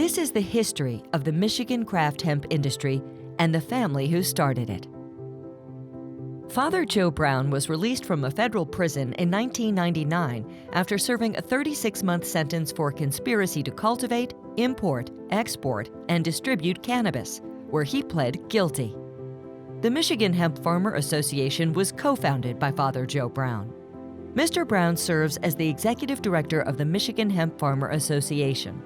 This is the history of the Michigan craft hemp industry and the family who started it. Father Joe Brown was released from a federal prison in 1999 after serving a 36-month sentence for conspiracy to cultivate, import, export, and distribute cannabis, where he pled guilty. The Michigan Hemp Farmer Association was co-founded by Father Joe Brown. Mr. Brown serves as the executive director of the Michigan Hemp Farmer Association.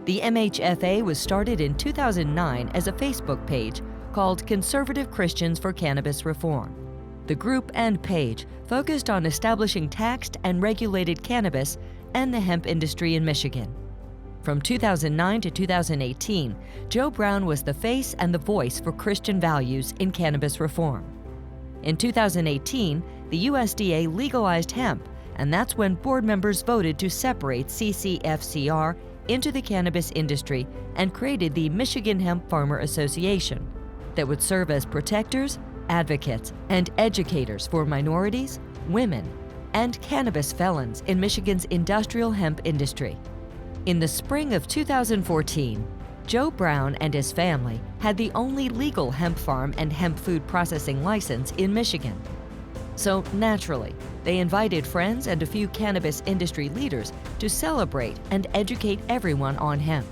The MHFA was started in 2009 as a Facebook page called Conservative Christians for Cannabis Reform. The group and page focused on establishing taxed and regulated cannabis and the hemp industry in Michigan. From 2009 to 2018, Joe Brown was the face and the voice for Christian values in cannabis reform. In 2018, the USDA legalized hemp, and that's when board members voted to separate CCFCR into the cannabis industry and created the Michigan Hemp Farmer Association that would serve as protectors, advocates, and educators for minorities, women, and cannabis felons in Michigan's industrial hemp industry. In the spring of 2014, Joe Brown and his family had the only legal hemp farm and hemp food processing license in Michigan. So naturally, they invited friends and a few cannabis industry leaders to celebrate and educate everyone on hemp.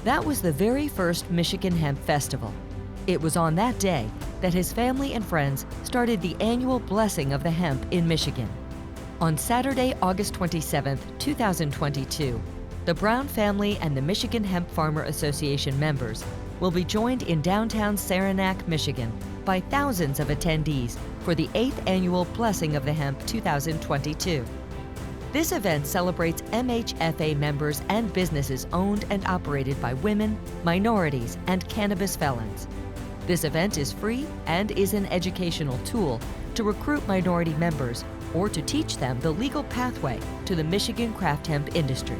That was the very first Michigan Hemp Festival. It was on that day that his family and friends started the annual Blessing of the Hemp in Michigan. On Saturday, August 27, 2022, the Brown family and the Michigan Hemp Farmer Association members will be joined in downtown Saranac, Michigan, by thousands of attendees for the 8th annual Blessing of the Hemp 2022. This event celebrates MHFA members and businesses owned and operated by women, minorities, and cannabis felons. This event is free and is an educational tool to recruit minority members or to teach them the legal pathway to the Michigan craft hemp industry.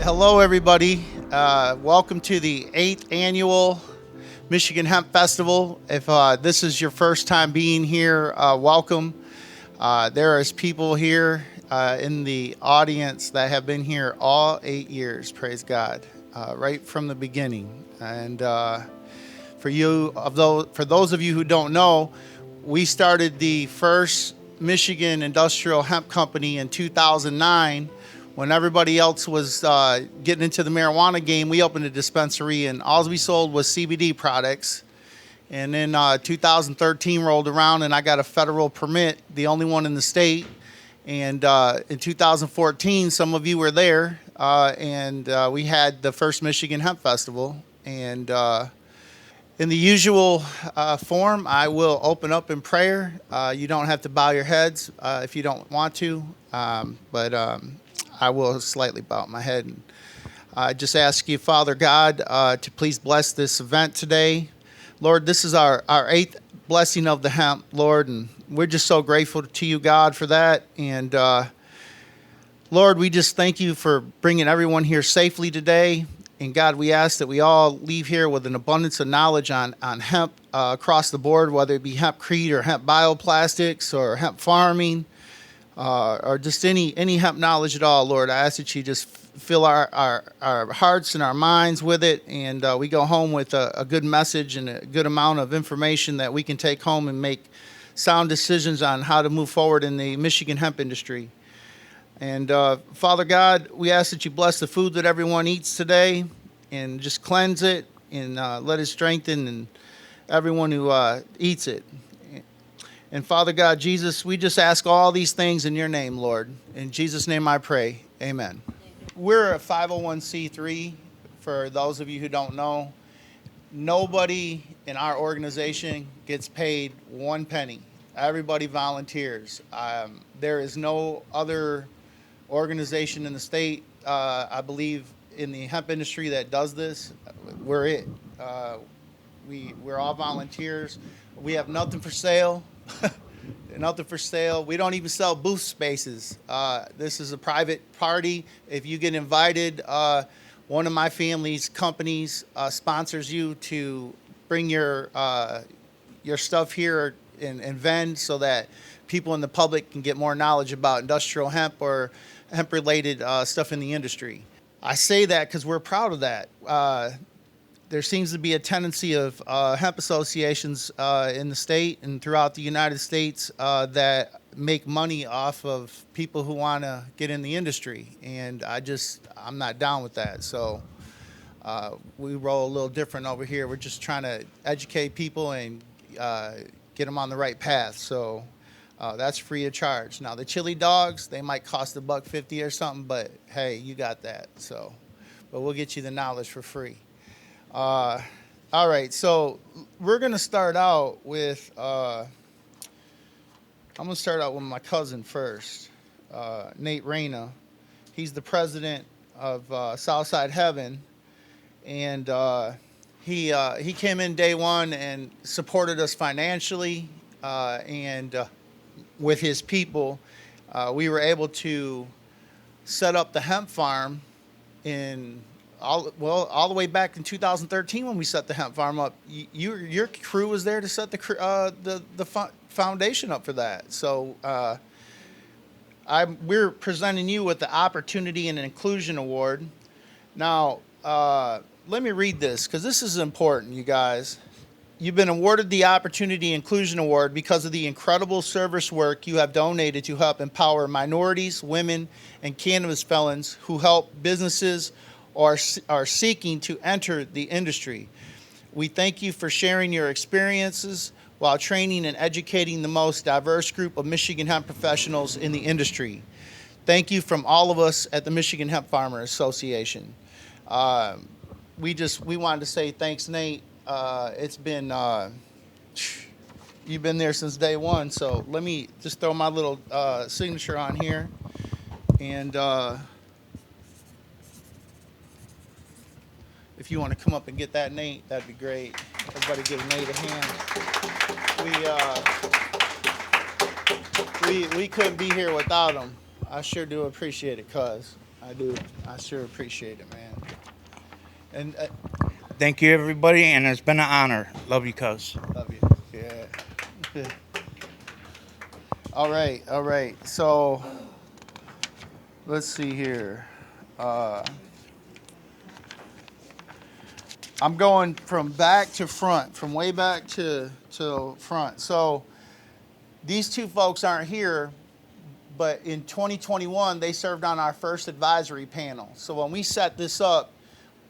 Hello, everybody. Welcome to the 8th annual Michigan Hemp Festival. If this is your first time being here, welcome. There is people here in the audience that have been here all 8 years, praise God, right from the beginning. And for those of you who don't know, we started the first Michigan Industrial Hemp Company in 2009. When everybody else was getting into the marijuana game, we opened a dispensary, and all we sold was CBD products. And then 2013 rolled around, and I got a federal permit, the only one in the state. And in 2014, some of you were there, and we had the first Michigan Hemp Festival. And in the usual form, I will open up in prayer. You don't have to bow your heads if you don't want to, but I will slightly bow my head. And I just ask you, Father God, to please bless this event today. Lord, this is our 8th blessing of the hemp, Lord, and we're just so grateful to you, God, for that. And Lord, we just thank you for bringing everyone here safely today. And God, we ask that we all leave here with an abundance of knowledge on hemp across the board, whether it be hempcrete or hemp bioplastics or hemp farming. Or just any hemp knowledge at all, Lord. I ask that you just fill our hearts and our minds with it, and we go home with a good message and a good amount of information that we can take home and make sound decisions on how to move forward in the Michigan hemp industry. And Father God, we ask that you bless the food that everyone eats today and just cleanse it and let it strengthen and everyone who eats it. And Father God, Jesus, we just ask all these things in your name, Lord. In Jesus' name I pray. Amen. We're a 501c3, for those of you who don't know. Nobody in our organization gets paid one penny. Everybody volunteers. There is no other organization in the state, I believe, in the hemp industry that does this. We're it. We're all volunteers. We have nothing for sale. Nothing for sale. We don't even sell booth spaces. This is a private party. If you get invited, one of my family's companies sponsors you to bring your your stuff here and vend so that people in the public can get more knowledge about industrial hemp or hemp related stuff in the industry. I say that because we're proud of that. There seems to be a tendency of hemp associations in the state and throughout the United States that make money off of people who want to get in the industry. And I'm not down with that. So we roll a little different over here. We're just trying to educate people and get them on the right path. So that's free of charge. Now the chili dogs, they might cost $1.50 or something, but hey, you got that. So, but we'll get you the knowledge for free. All right, so we're gonna start out with. I'm gonna start out with my cousin first, Nate Reyna. He's the president of Southside Heaven, and he came in day one and supported us financially, and with his people, we were able to set up the hemp farm in all the way back in 2013 when we set the hemp farm up. Your crew was there to set the foundation up for that. So we're presenting you with the Opportunity and Inclusion Award. Now, let me read this because this is important, you guys. You've been awarded the Opportunity Inclusion Award because of the incredible service work you have donated to help empower minorities, women, and cannabis felons who help businesses or are seeking to enter the industry. We thank you for sharing your experiences while training and educating the most diverse group of Michigan hemp professionals in the industry. Thank you from all of us at the Michigan Hemp Farmer Association. We wanted to say thanks, Nate. It's been, you've been there since day one, so let me just throw my little signature on here. And if you want to come up and get that, Nate, that'd be great. Everybody give Nate a hand. We couldn't be here without him. I sure do appreciate it, cuz. I do. I sure appreciate it, man. And thank you, everybody, and it's been an honor. Love you, cuz. Love you. Yeah. All right. So, let's see here. I'm going from back to front, from way back to front. So, these two folks aren't here, but in 2021, they served on our first advisory panel. So, when we set this up,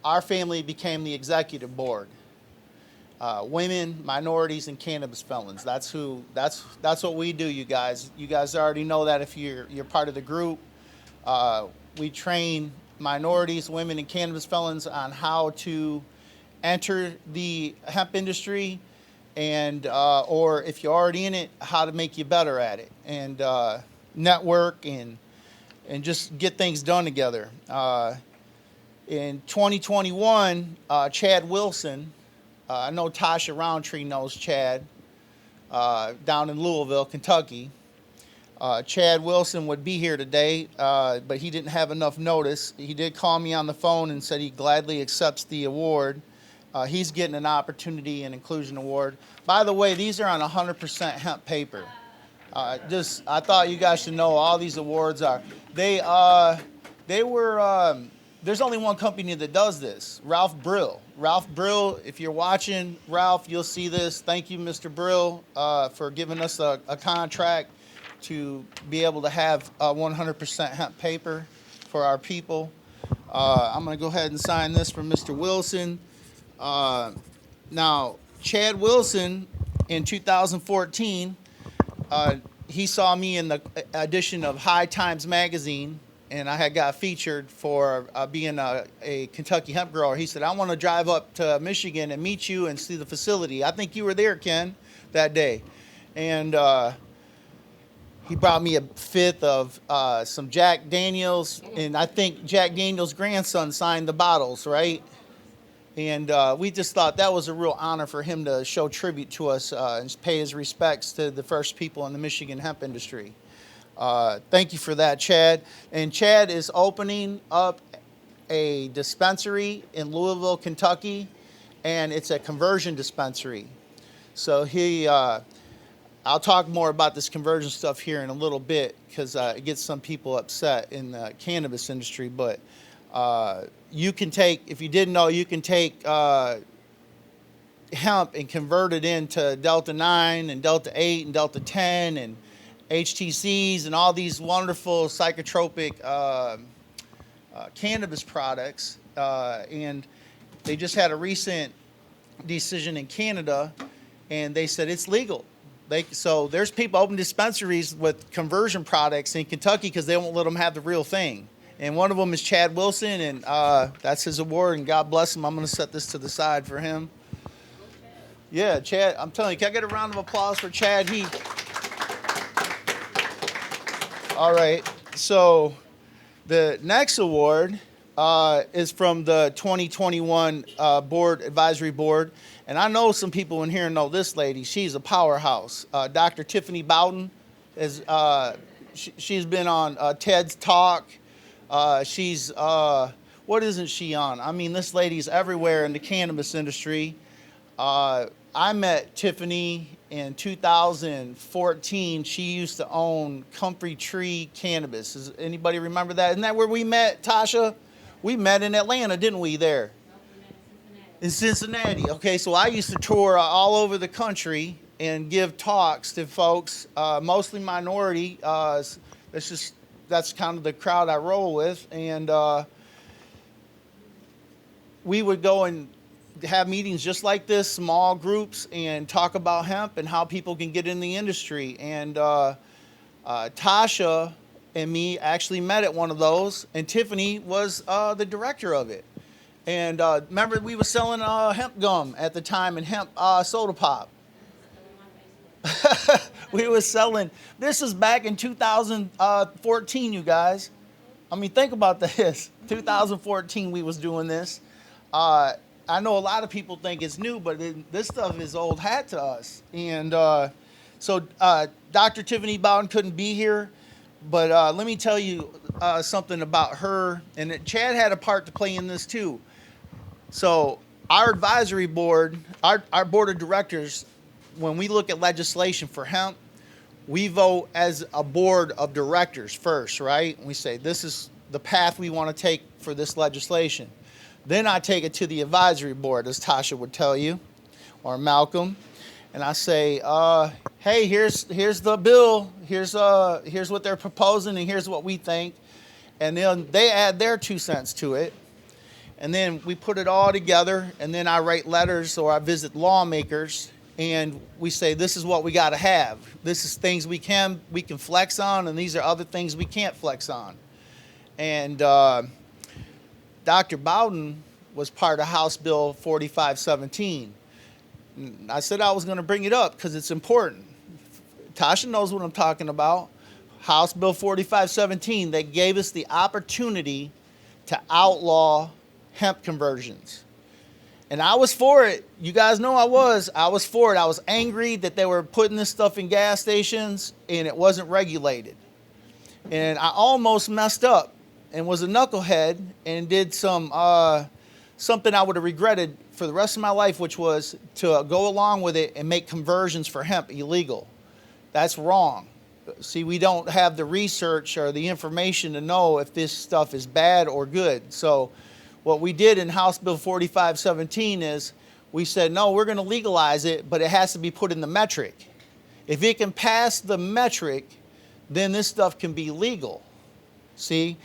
our family became the executive board. Women, minorities, and cannabis felons. That's what we do, you guys. You guys already know that if you're part of the group. We train minorities, women, and cannabis felons on how to enter the hemp industry, and or if you're already in it, how to make you better at it, and network and just get things done together. In 2021, Chad Wilson, I know Tasha Roundtree knows Chad, down in Louisville, Kentucky. Chad Wilson would be here today, but he didn't have enough notice. He did call me on the phone and said he gladly accepts the award. He's getting an Opportunity and Inclusion Award. By the way, these are on 100% hemp paper. I thought you guys should know all these awards are. They were. There's only one company that does this, Ralph Brill. Ralph Brill, if you're watching, Ralph, you'll see this. Thank you, Mr. Brill, for giving us a contract to be able to have 100% hemp paper for our people. I'm going to go ahead and sign this for Mr. Wilson. Now, Chad Wilson, in 2014, he saw me in the edition of High Times magazine, and I had got featured for being a Kentucky hemp grower. He said, I want to drive up to Michigan and meet you and see the facility. I think you were there, Ken, that day. And he brought me a fifth of some Jack Daniels, and I think Jack Daniels' grandson signed the bottles, right? And we just thought that was a real honor for him to show tribute to us and pay his respects to the first people in the Michigan hemp industry. Thank you for that, Chad. And Chad is opening up a dispensary in Louisville, Kentucky, and it's a conversion dispensary. So I'll talk more about this conversion stuff here in a little bit because it gets some people upset in the cannabis industry. But you can take, if you didn't know, you can take hemp and convert it into Delta 9 and Delta 8 and Delta 10 and HTCs and all these wonderful psychotropic cannabis products. And they just had a recent decision in Canada, and they said it's legal. So there's people open dispensaries with conversion products in Kentucky because they won't let them have the real thing. And one of them is Chad Wilson, and that's his award, and God bless him. I'm going to set this to the side for him. Yeah, Chad, I'm telling you, can I get a round of applause for Chad? All right, so the next award is from the 2021 Advisory Board. And I know some people in here know this lady. She's a powerhouse. Dr. Tiffany Bowden, she's been on TED's Talk. What isn't she on? I mean, this lady's everywhere in the cannabis industry. I met Tiffany in 2014. She used to own Comfrey Tree Cannabis. Does anybody remember that? Isn't that where we met, Tasha? We met in Atlanta, didn't we, there? In Cincinnati. Okay, so I used to tour all over the country and give talks to folks, mostly minority. That's kind of the crowd I roll with. And we would go and have meetings just like this, small groups, and talk about hemp and how people can get in the industry. And Tasha and me actually met at one of those, and Tiffany was the director of it. And remember, we were selling hemp gum at the time and hemp soda pop. We were selling, this is back in 2014, you guys. I mean, think about this. 2014, we was doing this. I know a lot of people think it's new, but this stuff is old hat to us. And so Dr. Tiffany Bowden couldn't be here, but let me tell you something about her. And Chad had a part to play in this too. So our advisory board, our board of directors, when we look at legislation for hemp, we vote as a board of directors first, right? And we say, this is the path we want to take for this legislation. Then I take it to the advisory board, as Tasha would tell you, or Malcolm, and I say, hey, here's the bill, here's what they're proposing, and here's what we think. And then they add their 2 cents to it. And then we put it all together, and then I write letters or I visit lawmakers, and we say, this is what we got to have. This is things we can flex on, and these are other things we can't flex on. And Dr. Bowden was part of House Bill 4517. I said I was going to bring it up because it's important. Tasha knows what I'm talking about. House Bill 4517 that gave us the opportunity to outlaw hemp conversions. And I was for it. You guys know I was for it. I was angry that they were putting this stuff in gas stations and it wasn't regulated. And I almost messed up and was a knucklehead and did something I would have regretted for the rest of my life, which was to go along with it and make conversions for hemp illegal. That's wrong. See, we don't have the research or the information to know if this stuff is bad or good. So what we did in House Bill 4517 is we said, no, we're going to legalize it, but it has to be put in the metric. If it can pass the metric, then this stuff can be legal. See,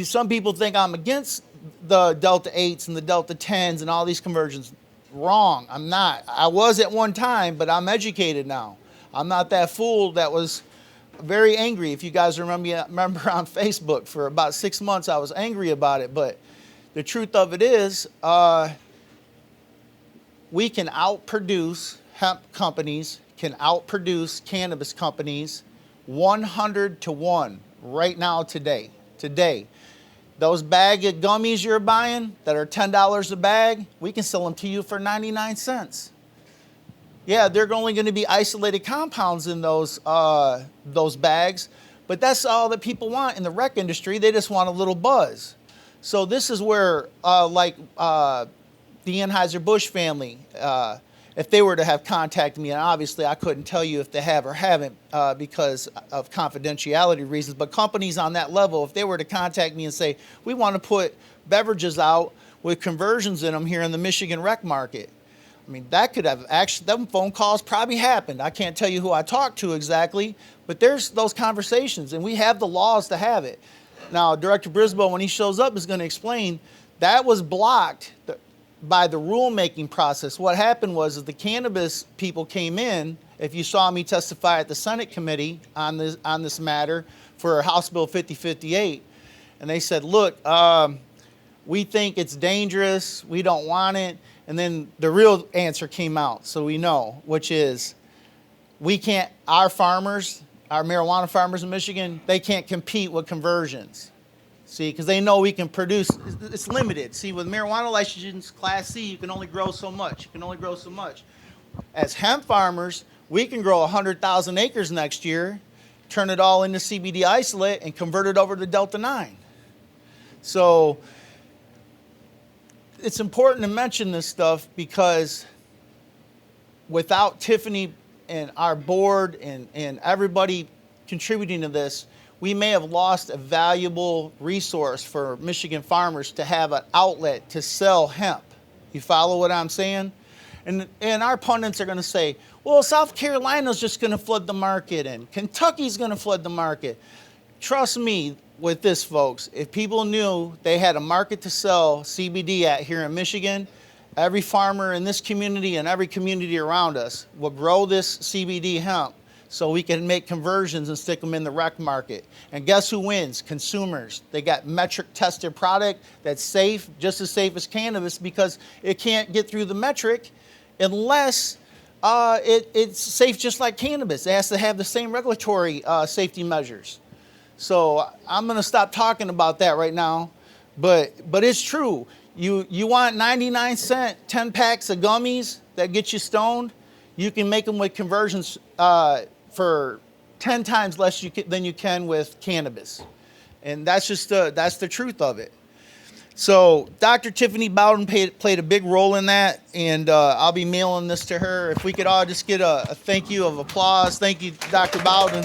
some people think I'm against the Delta 8s and the Delta 10s and all these conversions. Wrong. I'm not. I was at one time, but I'm educated now. I'm not that fool that was very angry. If you guys remember on Facebook for about 6 months, I was angry about it. But the truth of it is, we can outproduce, hemp companies can outproduce cannabis companies 100 to 1 right now today. Those bag of gummies you're buying that are $10 a bag, we can sell them to you for 99 cents. Yeah, they're only going to be isolated compounds in those bags, but that's all that people want in the rec industry. They just want a little buzz. So this is where, the Anheuser-Busch family, if they were to have contacted me, and obviously I couldn't tell you if they have or haven't because of confidentiality reasons, but companies on that level, if they were to contact me and say, we want to put beverages out with conversions in them here in the Michigan rec market, I mean, that could have actually, them phone calls probably happened. I can't tell you who I talked to exactly, but there's those conversations, and we have the laws to have it. Now, Director Brisboe, when he shows up, is going to explain that was blocked by the rulemaking process. What happened was the cannabis people came in. If you saw me testify at the Senate committee on this matter for House Bill 5058, and they said, look, we think it's dangerous. We don't want it. And then the real answer came out, so we know, which is we can't, our farmers, our marijuana farmers in Michigan, they can't compete with conversions. See, because they know we can produce, it's limited. See, with marijuana license Class C, you can only grow so much. You can only grow so much. As hemp farmers, we can grow 100,000 acres next year, turn it all into CBD isolate, and convert it over to Delta 9. So it's important to mention this stuff because without Tiffany and our board and everybody contributing to this, we may have lost a valuable resource for Michigan farmers to have an outlet to sell hemp. You follow what I'm saying? And our pundits are going to say, well, South Carolina's just going to flood the market and Kentucky's going to flood the market. Trust me with this, folks. If people knew they had a market to sell CBD at here in Michigan, every farmer in this community and every community around us will grow this CBD hemp so we can make conversions and stick them in the rec market. And guess who wins? Consumers. They got metric tested product that's safe, just as safe as cannabis, because it can't get through the metric unless it's safe just like cannabis. It has to have the same regulatory safety measures. So I'm going to stop talking about that right now, but it's true. You want 99-cent 10 packs of gummies that get you stoned? You can make them with conversions for 10 times less than you can with cannabis, and that's just that's the truth of it. So Dr. Tiffany Bowden played a big role in that, and I'll be mailing this to her. If we could all just get a thank you of applause. Thank you, Dr. Bowden.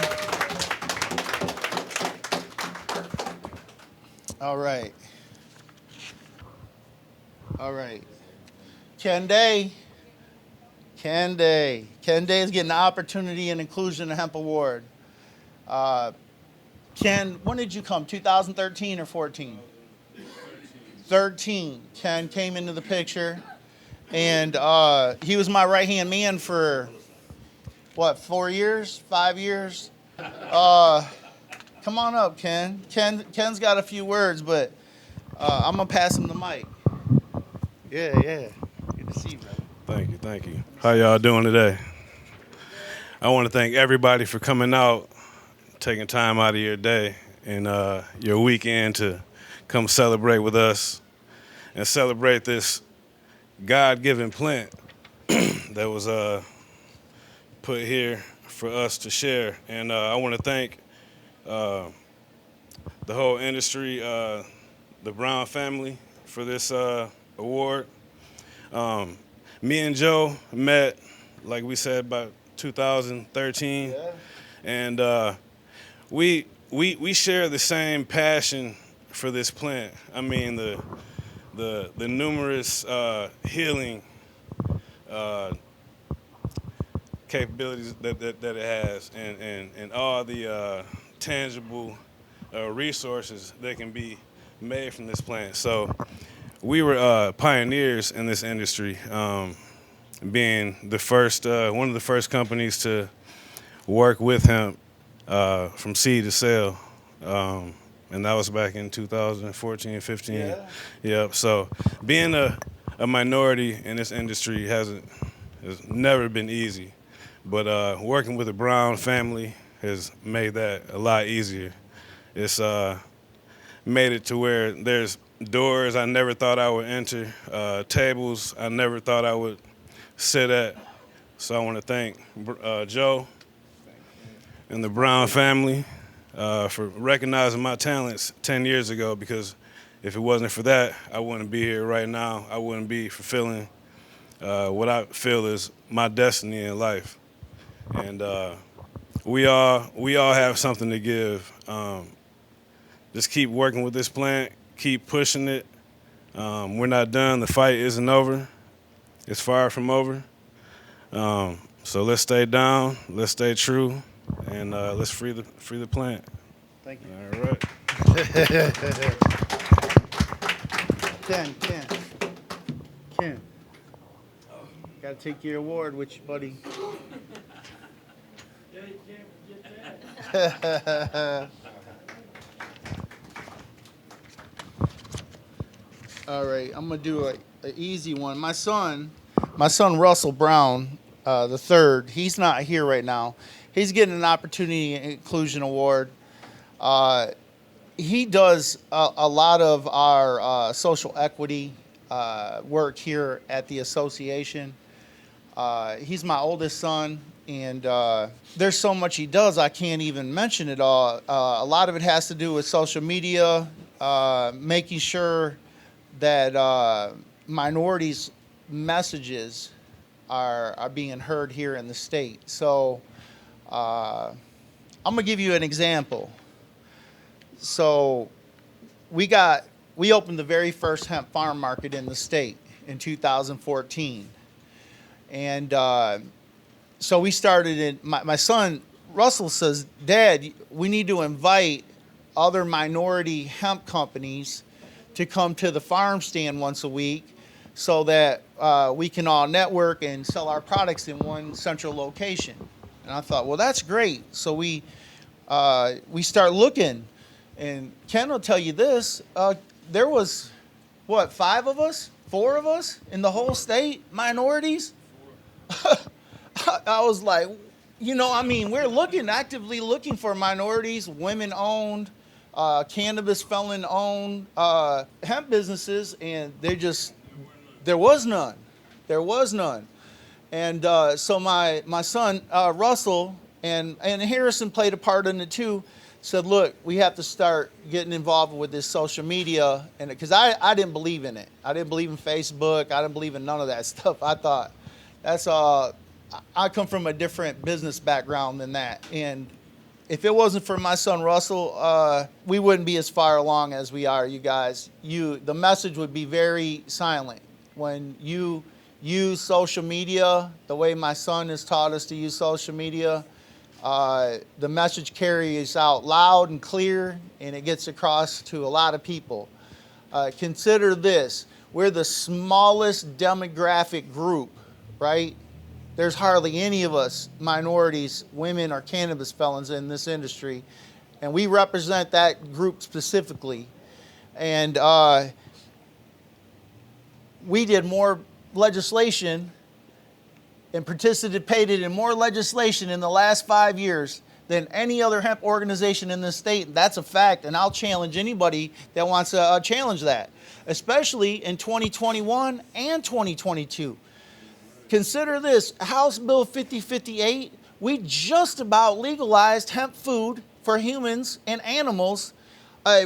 All right. All right. Ken Day is getting the Opportunity and Inclusion Hemp Award. Ken, when did you come? 2013 or 14? 13. Ken came into the picture, and he was my right-hand man for, 4 years, 5 years? Come on up, Ken. Ken's got a few words, but I'm going to pass him the mic. Yeah. Good to see you, brother. Thank you. How y'all doing today? I want to thank everybody for coming out, taking time out of your day and your weekend to come celebrate with us and celebrate this God-given plant that was put here for us to share. And I want to thank the whole industry, the Brown family, for this award. Me and Joe met, like we said, about 2013, and we share the same passion for this plant. I mean, the numerous healing capabilities that it has, and all the tangible resources that can be made from this plant. So we were pioneers in this industry, being the first, one of the first companies to work with hemp from seed to sale. And that was back in 2014, 15. Yeah. Yep. So being a minority in this industry has never been easy. But working with the Brown family has made that a lot easier. It's made it to where there's doors I never thought I would enter, tables I never thought I would sit at. So I want to thank Joe and the Brown family for recognizing my talents 10 years ago, because if it wasn't for that, I wouldn't be here right now. I wouldn't be fulfilling what I feel is my destiny in life, and we all have something to give. Just keep working with this plant, keep pushing it. We're not done. The fight isn't over. It's far from over. So let's stay down. Let's stay true, and let's free the plant. Thank you. All right. Ken. Got to take your award with you, buddy. All right, I'm gonna do an easy one. My son Russell Brown, the third. He's not here right now. He's getting an Opportunity Inclusion Award. He does a lot of our social equity work here at the association. He's my oldest son, and there's so much he does I can't even mention it all. A lot of it has to do with social media, making sure that minorities' messages are being heard here in the state. So I'm gonna give you an example. So we opened the very first hemp farm market in the state in 2014. And so we started in, my son Russell says, Dad, we need to invite other minority hemp companies to come to the farm stand once a week so that we can all network and sell our products in one central location. And I thought, well, that's great. So we start looking, and Ken will tell you this, there was, what, 4 of us in the whole state, minorities? I was like, we're actively looking for minorities, women-owned, cannabis felon-owned hemp businesses, and there was none. And so my son, Russell, and Harrison played a part in it too, said, look, we have to start getting involved with this social media, and because I didn't believe in it. I didn't believe in Facebook. I didn't believe in none of that stuff. I thought, I come from a different business background than that. And if it wasn't for my son Russell, we wouldn't be as far along as we are, you guys. The message would be very silent. When you use social media the way my son has taught us to use social media, the message carries out loud and clear, and it gets across to a lot of people. Consider this, we're the smallest demographic group, right? There's hardly any of us minorities, women, or cannabis felons in this industry, and we represent that group specifically. And we did more legislation and participated in more legislation in the last 5 years than any other hemp organization in this state. That's a fact, and I'll challenge anybody that wants to challenge that, especially in 2021 and 2022. Consider this, House Bill 5058, we just about legalized hemp food for humans and animals.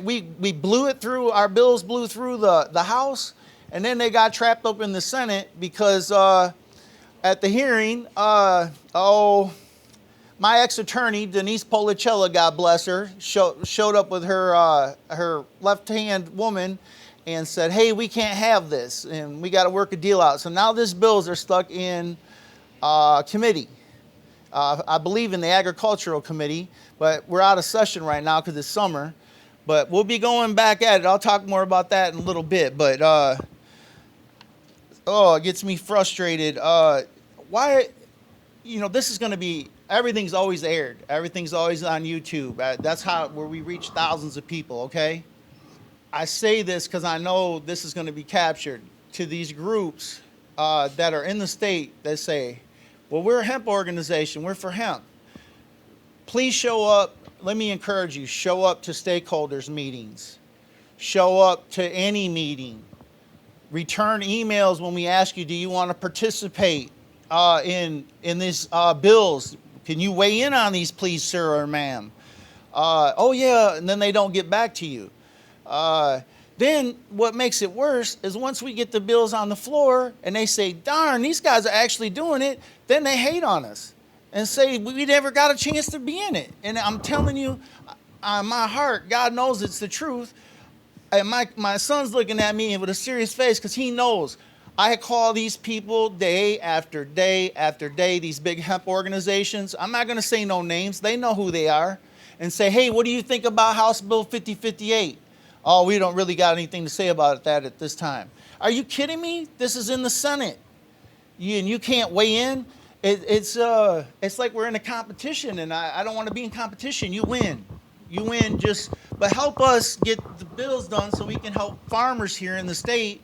We blew it through, our bills blew through the House, and then they got trapped up in the Senate because at the hearing, my ex-attorney, Denise Policella, God bless her, showed up with her left-hand woman and said, hey, we can't have this, and we got to work a deal out. So now these bills are stuck in committee. I believe in the Agricultural Committee, but we're out of session right now because it's summer. But we'll be going back at it. I'll talk more about that in a little bit. But, it gets me frustrated. Why, this is going to be, everything's always aired. Everything's always on YouTube. That's where we reach thousands of people, okay? I say this because I know this is going to be captured to these groups that are in the state that say, well, we're a hemp organization, we're for hemp. Please show up. Let me encourage you, show up to stakeholders meetings. Show up to any meeting. Return emails when we ask you, do you want to participate in these bills? Can you weigh in on these, please, sir or ma'am? Oh, yeah, and then they don't get back to you. Then what makes it worse is once we get the bills on the floor and they say, darn, these guys are actually doing it, then they hate on us and say we never got a chance to be in it. And I'm telling you, on my heart, God knows it's the truth. And my son's looking at me with a serious face because he knows I call these people day after day after day, these big hemp organizations. I'm not going to say no names. They know who they are. And say, hey, what do you think about House Bill 5058? Oh, we don't really got anything to say about that at this time. Are you kidding me? This is in the Senate. And you can't weigh in? It's like we're in a competition, and I don't want to be in competition. You win. You win, but help us get the bills done so we can help farmers here in the state.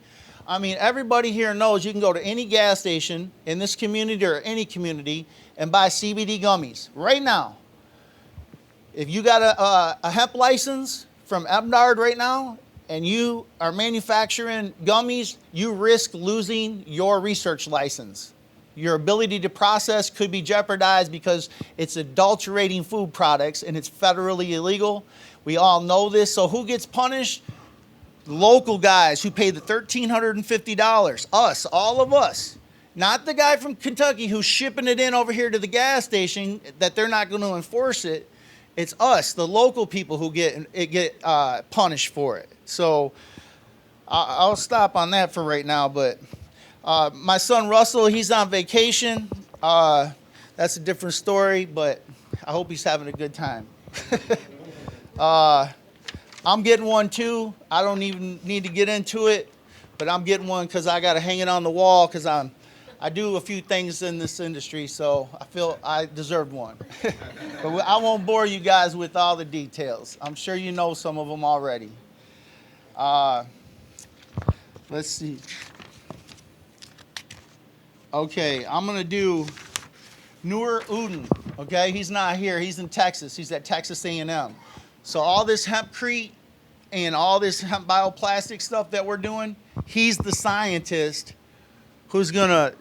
I mean, everybody here knows you can go to any gas station in this community or any community and buy CBD gummies right now. If you got a hemp license from Ebnard right now and you are manufacturing gummies, you risk losing your research license. Your ability to process could be jeopardized because it's adulterating food products and it's federally illegal. We all know this. So who gets punished? Local guys who pay the $1,350. Us, all of us. Not the guy from Kentucky who's shipping it in over here to the gas station that they're not going to enforce it. It's us, the local people, who get punished for it. So I'll stop on that for right now. But my son Russell, he's on vacation. That's a different story, but I hope he's having a good time. I'm getting one too. I don't even need to get into it, but I'm getting one because I got to hang it on the wall because I do a few things in this industry, so I feel I deserved one. But I won't bore you guys with all the details. I'm sure you know some of them already. Let's see. Okay, I'm going to do Nur Uden. Okay, he's not here. He's in Texas. He's at Texas A&M. So all this hempcrete and all this hemp bioplastic stuff that we're doing, he's the scientist who's going to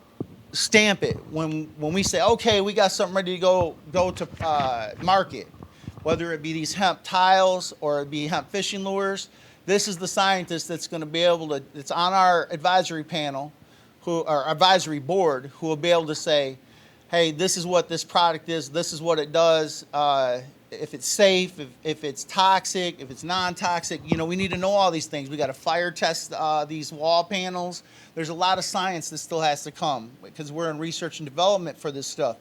stamp it when we say, okay, we got something ready to go to market, whether it be these hemp tiles or it be hemp fishing lures. This is the scientist that's going to be able to, it's on our advisory panel, our advisory board, who will be able to say, hey, this is what this product is, this is what it does, if it's safe, if it's toxic, if it's non-toxic. You know, we need to know all these things. We got to fire test these wall panels. There's a lot of science that still has to come because we're in research and development for this stuff.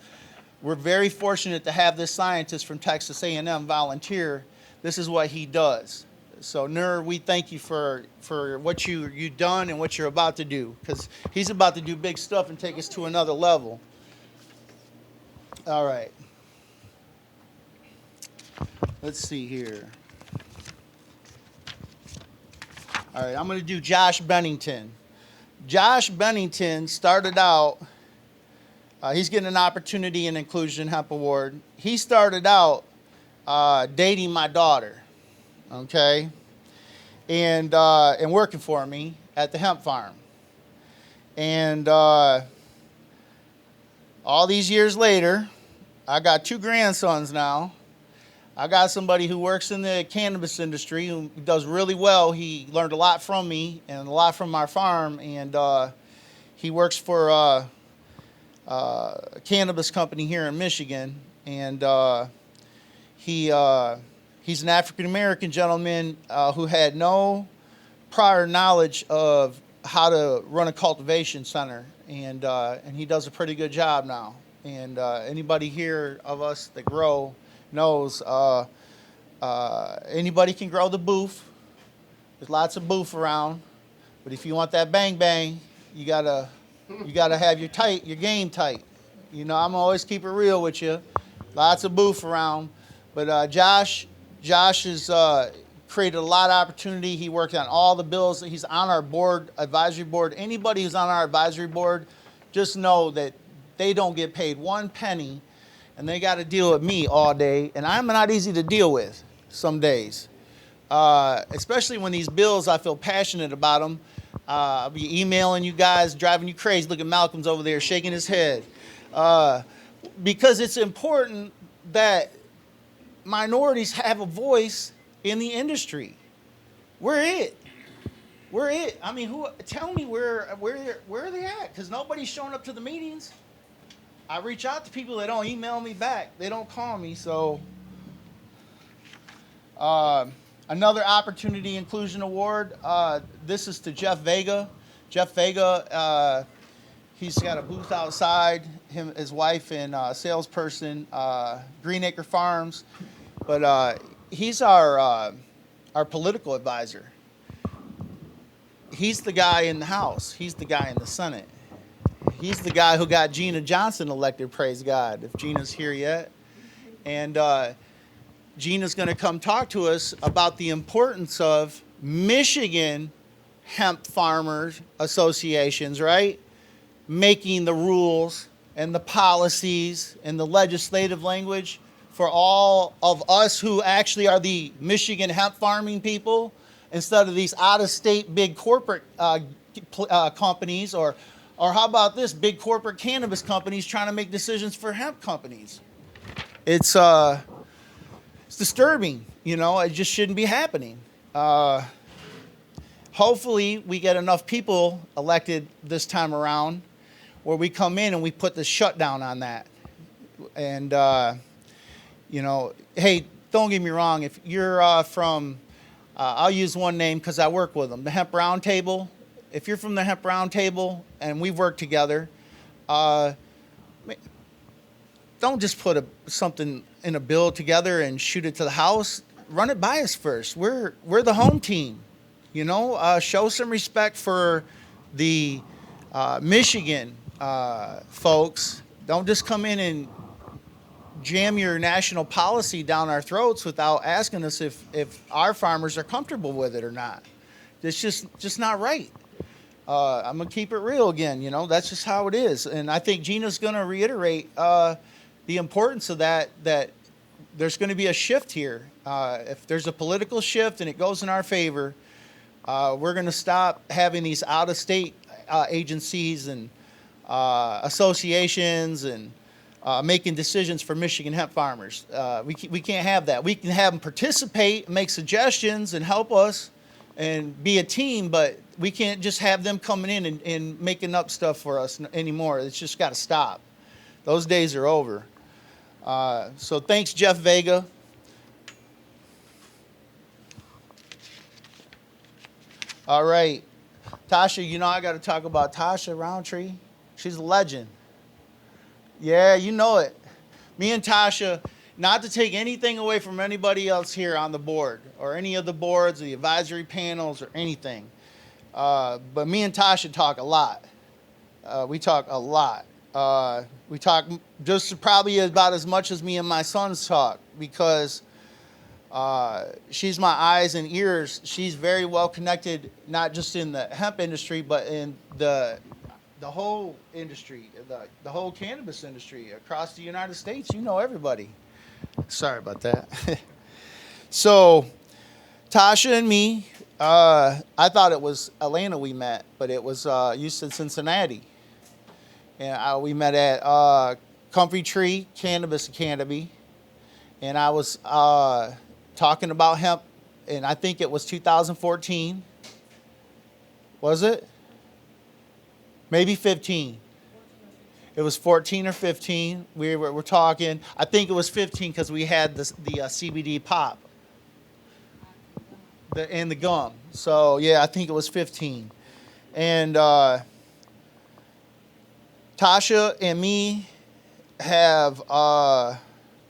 We're very fortunate to have this scientist from Texas A&M volunteer. This is what he does. So Nur, we thank you for what you've done and what you're about to do, because he's about to do big stuff and take us to another level. All right. Let's see here. All right, I'm going to do Josh Bennington. Josh Bennington started out, he's getting an Opportunity and Inclusion Hemp Award. He started out dating my daughter, okay, and working for me at the hemp farm. And all these years later, I got 2 grandsons now. I got somebody who works in the cannabis industry who does really well. He learned a lot from me and a lot from our farm, and he works for a cannabis company here in Michigan. And he's an African-American gentleman who had no prior knowledge of how to run a cultivation center, and he does a pretty good job now. And anybody here of us that grow knows anybody can grow the booth. There's lots of booth around, but if you want that bang bang, you gotta have your game tight. You know, I'm always keep it real with you. Lots of booth around, but Josh has created a lot of opportunity. He worked on all the bills. He's on our board, advisory board. Anybody who's on our advisory board, just know that they don't get paid 1 penny. And they got to deal with me all day, and I'm not easy to deal with some days. Especially when these bills, I feel passionate about them. I'll be emailing you guys, driving you crazy. Look at Malcolm's over there shaking his head. Because it's important that minorities have a voice in the industry. We're it. We're it. I mean, who? Tell me where are they at? Because nobody's showing up to the meetings. I reach out to people, they don't email me back. They don't call me. So, another Opportunity Inclusion Award. This is to Jeff Vega. Jeff Vega, he's got a booth outside. Him, his wife, and salesperson, Greenacre Farms. But he's our political advisor. He's the guy in the House. He's the guy in the Senate. He's the guy who got Gina Johnson elected, praise God, if Gina's here yet. And Gina's going to come talk to us about the importance of Michigan hemp farmers associations, right? Making the rules and the policies and the legislative language for all of us who actually are the Michigan hemp farming people, instead of these out-of-state big corporate companies, or how about this, big corporate cannabis companies trying to make decisions for hemp companies. It's disturbing, you know. It just shouldn't be happening. Hopefully we get enough people elected this time around where we come in and we put the shutdown on that. And, you know, hey, don't get me wrong. If you're from, I'll use one name because I work with them, the Hemp Roundtable. If you're from the Hemp Roundtable and we've worked together, don't just put something in a bill together and shoot it to the House. Run it by us first. We're the home team. You know, show some respect for the Michigan folks. Don't just come in and jam your national policy down our throats without asking us if our farmers are comfortable with it or not. It's just not right. I'm going to keep it real again. You know, that's just how it is. And I think Gina's going to reiterate the importance of that there's going to be a shift here. If there's a political shift and it goes in our favor, we're going to stop having these out-of-state agencies and associations and making decisions for Michigan hemp farmers. We can't have that. We can have them participate, make suggestions, and help us and be a team, but we can't just have them coming in and making up stuff for us anymore. It's just got to stop. Those days are over. So thanks, Jeff Vega. All right. Tasha, you know I got to talk about Tasha Roundtree. She's a legend. Yeah, you know it. Me and Tasha, not to take anything away from anybody else here on the board or any of the boards, the advisory panels or anything. But me and Tasha talk a lot. We talk a lot. We talk just probably about as much as me and my sons talk, because she's my eyes and ears. She's very well connected, not just in the hemp industry, but in the whole industry, the whole cannabis industry across the United States. You know everybody. Sorry about that. So Tasha and me, I thought it was Atlanta we met, but it was Houston, Cincinnati. And we met at Comfy Tree Cannabis Academy. And I was talking about hemp, and I think it was 2014. Was it? Maybe 15. It was 14 or 15. We were talking. I think it was 15 because we had the CBD pop and the gum. So, yeah, I think it was 15. And Tasha and me have,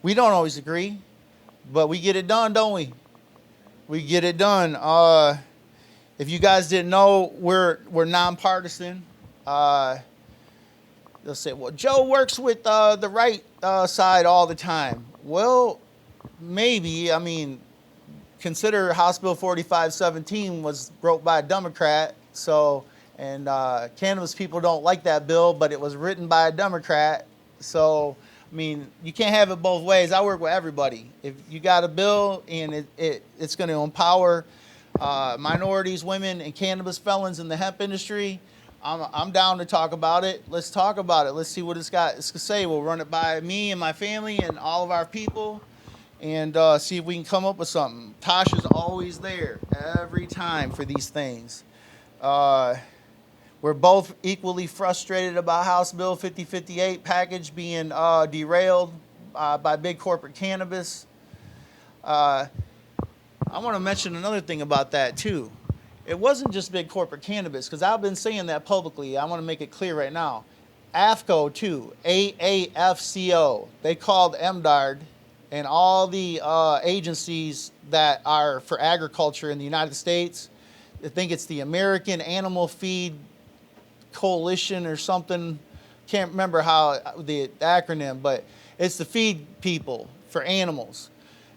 we don't always agree, but we get it done, don't we? We get it done. If you guys didn't know, we're nonpartisan. They'll say, well, Joe works with the right side all the time. Well, maybe. I mean, consider House Bill 4517 was wrote by a Democrat. So, and cannabis people don't like that bill, but it was written by a Democrat. So, I mean, you can't have it both ways. I work with everybody. If you got a bill and it's going to empower minorities, women, and cannabis felons in the hemp industry, I'm down to talk about it. Let's talk about it. Let's see what it's got to say. We'll run it by me and my family and all of our people, and see if we can come up with something. Tasha's always there every time for these things. Uh, we're both equally frustrated about House Bill 5058 package being derailed by big corporate cannabis. I want to mention another thing about that too. It wasn't just big corporate cannabis, because I've been saying that publicly. I want to make it clear right now. AFCO too, AAFCO. They called MDARD and all the agencies that are for agriculture in the United States. I think it's the American Animal Feed Coalition or something. Can't remember how the acronym, but it's the feed people for animals.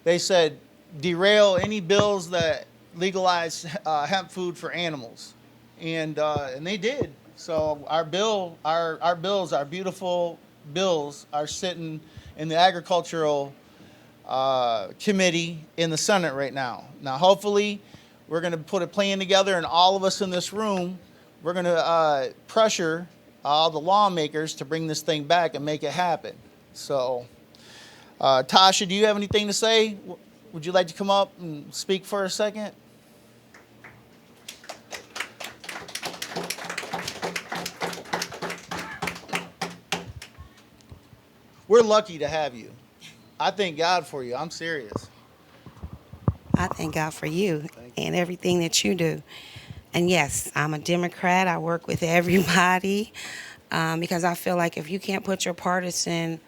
They said derail any bills that legalize hemp food for animals, and they did. So our bills, our beautiful bills, are sitting in the agricultural committee in the Senate right now. Now, hopefully, we're going to put a plan together, and all of us in this room, we're going to pressure all the lawmakers to bring this thing back and make it happen. So, Tasha, do you have anything to say? Would you like to come up and speak for a second? We're lucky to have you. I thank God for you. I'm serious. I thank God for you and everything that you do. And yes, I'm a Democrat. I work with everybody because I feel like if you can't put your partisan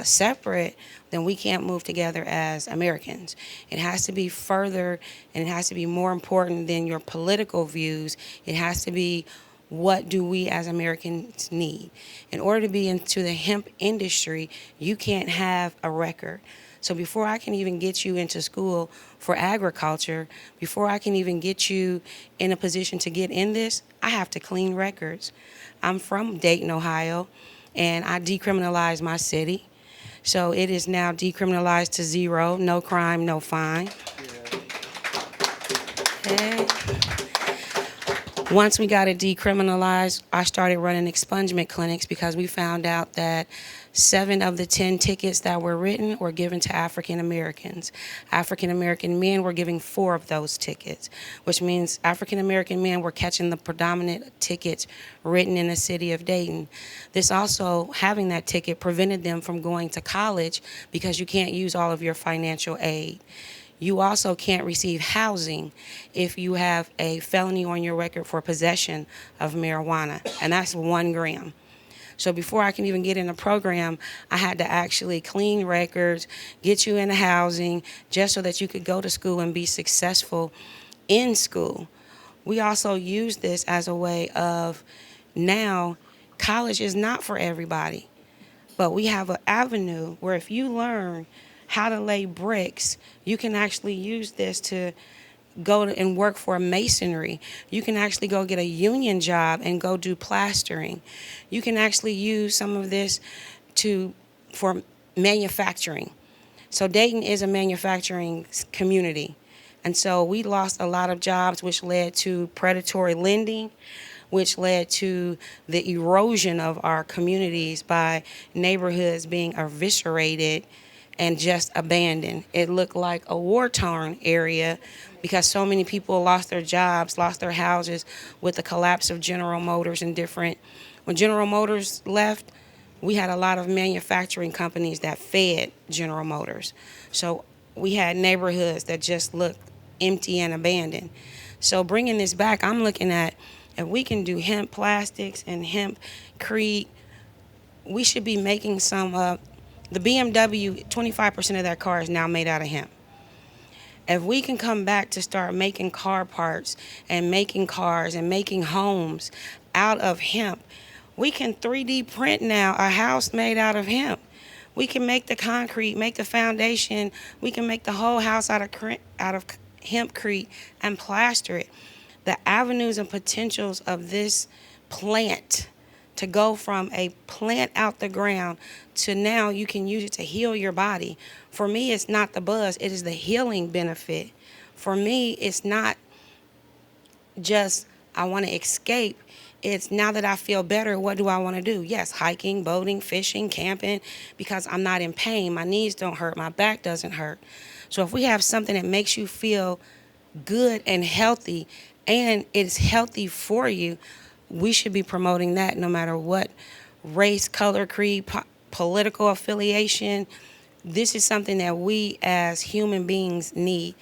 separate, then we can't move together as Americans. It has to be further and it has to be more important than your political views. It has to be, what do we as Americans need? In order to be into the hemp industry, you can't have a record. So before I can even get you into school for agriculture, before I can even get you in a position to get in this, I have to clean records. I'm from Dayton, Ohio, and I decriminalized my city. So it is now decriminalized to 0, no crime, no fine. Okay. Once we got it decriminalized, I started running expungement clinics because we found out that 7 of the 10 tickets that were written were given to African Americans. African American men were giving 4 of those tickets, which means African American men were catching the predominant tickets written in the city of Dayton. This also, having that ticket, prevented them from going to college because you can't use all of your financial aid. You also can't receive housing if you have a felony on your record for possession of marijuana, and that's 1 gram. So before I can even get in the program, I had to actually clean records, get you into housing, just so that you could go to school and be successful in school. We also use this as a way of, now, college is not for everybody, but we have an avenue where if you learn how to lay bricks, you can actually use this to go and work for masonry. You can actually go get a union job and go do plastering. You can actually use some of this for manufacturing. So Dayton is a manufacturing community. And so we lost a lot of jobs, which led to predatory lending, which led to the erosion of our communities by neighborhoods being eviscerated and just abandoned. It looked like a war-torn area because so many people lost their jobs, lost their houses with the collapse of General Motors and different. When General Motors left, we had a lot of manufacturing companies that fed General Motors. So we had neighborhoods that just looked empty and abandoned. So bringing this back, I'm looking at, if we can do hemp plastics and hempcrete, we should be making some the BMW, 25% of that car is now made out of hemp. If we can come back to start making car parts and making cars and making homes out of hemp, we can 3D print now a house made out of hemp. We can make the concrete, make the foundation. We can make the whole house out of hempcrete and plaster it. The avenues and potentials of this plant, to go from a plant out the ground to now you can use it to heal your body. For me, it's not the buzz, it is the healing benefit. For me, it's not just I want to escape. It's now that I feel better, what do I want to do? Yes, hiking, boating, fishing, camping, because I'm not in pain. My knees don't hurt, my back doesn't hurt. So if we have something that makes you feel good and healthy and it's healthy for you, we should be promoting that no matter what race, color, creed, political affiliation. This is something that we as human beings need.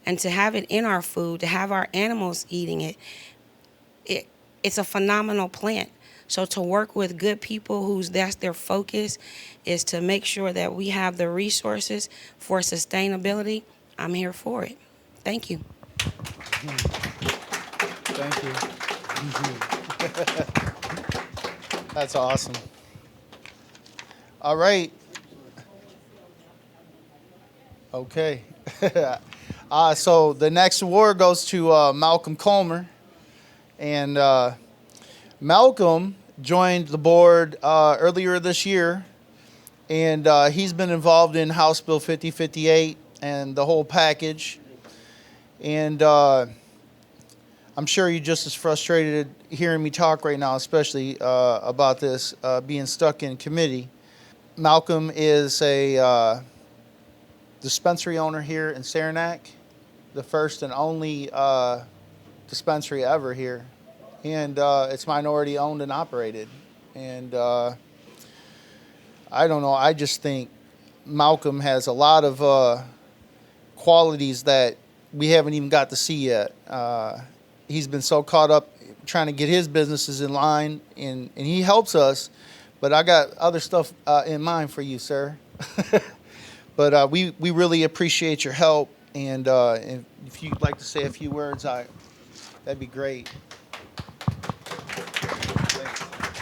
And to have it in our food, to have our animals eating it, it's a phenomenal plant. So to work with good people whose that's their focus is to make sure that we have the resources for sustainability, I'm here for it. Thank you. Thank you. That's awesome. All right. Okay. So the next award goes to Malcolm Comer. And Malcolm joined the board earlier this year. And he's been involved in House Bill 5058 and the whole package. And I'm sure you're just as frustrated hearing me talk right now, especially about this being stuck in committee. Malcolm is a dispensary owner here in Saranac, the first and only dispensary ever here. And it's minority owned and operated. And I don't know, I just think Malcolm has a lot of qualities that we haven't even got to see yet. He's been so caught up trying to get his businesses in line, and he helps us, but I got other stuff in mind for you, sir. But we really appreciate your help, and if you'd like to say a few words, that'd be great.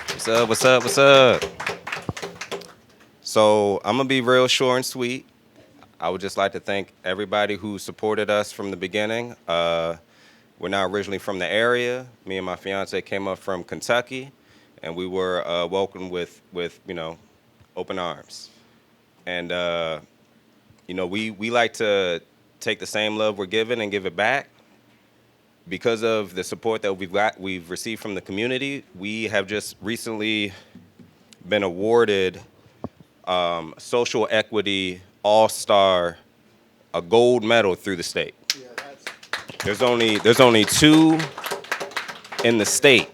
What's up, what's up, what's up? So I'm gonna be real short and sweet. I would just like to thank everybody who supported us from the beginning. We're not originally from the area. Me and my fiance came up from Kentucky, and we were welcomed with open arms. And we like to take the same love we're given and give it back. Because of the support that we've received from the community, we have just recently been awarded Social Equity All-Star, a gold medal through the state. Yeah, there's only 2 in the state,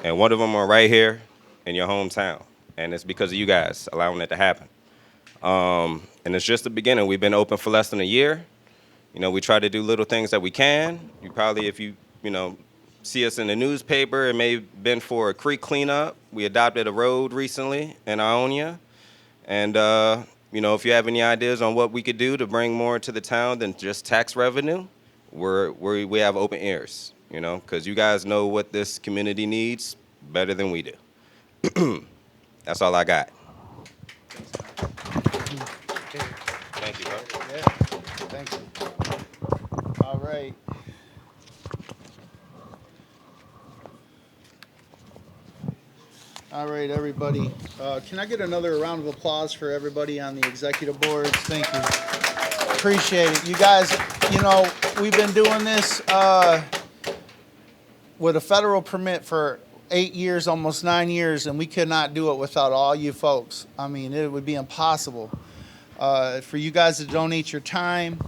and one of them are right here in your hometown, and it's because of you guys allowing it to happen. And it's just the beginning. We've been open for less than a year. We try to do little things that we can. You probably, if you see us in the newspaper, it may have been for a creek cleanup. We adopted a road recently in Ionia. And, if you have any ideas on what we could do to bring more to the town than just tax revenue, we have open ears, because you guys know what this community needs better than we do. That's all I got. Thank you, bro. Yeah, thank you. All right. All right, everybody. Can I get another round of applause for everybody on the executive boards? Thank you. Appreciate it. You guys, we've been doing this with a federal permit for 8 years, almost 9 years, and we could not do it without all you folks. I mean, it would be impossible. For you guys to donate your time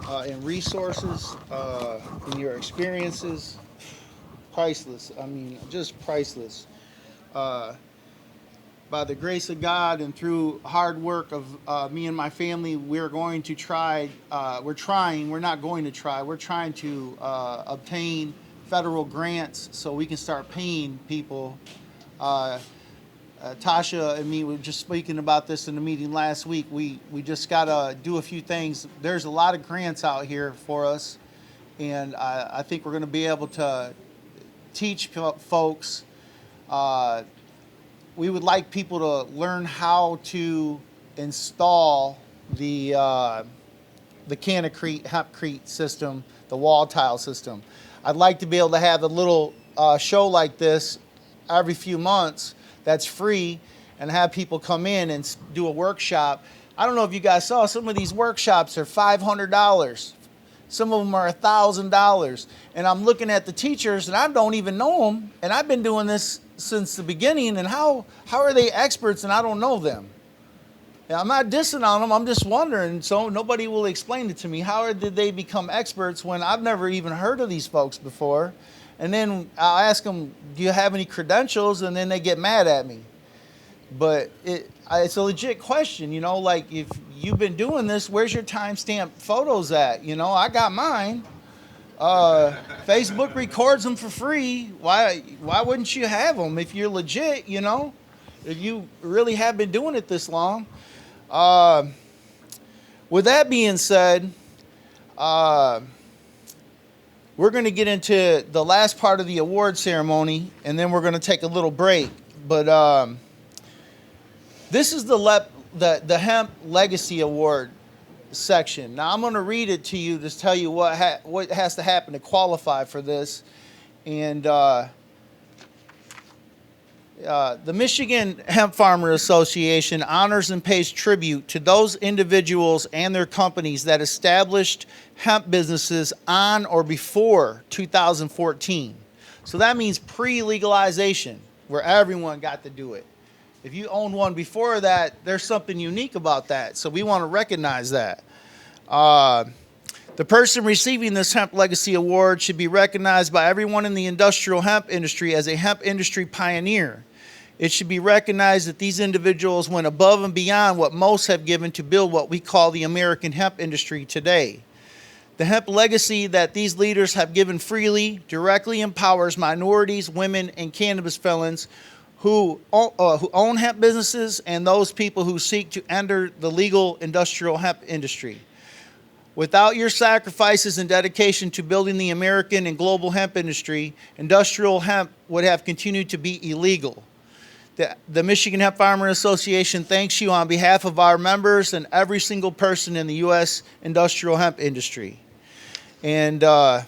and resources and your experiences, priceless. I mean, just priceless. By the grace of God and through hard work of me and my family, we're going to try, we're trying to obtain federal grants so we can start paying people. Tasha and me were just speaking about this in the meeting last week. We just got to do a few things. There's a lot of grants out here for us, and I think we're going to be able to teach folks. We would like people to learn how to install the Canacrete, Hempcrete system, the wall tile system. I'd like to be able to have a little show like this every few months that's free and have people come in and do a workshop. I don't know if you guys saw, some of these workshops are $500. Some of them are $1,000. And I'm looking at the teachers and I don't even know them. And I've been doing this since the beginning. And how are they experts and I don't know them? And I'm not dissing on them. I'm just wondering. So nobody will explain it to me. How did they become experts when I've never even heard of these folks before? And then I'll ask them, do you have any credentials? And then they get mad at me. But it's a legit question, you know, like if you've been doing this, where's your timestamp photos at? You know, I got mine. Facebook records them for free. Why wouldn't you have them if you're legit, you know? If you really have been doing it this long. With that being said, we're going to get into the last part of the award ceremony, and then we're going to take a little break. But this is the Hemp Legacy Award section. Now I'm going to read it to you to tell you what has to happen to qualify for this. And the Michigan Hemp Farmer Association honors and pays tribute to those individuals and their companies that established hemp businesses on or before 2014. So that means pre-legalization, where everyone got to do it. If you own one before that, there's something unique about that. So we want to recognize that. The person receiving this Hemp Legacy Award should be recognized by everyone in the industrial hemp industry as a hemp industry pioneer. It should be recognized that these individuals went above and beyond what most have given to build what we call the American hemp industry today. The hemp legacy that these leaders have given freely directly empowers minorities, women, and cannabis felons who own hemp businesses and those people who seek to enter the legal industrial hemp industry. Without your sacrifices and dedication to building the American and global hemp industry, industrial hemp would have continued to be illegal. The Michigan Hemp Farmer Association thanks you on behalf of our members and every single person in the U.S. industrial hemp industry. And I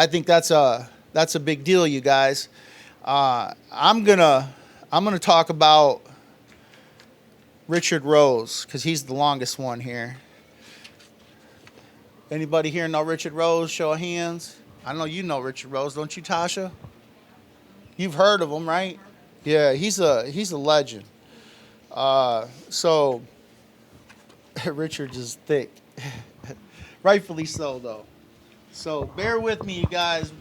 think that's a big deal, you guys. I'm gonna talk about Richard Rose because he's the longest one here. Anybody here know Richard Rose? Show of hands. I know you know Richard Rose, don't you, Tasha? You've heard of him, right? Yeah, he's a legend. So Richard is thick, rightfully so, though. So bear with me, you guys.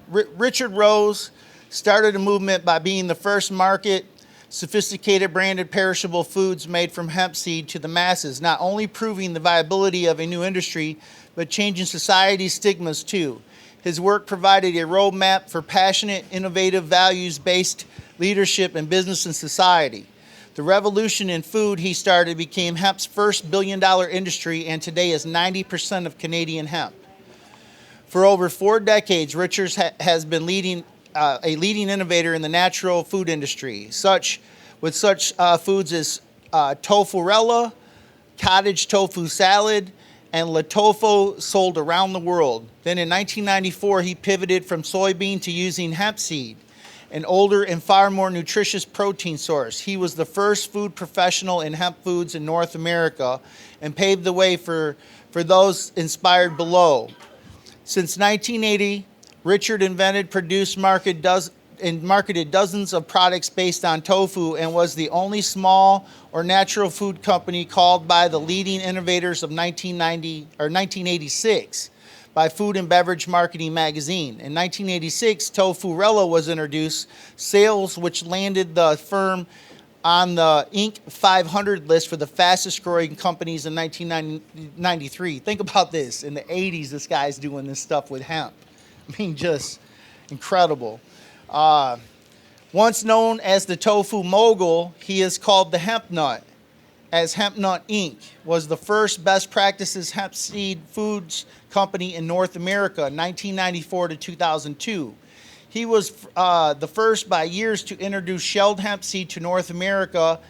Richard Rose started a movement by being the first market sophisticated branded perishable foods made from hemp seed to the masses, not only proving the viability of a new industry, but changing society's stigmas too. His work provided a roadmap for passionate, innovative, values-based leadership in business and society. The revolution in food he started became hemp's first billion-dollar industry and today is 90% of Canadian hemp. For over 4 decades, Richards has been a leading innovator in the natural food industry, such foods as tofu-rella, cottage tofu salad, and La Tofu sold around the world. Then in 1994, he pivoted from soybean to using hemp seed, an older and far more nutritious protein source. He was the first food professional in hemp foods in North America and paved the way for those inspired below. Since 1980, Richard invented, produced, marketed dozens of products based on tofu and was the only small or natural food company called by the leading innovators of 1986 by Food and Beverage Marketing magazine. In 1986, Tofu-rella was introduced, sales which landed the firm on the Inc. 500 list for the fastest growing companies in 1993. Think about this. In the 80s, this guy's doing this stuff with hemp. I mean, just incredible. Once known as the tofu mogul, he is called the Hemp Nut, as Hemp Nut Inc. was the first best practices hemp seed foods company in North America, 1994 to 2002. He was the first by years to introduce shelled hemp seed to North America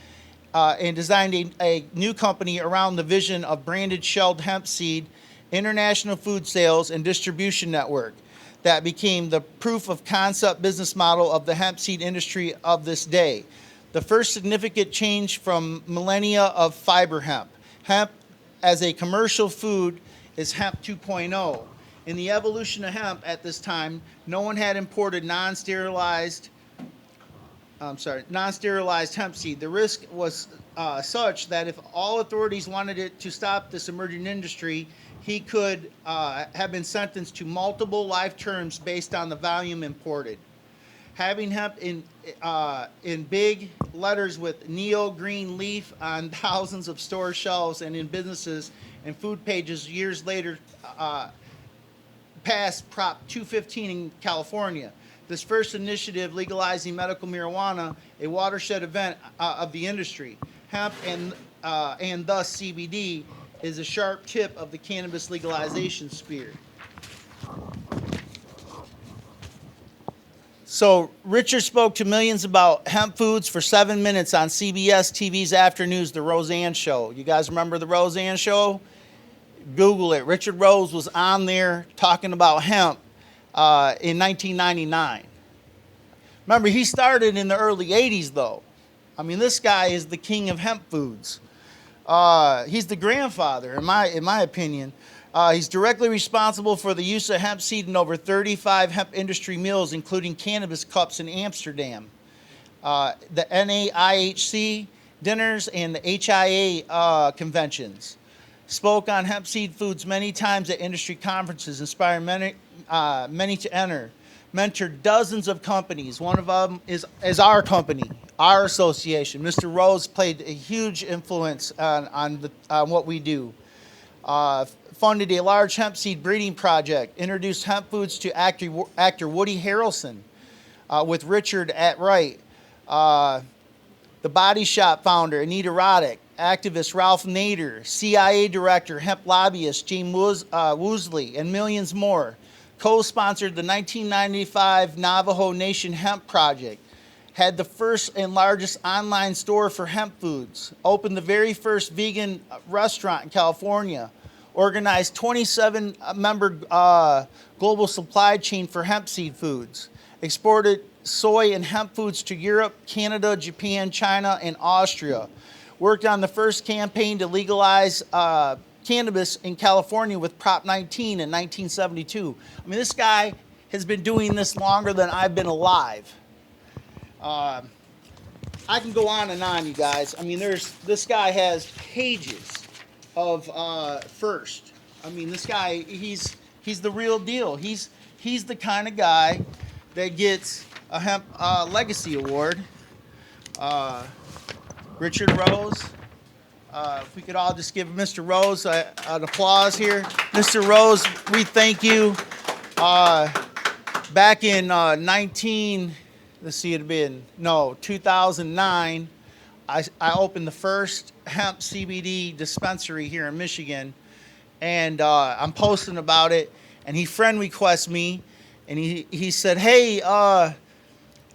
and designed a new company around the vision of branded shelled hemp seed, international food sales, and distribution network that became the proof of concept business model of the hemp seed industry of this day. The first significant change from millennia of fiber hemp. Hemp as a commercial food is hemp 2.0. In the evolution of hemp at this time, no one had imported non-sterilized hemp seed. The risk was such that if all authorities wanted it to stop this emerging industry, he could have been sentenced to multiple life terms based on the volume imported. Having hemp in big letters with neo green leaf on thousands of store shelves and in businesses and food pages years later passed Prop 215 in California. This first initiative legalizing medical marijuana, a watershed event of the industry. Hemp and thus CBD is a sharp tip of the cannabis legalization spear. So Richard spoke to millions about hemp foods for 7 minutes on CBS TV's Afternoons, The Roseanne Show. You guys remember The Roseanne Show? Google it. Richard Rose was on there talking about hemp in 1999. Remember, he started in the early 80s, though. I mean, this guy is the king of hemp foods. He's the grandfather, in my opinion. He's directly responsible for the use of hemp seed in over 35 hemp industry mills, including cannabis cups in Amsterdam, the NAIHC dinners, and the HIA conventions. Spoke on hemp seed foods many times at industry conferences, inspiring many to enter. Mentored dozens of companies. One of them is our company, our association. Mr. Rose played a huge influence on what we do. Funded a large hemp seed breeding project. Introduced hemp foods to actor Woody Harrelson with Richard Atwright. The Body Shop founder Anita Roddick. Activist Ralph Nader. CIA director, hemp lobbyist James Woosley, and millions more. Co-sponsored the 1995 Navajo Nation Hemp Project, had the first and largest online store for hemp foods, opened the very first vegan restaurant in California, organized 27-member global supply chain for hemp seed foods, exported soy and hemp foods to Europe, Canada, Japan, China, and Austria, worked on the first campaign to legalize cannabis in California with Prop 19 in 1972. I mean, this guy has been doing this longer than I've been alive. I can go on and on, you guys. I mean, this guy has pages of first. I mean, this guy, he's the real deal. He's the kind of guy that gets a hemp legacy award. Richard Rose. If we could all just give Mr. Rose an applause here. Mr. Rose, we thank you. Back in 2009, I opened the first hemp CBD dispensary here in Michigan, and I'm posting about it, and he friend requests me, and he said, hey,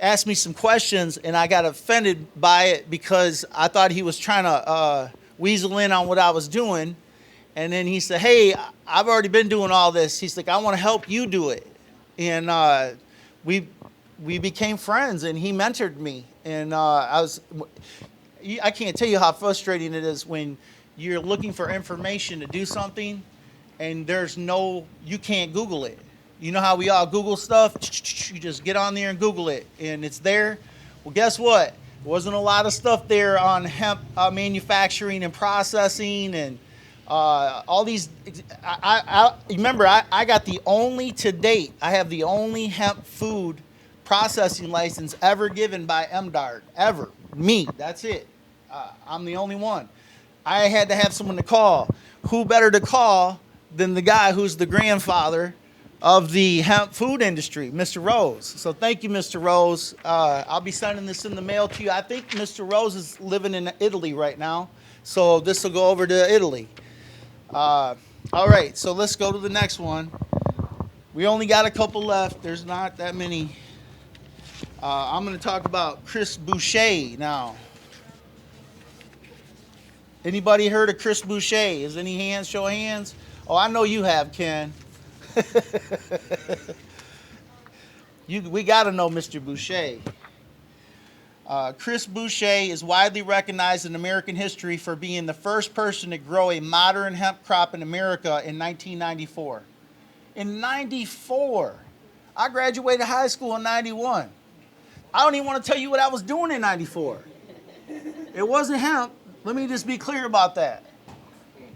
asked me some questions, and I got offended by it because I thought he was trying to weasel in on what I was doing. And then he said, hey, I've already been doing all this. He's like, I want to help you do it. And we became friends, and he mentored me. And I can't tell you how frustrating it is when you're looking for information to do something and you can't Google it. You know how we all Google stuff? You just get on there and Google it, and it's there. Well, guess what? Wasn't a lot of stuff there on hemp manufacturing and processing and all these. Remember, I got the only, to date, I have the only hemp food processing license ever given by MDARD, ever. Me, that's it. I'm the only one. I had to have someone to call. Who better to call than the guy who's the grandfather of the hemp food industry, Mr. Rose. So thank you, Mr. Rose. I'll be sending this in the mail to you. I think Mr. Rose is living in Italy right now, so this will go over to Italy. All right, so let's go to the next one. We only got a couple left. There's not that many. I'm going to talk about Chris Boucher now. Anybody heard of Chris Boucher? Is any hands? Show of hands. Oh, I know you have, Ken. We got to know Mr. Boucher. Chris Boucher is widely recognized in American history for being the first person to grow a modern hemp crop in America in 1994. In 94. I graduated high school in 91. I don't even want to tell you what I was doing in 94. It wasn't hemp. Let me just be clear about that.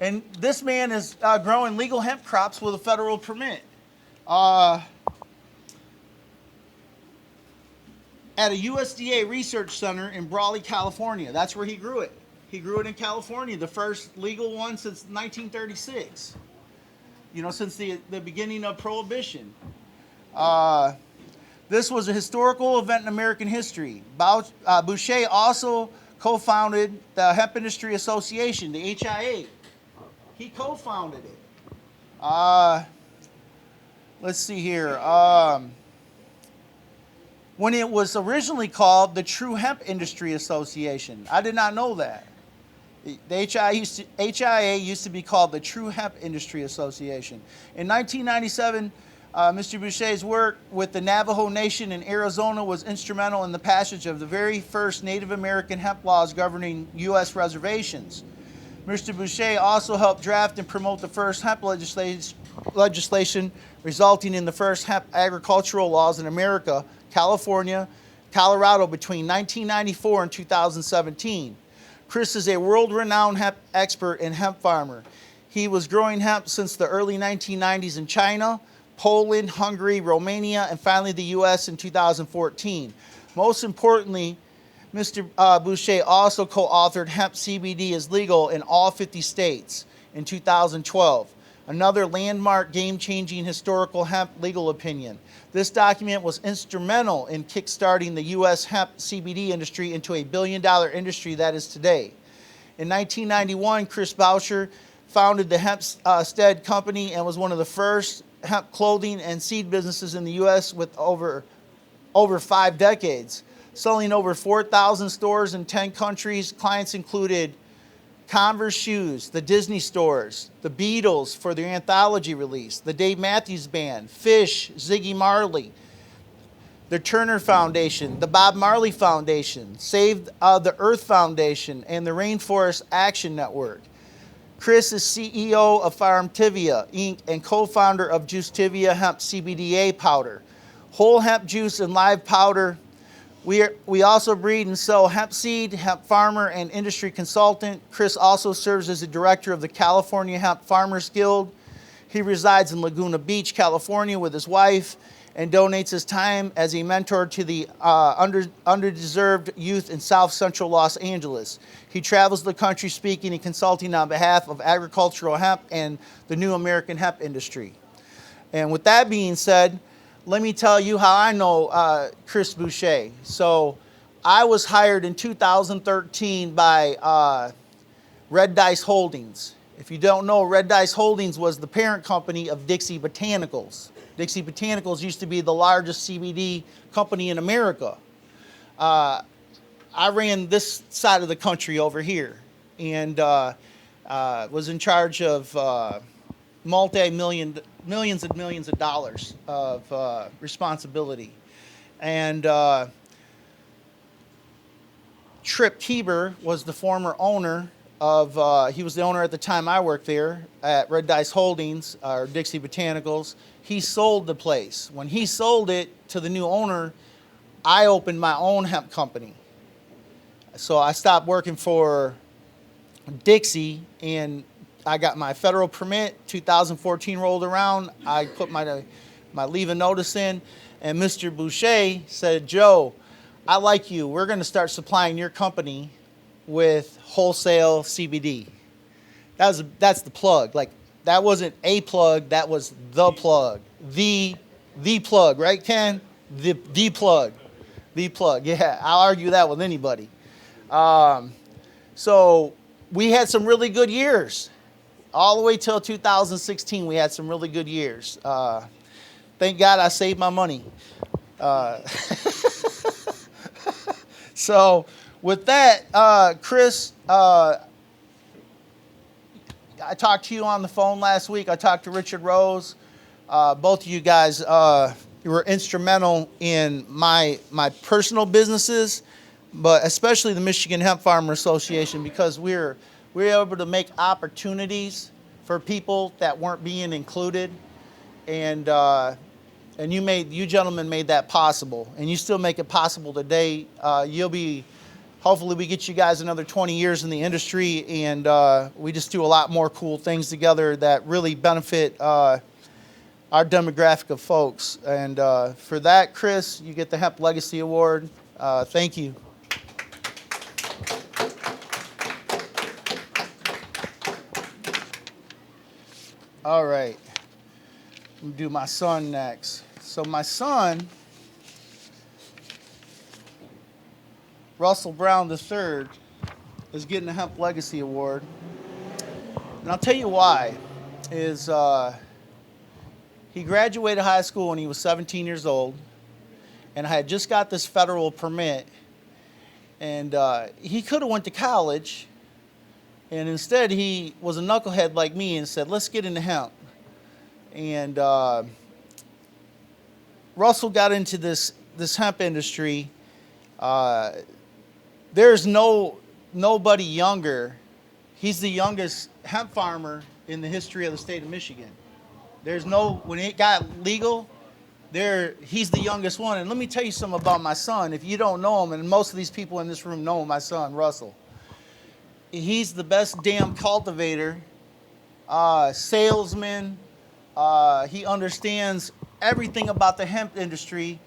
And this man is growing legal hemp crops with a federal permit. At a USDA research center in Brawley, California. That's where he grew it. He grew it in California, the first legal one since 1936. You know, since the beginning of Prohibition. This was a historical event in American history. Boucher also co-founded the Hemp Industry Association, the HIA. He co-founded it. Let's see here. When it was originally called the True Hemp Industry Association. I did not know that. The HIA used to be called the True Hemp Industry Association. In 1997, Mr. Boucher's work with the Navajo Nation in Arizona was instrumental in the passage of the very first Native American hemp laws governing U.S. reservations. Mr. Boucher also helped draft and promote the first hemp legislation, resulting in the first hemp agricultural laws in America, California, Colorado between 1994 and 2017. Chris is a world-renowned hemp expert and hemp farmer. He was growing hemp since the early 1990s in China, Poland, Hungary, Romania, and finally the U.S. in 2014. Most importantly, Mr. Boucher also co-authored Hemp CBD is Legal in all 50 states in 2012, another landmark game-changing historical hemp legal opinion. This document was instrumental in kickstarting the U.S. hemp CBD industry into a billion-dollar industry that is today. In 1991, Chris Boucher founded the Hempstead Company and was one of the first hemp clothing and seed businesses in the U.S. with over 5 decades. Selling over 4,000 stores in 10 countries, clients included Converse shoes, the Disney stores, the Beatles for their anthology release, the Dave Matthews Band, Fish, Ziggy Marley, the Turner Foundation, the Bob Marley Foundation, Save the Earth Foundation, and the Rainforest Action Network. Chris is CEO of Farmtivia, Inc., and co-founder of Juicetivia Hemp CBDA powder. Whole hemp juice and live powder. We also breed and sell hemp seed, hemp farmer, and industry consultant. Chris also serves as the director of the California Hemp Farmers Guild. He resides in Laguna Beach, California with his wife and donates his time as a mentor to the underdeserved youth in South Central Los Angeles. He travels the country speaking and consulting on behalf of agricultural hemp and the new American hemp industry. And with that being said, let me tell you how I know Chris Boucher. So I was hired in 2013 by Red Dice Holdings. If you don't know, Red Dice Holdings was the parent company of Dixie Botanicals. Dixie Botanicals used to be the largest CBD company in America. I ran this side of the country over here and was in charge of millions and millions of dollars of responsibility. And Trip Kieber was the former owner of, he was the owner at the time I worked there at Red Dice Holdings, or Dixie Botanicals. He sold the place. When he sold it to the new owner, I opened my own hemp company. So I stopped working for Dixie and I got my federal permit. 2014 rolled around. I put my leave of notice in, and Mr. Boucher said, "Joe, I like you. We're going to start supplying your company with wholesale CBD." That's the plug. Like, that wasn't a plug. That was the plug. The plug, right, Ken? The plug. The plug. Yeah, I'll argue that with anybody. So we had some really good years. All the way till 2016, we had some really good years. Thank God I saved my money. So with that, Chris, I talked to you on the phone last week. I talked to Richard Rose. Both of you guys were instrumental in my personal businesses, but especially the Michigan Hemp Farmer Association, because we're able to make opportunities for people that weren't being included, and you gentlemen made that possible, and you still make it possible today. You'll be hopefully we get you guys another 20 years in the industry, and we just do a lot more cool things together that really benefit our demographic of folks. And for that, Chris, you get the Hemp Legacy Award. Thank you. All right, I'm gonna do my son next. So my son, Russell Brown III, is getting the Hemp Legacy Award. And I'll tell you why. Is he graduated high school when he was 17 years old, and I had just got this federal permit, and he could have went to college, and instead he was a knucklehead like me and said, let's get into hemp. And Russell got into this hemp industry. There's nobody younger. He's the youngest hemp farmer in the history of the state of Michigan. When it got legal, he's the youngest one. And let me tell you something about my son. If you don't know him, and most of these people in this room know my son, Russell. He's the best damn cultivator, salesman. He understands everything about the hemp industry.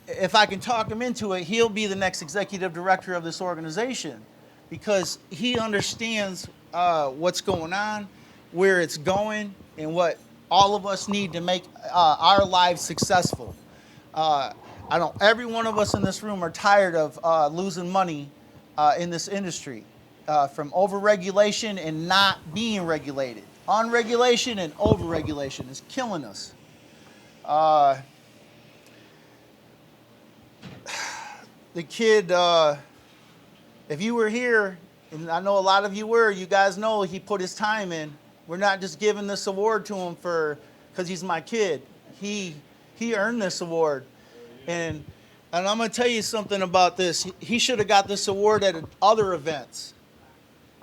If I can talk him into it, he'll be the next executive director of this organization because he understands what's going on, where it's going, and what all of us need to make our lives successful. Every one of us in this room are tired of losing money in this industry from overregulation and not being regulated. Unregulation and overregulation is killing us. The kid, if you were here, and I know a lot of you were, you guys know he put his time in. We're not just giving this award to him because he's my kid. He earned this award. And I'm going to tell you something about this. He should have got this award at other events.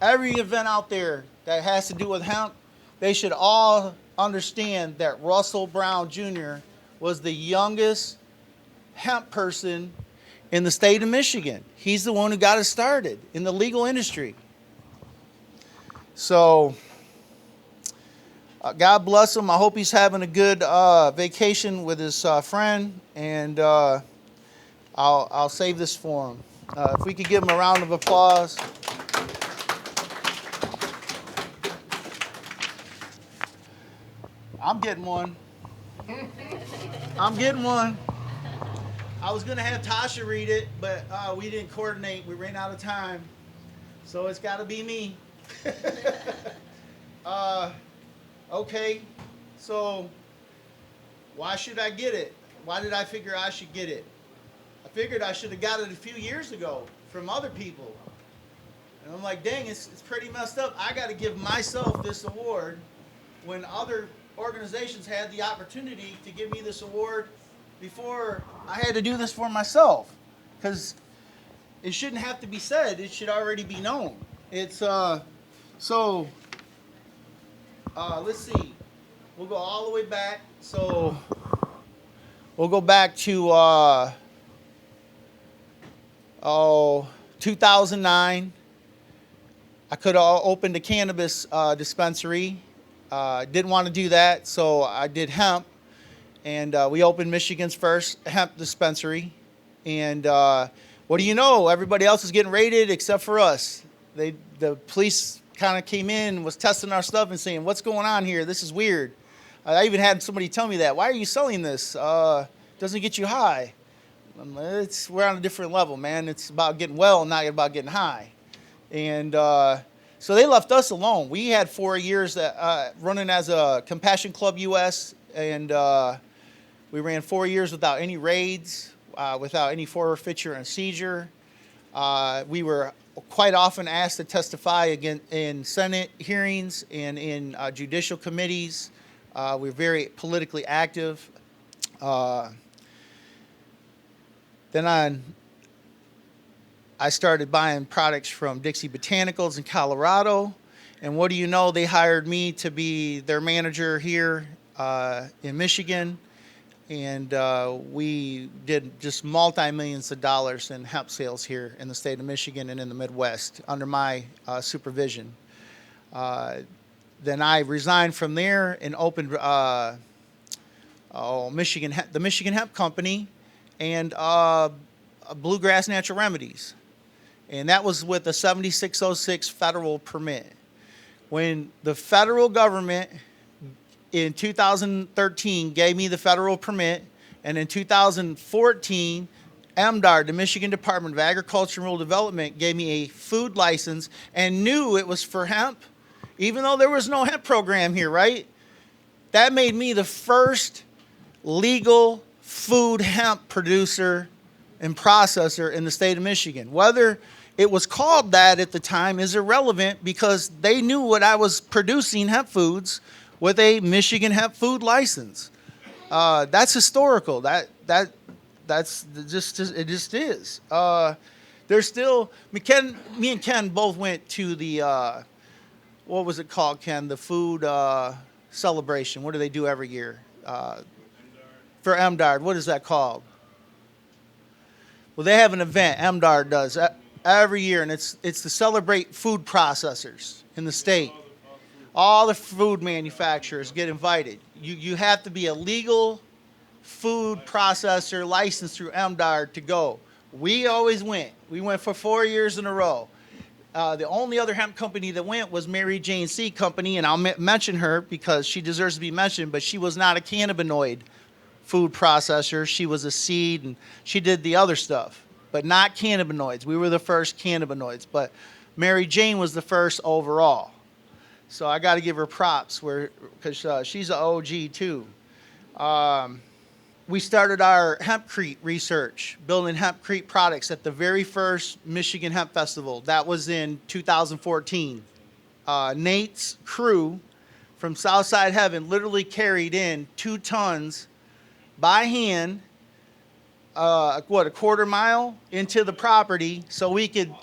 Every event out there that has to do with hemp, they should all understand that Russell Brown Jr. was the youngest hemp person in the state of Michigan. He's the one who got it started in the legal industry. So, God bless him. I hope he's having a good vacation with his friend, and I'll save this for him. If we could give him a round of applause. I'm getting one. I'm getting one. I was going to have Tasha read it, but we didn't coordinate. We ran out of time. So it's got to be me. Okay, so why should I get it? Why did I figure I should get it? I figured I should have got it a few years ago from other people. And I'm like, dang, it's pretty messed up. I got to give myself this award when other organizations had the opportunity to give me this award before I had to do this for myself. Because it shouldn't have to be said. It should already be known. It's, so, let's see. We'll go all the way back. So, we'll go back to, 2009. I could have opened a cannabis dispensary. Didn't want to do that, so I did hemp. And we opened Michigan's first hemp dispensary. And what do you know? Everybody else is getting raided except for us. The police kind of came in, was testing our stuff and saying, what's going on here? This is weird. I even had somebody tell me that. Why are you selling this? Doesn't get you high. We're on a different level, man. It's about getting well, not about getting high. And so they left us alone. We had 4 years running as a Compassion Club US, and we ran 4 years without any raids, without any forfeiture and seizure. We were quite often asked to testify again in Senate hearings and in judicial committees. We're very politically active. Then I started buying products from Dixie Botanicals in Colorado. And what do you know? They hired me to be their manager here in Michigan. and we did just multi-millions of dollars in hemp sales here in the state of Michigan and in the Midwest under my supervision. Then I resigned from there and opened the Michigan Hemp Company and Bluegrass Natural Remedies. And that was with a 7606 federal permit. When the federal government in 2013 gave me the federal permit, and in 2014, MDARD, the Michigan Department of Agriculture and Rural Development, gave me a food license and knew it was for hemp, even though there was no hemp program here, right? That made me the first legal food hemp producer and processor in the state of Michigan. Whether it was called that at the time is irrelevant because they knew what I was producing, hemp foods, with a Michigan hemp food license. That's historical. That's just it just is. There's still me and Ken both went to the what was it called, Ken? The food celebration. What do they do every year? For MDARD, what is that called? Well, they have an event, MDARD does, every year, and it's to celebrate food processors in the state. All the food manufacturers get invited. You have to be a legal food processor licensed through MDARD to go. We always went. We went for 4 years in a row. The only other hemp company that went was Mary Jane Seed Company, and I'll mention her because she deserves to be mentioned, but she was not a cannabinoid food processor. She was a seed, and she did the other stuff, but not cannabinoids. We were the first cannabinoids, but Mary Jane was the first overall. So I got to give her props because she's an OG too. We started our hempcrete research, building hempcrete products at the very first Michigan Hemp Festival. That was in 2014. Nate's crew from Southside Heaven literally carried in 2 tons by hand, a quarter mile into the property so we could,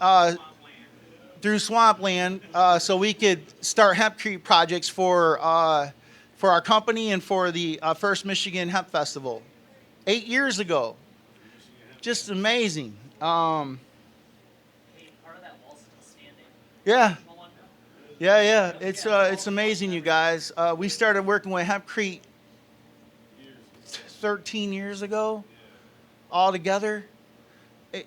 through swampland, so we could start hempcrete projects for our company and for the first Michigan Hemp Festival 8 years ago. Just amazing. Part of that wall's still standing. Yeah. Yeah. It's amazing, you guys. We started working with hempcrete 13 years ago, all together.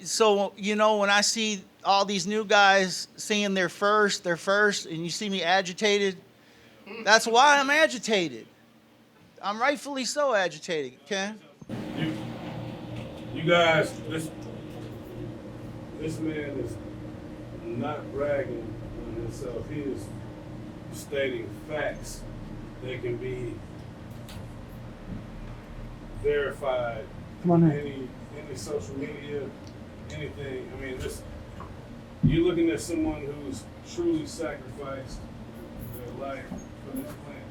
So, when I see all these new guys saying they're first, and you see me agitated, that's why I'm agitated. I'm rightfully so agitated, Ken. You guys, this man is not bragging on himself. He is stating facts that can be verified. Come on in. Any social media, anything. I mean, you're looking at someone who's truly sacrificed their life for this plant.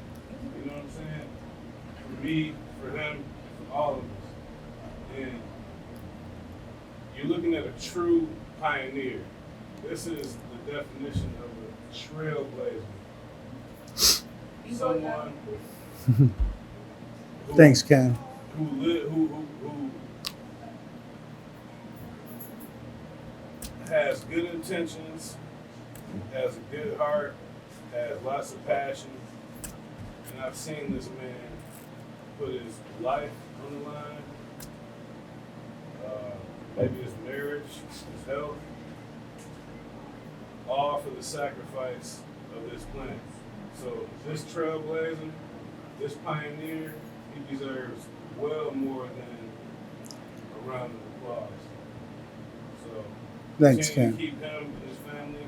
You know what I'm saying? For me, for him, for all of us. And you're looking at a true pioneer. This is the definition of a trailblazer. Someone Thanks, Ken. who has good intentions, has a good heart, has lots of passion, and I've seen this man put his life on the line, maybe his marriage, his health, all for the sacrifice of this plant. So this trailblazer, this pioneer, he deserves well more than a round of applause. So Thanks, continue Ken. to keep him and his family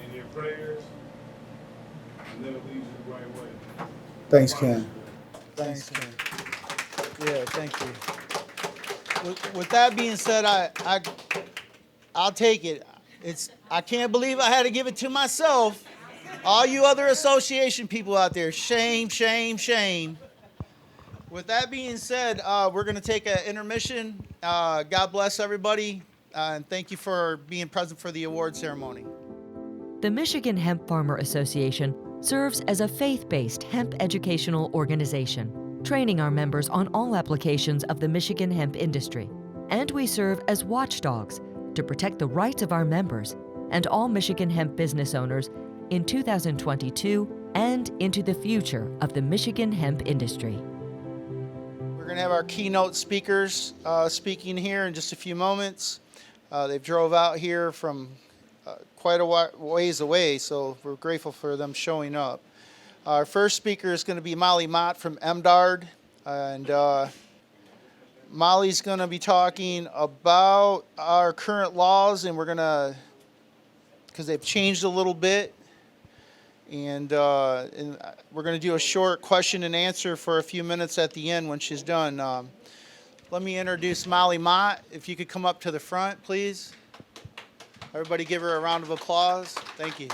in your prayers, and that'll lead you the right way. Thanks, Ken. Thanks, Ken. Yeah, thank you. With that being said, I'll take it. I can't believe I had to give it to myself. All you other association people out there, shame, shame, shame. With that being said, we're going to take an intermission. God bless everybody, and thank you for being present for the award ceremony. The Michigan Hemp Farmer Association serves as a faith-based hemp educational organization. training our members on all applications of the Michigan hemp industry. And we serve as watchdogs to protect the rights of our members and all Michigan hemp business owners in 2022 and into the future of the Michigan hemp industry. We're going to have our keynote speakers speaking here in just a few moments. They've drove out here from quite a ways away, so we're grateful for them showing up. Our first speaker is going to be Molly Mott from MDARD, and Molly's going to be talking about our current laws, and we're going to, because they've changed a little bit, and we're going to do a short question and answer for a few minutes at the end when she's done. Let me introduce Molly Mott. If you could come up to the front, please. Everybody give her a round of applause. Thank you.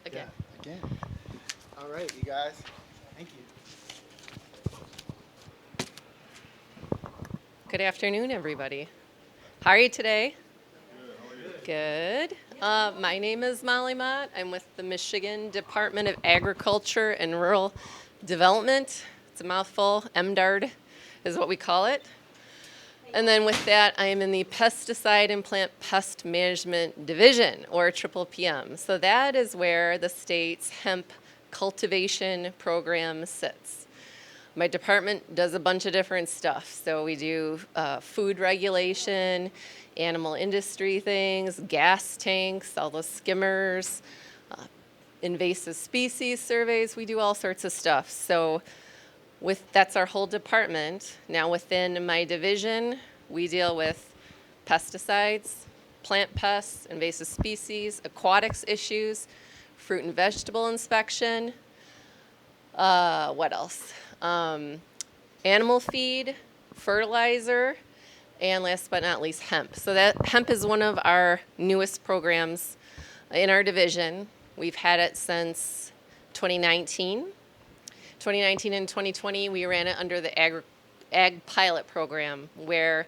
Again. Yeah, again. All right, you guys. Thank you. Good afternoon, everybody. How are you today? Good. My name is Molly Mott. I'm with the Michigan Department of Agriculture and Rural Development. It's a mouthful. MDARD is what we call it. And then with that, I am in the Pesticide and Plant Pest Management Division, or Triple PM. So that is where the state's hemp cultivation program sits. My department does a bunch of different stuff. So we do food regulation, animal industry things, gas tanks, all those skimmers, invasive species surveys. We do all sorts of stuff. So that's our whole department. Now within my division, we deal with pesticides, plant pests, invasive species, aquatics issues, fruit and vegetable inspection. What else? Animal feed, fertilizer, and last but not least, hemp. So that hemp is one of our newest programs in our division. We've had it since 2019. 2019 and 2020, we ran it under the Ag Pilot Program, where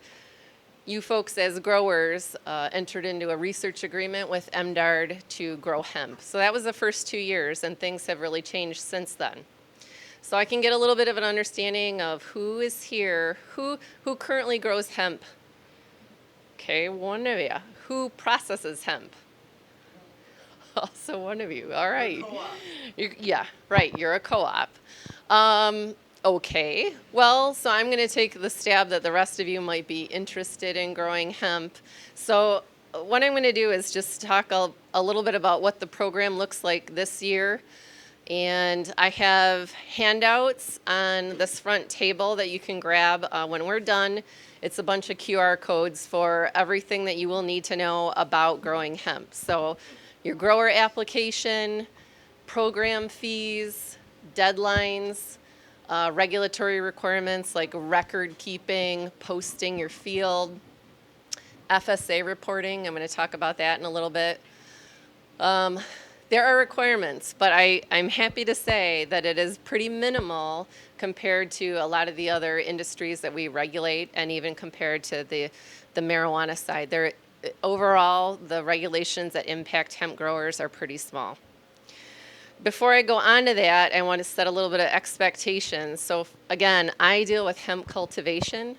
you folks as growers entered into a research agreement with MDARD to grow hemp. So that was the first 2 years, and things have really changed since then. So I can get a little bit of an understanding of who is here, who currently grows hemp. Okay, one of you. Who processes hemp? Also one of you. All right. Yeah, right. You're a co-op. Okay. Well, so I'm going to take the stab that the rest of you might be interested in growing hemp. So what I'm going to do is just talk a little bit about what the program looks like this year. And I have handouts on this front table that you can grab when we're done. It's a bunch of QR codes for everything that you will need to know about growing hemp. So your grower application, program fees, deadlines, regulatory requirements like record keeping, posting your field, FSA reporting. I'm going to talk about that in a little bit. There are requirements, but I'm happy to say that it is pretty minimal compared to a lot of the other industries that we regulate, and even compared to the marijuana side. Overall, the regulations that impact hemp growers are pretty small. Before I go on to that, I want to set a little bit of expectations. So again, I deal with hemp cultivation.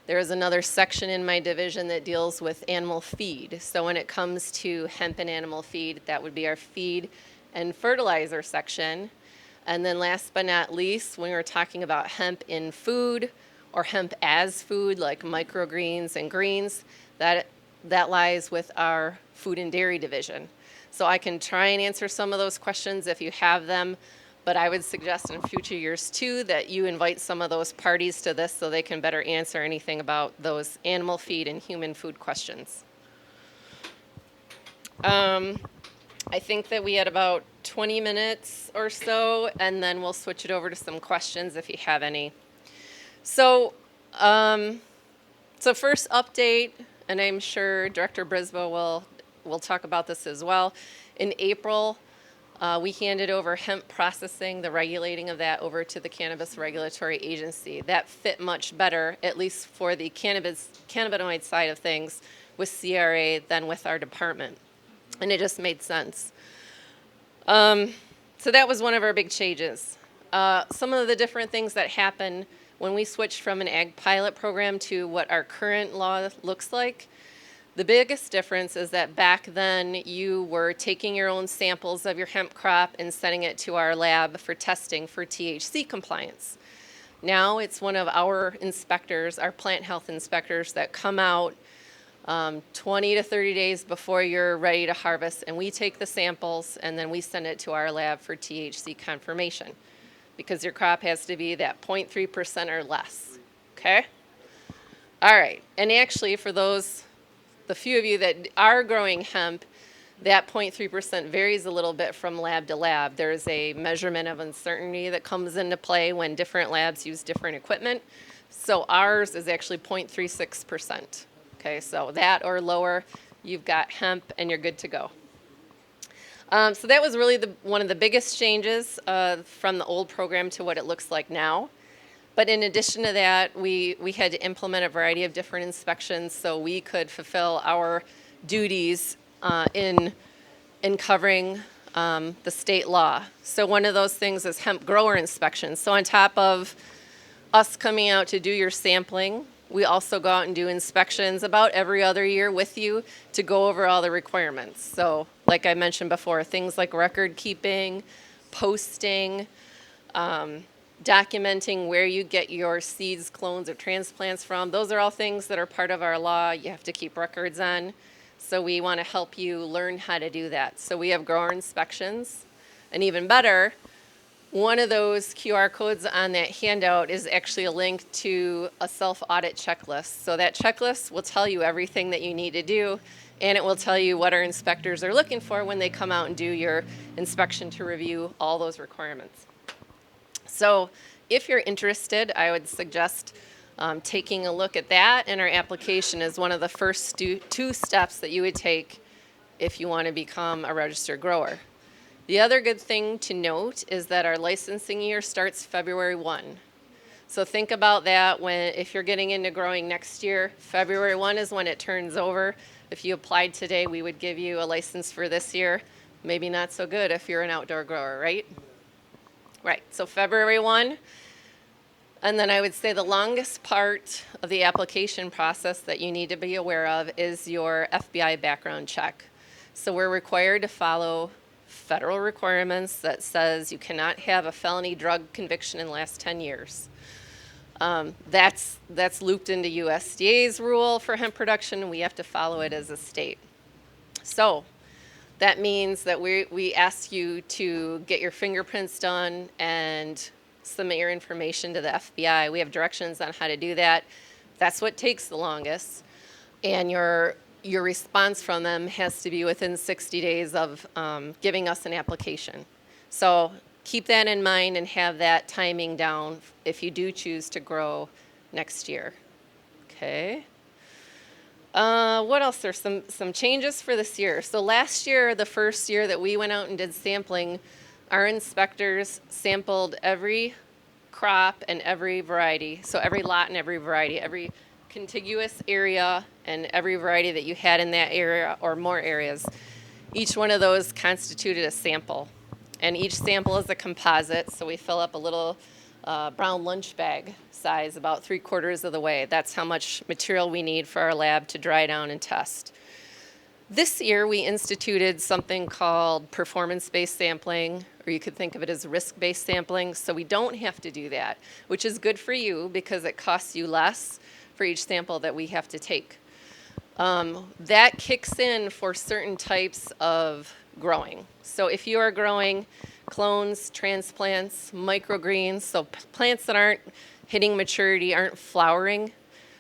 There is another section in my division that deals with animal feed. So when it comes to hemp and animal feed, that would be our feed and fertilizer section. And then last but not least, when we're talking about hemp in food or hemp as food, like microgreens and greens, that lies with our food and dairy division. So I can try and answer some of those questions if you have them. But I would suggest in future years too that you invite some of those parties to this so they can better answer anything about those animal feed and human food questions. I think that we had about 20 minutes or so, and then we'll switch it over to some questions if you have any. So first update, and I'm sure Director Brisboe will talk about this as well. In April, we handed over hemp processing, the regulating of that, over to the Cannabis Regulatory Agency. That fit much better, at least for the cannabinoid side of things, with CRA than with our department. And it just made sense. So that was one of our big changes. Some of the different things that happen when we switched from an ag pilot program to what our current law looks like. The biggest difference is that back then you were taking your own samples of your hemp crop and sending it to our lab for testing for THC compliance. Now it's one of our inspectors, our plant health inspectors, that come out 20 to 30 days before you're ready to harvest, and we take the samples and then we send it to our lab for THC confirmation, because your crop has to be that 0.3% or less, okay? All right, and actually for the few of you that are growing hemp, that 0.3% varies a little bit from lab to lab. There's a measurement of uncertainty that comes into play when different labs use different equipment. So ours is actually 0.36%. Okay, so that or lower, you've got hemp and you're good to go. So that was really one of the biggest changes from the old program to what it looks like now. But in addition to that, we had to implement a variety of different inspections so we could fulfill our duties in covering the state law. So one of those things is hemp grower inspections. So on top of us coming out to do your sampling, we also go out and do inspections about every other year with you to go over all the requirements. So like I mentioned before, things like record keeping, posting, documenting where you get your seeds, clones, or transplants from. Those are all things that are part of our law. You have to keep records on. So we want to help you learn how to do that. So we have grower inspections. And even better, one of those QR codes on that handout is actually a link to a self-audit checklist. So that checklist will tell you everything that you need to do, and it will tell you what our inspectors are looking for when they come out and do your inspection to review all those requirements. So if you're interested, I would suggest taking a look at that, and our application is one of the first two steps that you would take if you want to become a registered grower. The other good thing to note is that our licensing year starts February 1. So think about that if you're getting into growing next year, February 1 is when it turns over. If you applied today, we would give you a license for this year. Maybe not so good if you're an outdoor grower, right? Right, so February 1, and then I would say the longest part of the application process that you need to be aware of is your FBI background check. So we're required to follow federal requirements that says you cannot have a felony drug conviction in the last 10 years. That's looped into USDA's rule for hemp production, and we have to follow it as a state. So that means that we ask you to get your fingerprints done and submit your information to the FBI. We have directions on how to do that. That's what takes the longest. And your response from them has to be within 60 days of giving us an application. So keep that in mind and have that timing down if you do choose to grow next year. Okay. What else? There's some changes for this year. So last year, the first year that we went out and did sampling, our inspectors sampled every crop and every variety. So every lot and every variety, every contiguous area and every variety that you had in that area or more areas. Each one of those constituted a sample. And each sample is a composite, so we fill up a little brown lunch bag size about 3/4 of the way. That's how much material we need for our lab to dry down and test. This year we instituted something called performance-based sampling, or you could think of it as risk-based sampling, so we don't have to do that, which is good for you because it costs you less for each sample that we have to take. That kicks in for certain types of growing. So if you are growing clones, transplants, microgreens, so plants that aren't hitting maturity, aren't flowering,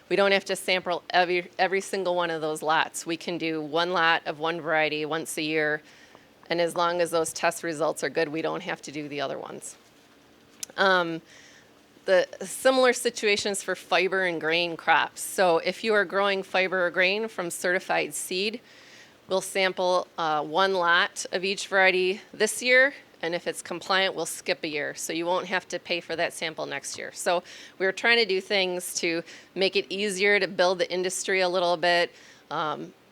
we don't have to sample every single one of those lots. We can do one lot of one variety once a year, and as long as those test results are good, we don't have to do the other ones. The similar situations for fiber and grain crops. So if you are growing fiber or grain from certified seed, we'll sample one lot of each variety this year, and if it's compliant, we'll skip a year. So you won't have to pay for that sample next year. So we're trying to do things to make it easier to build the industry a little bit,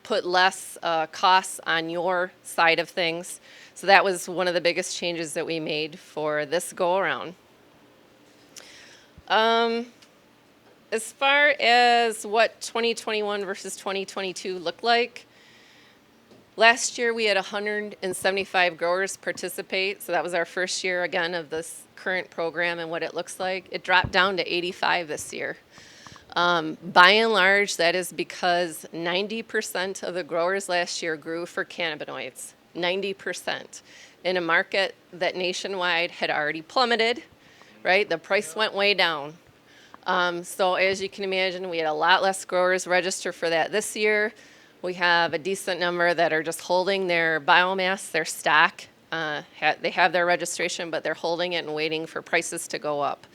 put less costs on your side of things. So that was one of the biggest changes that we made for this go around. As far as what 2021 versus 2022 looked like, last year we had 175 growers participate, so that was our first year again of this current program and what it looks like. It dropped down to 85 this year. By and large, that is because 90% of the growers last year grew for cannabinoids. 90% in a market that nationwide had already plummeted, right? The price went way down. So as you can imagine, we had a lot less growers register for that this year. We have a decent number that are just holding their biomass, their stock. They have their registration, but they're holding it and waiting for prices to go up.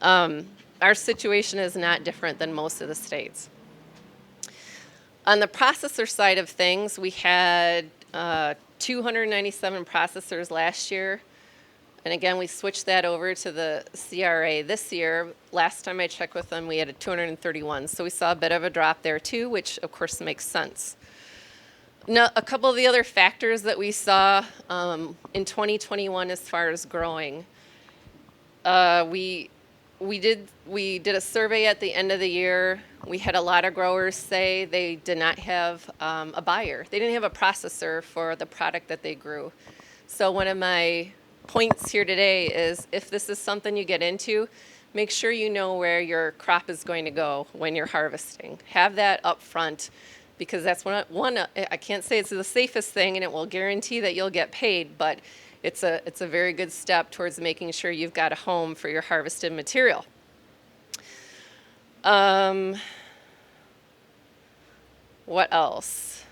Our situation is not different than most of the states. On the processor side of things, we had 297 processors last year. And again, we switched that over to the CRA this year. Last time I checked with them, we had a 231. So we saw a bit of a drop there too, which of course makes sense. Now, a couple of the other factors that we saw in 2021 as far as growing, we did a survey at the end of the year. We had a lot of growers say they did not have a buyer. They didn't have a processor for the product that they grew. So one of my points here today is if this is something you get into, make sure you know where your crop is going to go when you're harvesting. Have that up front, because that's one I can't say it's the safest thing and it will guarantee that you'll get paid, but it's a very good step towards making sure you've got a home for your harvested material. What else?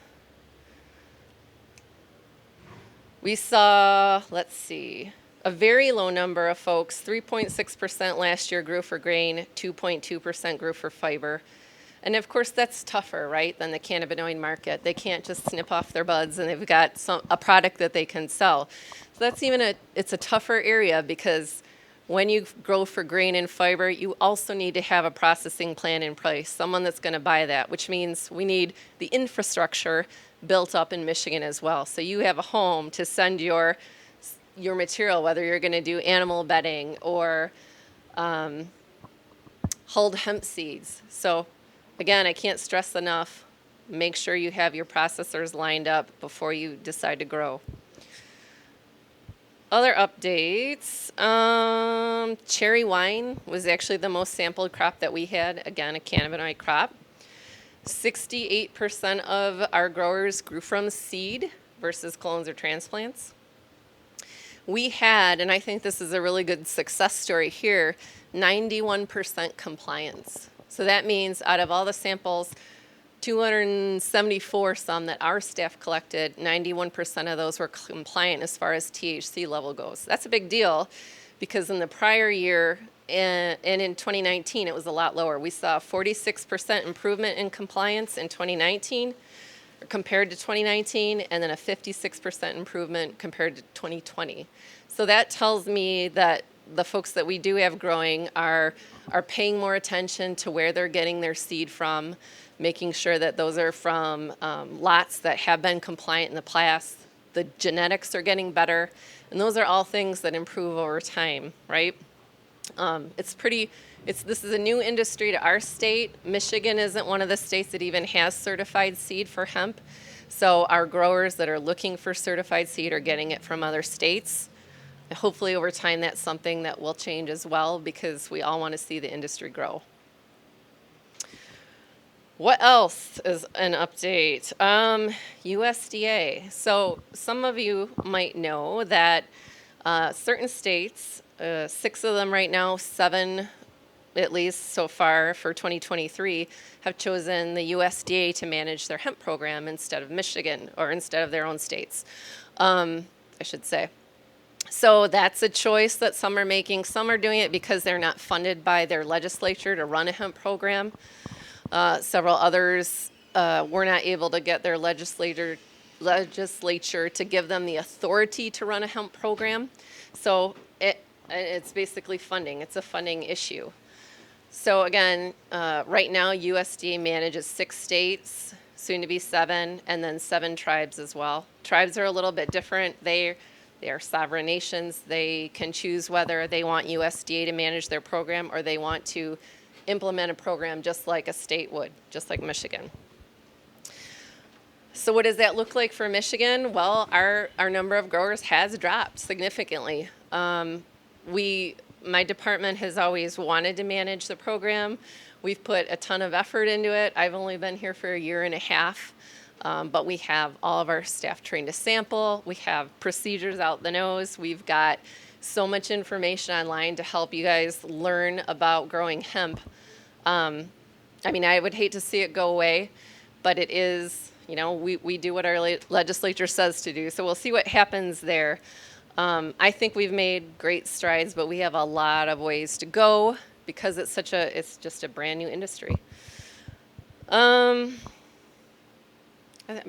We saw, let's see, a very low number of folks. 3.6% last year grew for grain, 2.2% grew for fiber. And of course, that's tougher, right, than the cannabinoid market. They can't just snip off their buds and they've got a product that they can sell. So that's it's a tougher area, because when you grow for grain and fiber, you also need to have a processing plan in place, someone that's going to buy that, which means we need the infrastructure built up in Michigan as well. So you have a home to send your material, whether you're going to do animal bedding or hulled hemp seeds. So again, I can't stress enough, make sure you have your processors lined up before you decide to grow. Other updates, cherry wine was actually the most sampled crop that we had, again, a cannabinoid crop. 68% of our growers grew from seed versus clones or transplants. We had, and I think this is a really good success story here, 91% compliance. So that means out of all the samples, 274 some that our staff collected, 91% of those were compliant as far as THC level goes. That's a big deal, because in the prior year and in 2019, it was a lot lower. We saw a 46% improvement in compliance in 2019 compared to 2019, and then a 56% improvement compared to 2020. So that tells me that the folks that we do have growing are paying more attention to where they're getting their seed from, making sure that those are from lots that have been compliant in the past. The genetics are getting better, and those are all things that improve over time, right? This is a new industry to our state. Michigan isn't one of the states that even has certified seed for hemp. So our growers that are looking for certified seed are getting it from other states. Hopefully over time that's something that will change as well, because we all want to see the industry grow. What else is an update? USDA. So some of you might know that certain states, 6 of them right now, 7 at least so far for 2023, have chosen the USDA to manage their hemp program instead of Michigan, or instead of their own states, I should say. So that's a choice that some are making. Some are doing it because they're not funded by their legislature to run a hemp program. Several others were not able to get their legislature to give them the authority to run a hemp program. So it's basically funding. It's a funding issue. So again, right now USDA manages 6 states. soon to be 7, and then 7 tribes as well. Tribes are a little bit different. They are sovereign nations. They can choose whether they want USDA to manage their program or they want to implement a program just like a state would, just like Michigan. So what does that look like for Michigan? Well, our number of growers has dropped significantly. My department has always wanted to manage the program. We've put a ton of effort into it. I've only been here for a year and a half, but we have all of our staff trained to sample. We have procedures out the nose. We've got so much information online to help you guys learn about growing hemp. I mean, I would hate to see it go away, but it is, you know, we do what our legislature says to do. So we'll see what happens there. I think we've made great strides, but we have a lot of ways to go because it's just a brand new industry. I've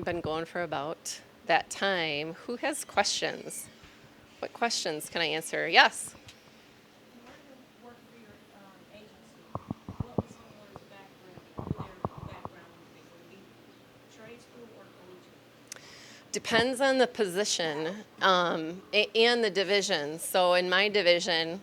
been going for about that time. Who has questions? What questions can I answer? Yes. Depends on the position and the division. So in my division,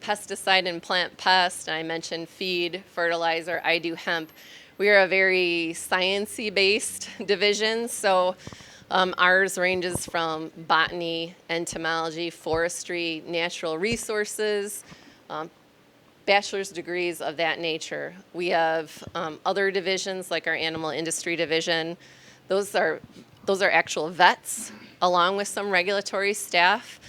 pesticide and plant pest, and I mentioned feed, fertilizer, I do hemp. We are a very sciencey based division. So ours ranges from botany, entomology, forestry, natural resources, bachelor's degrees of that nature. We have other divisions like our animal industry division. Those are actual vets along with some regulatory staff.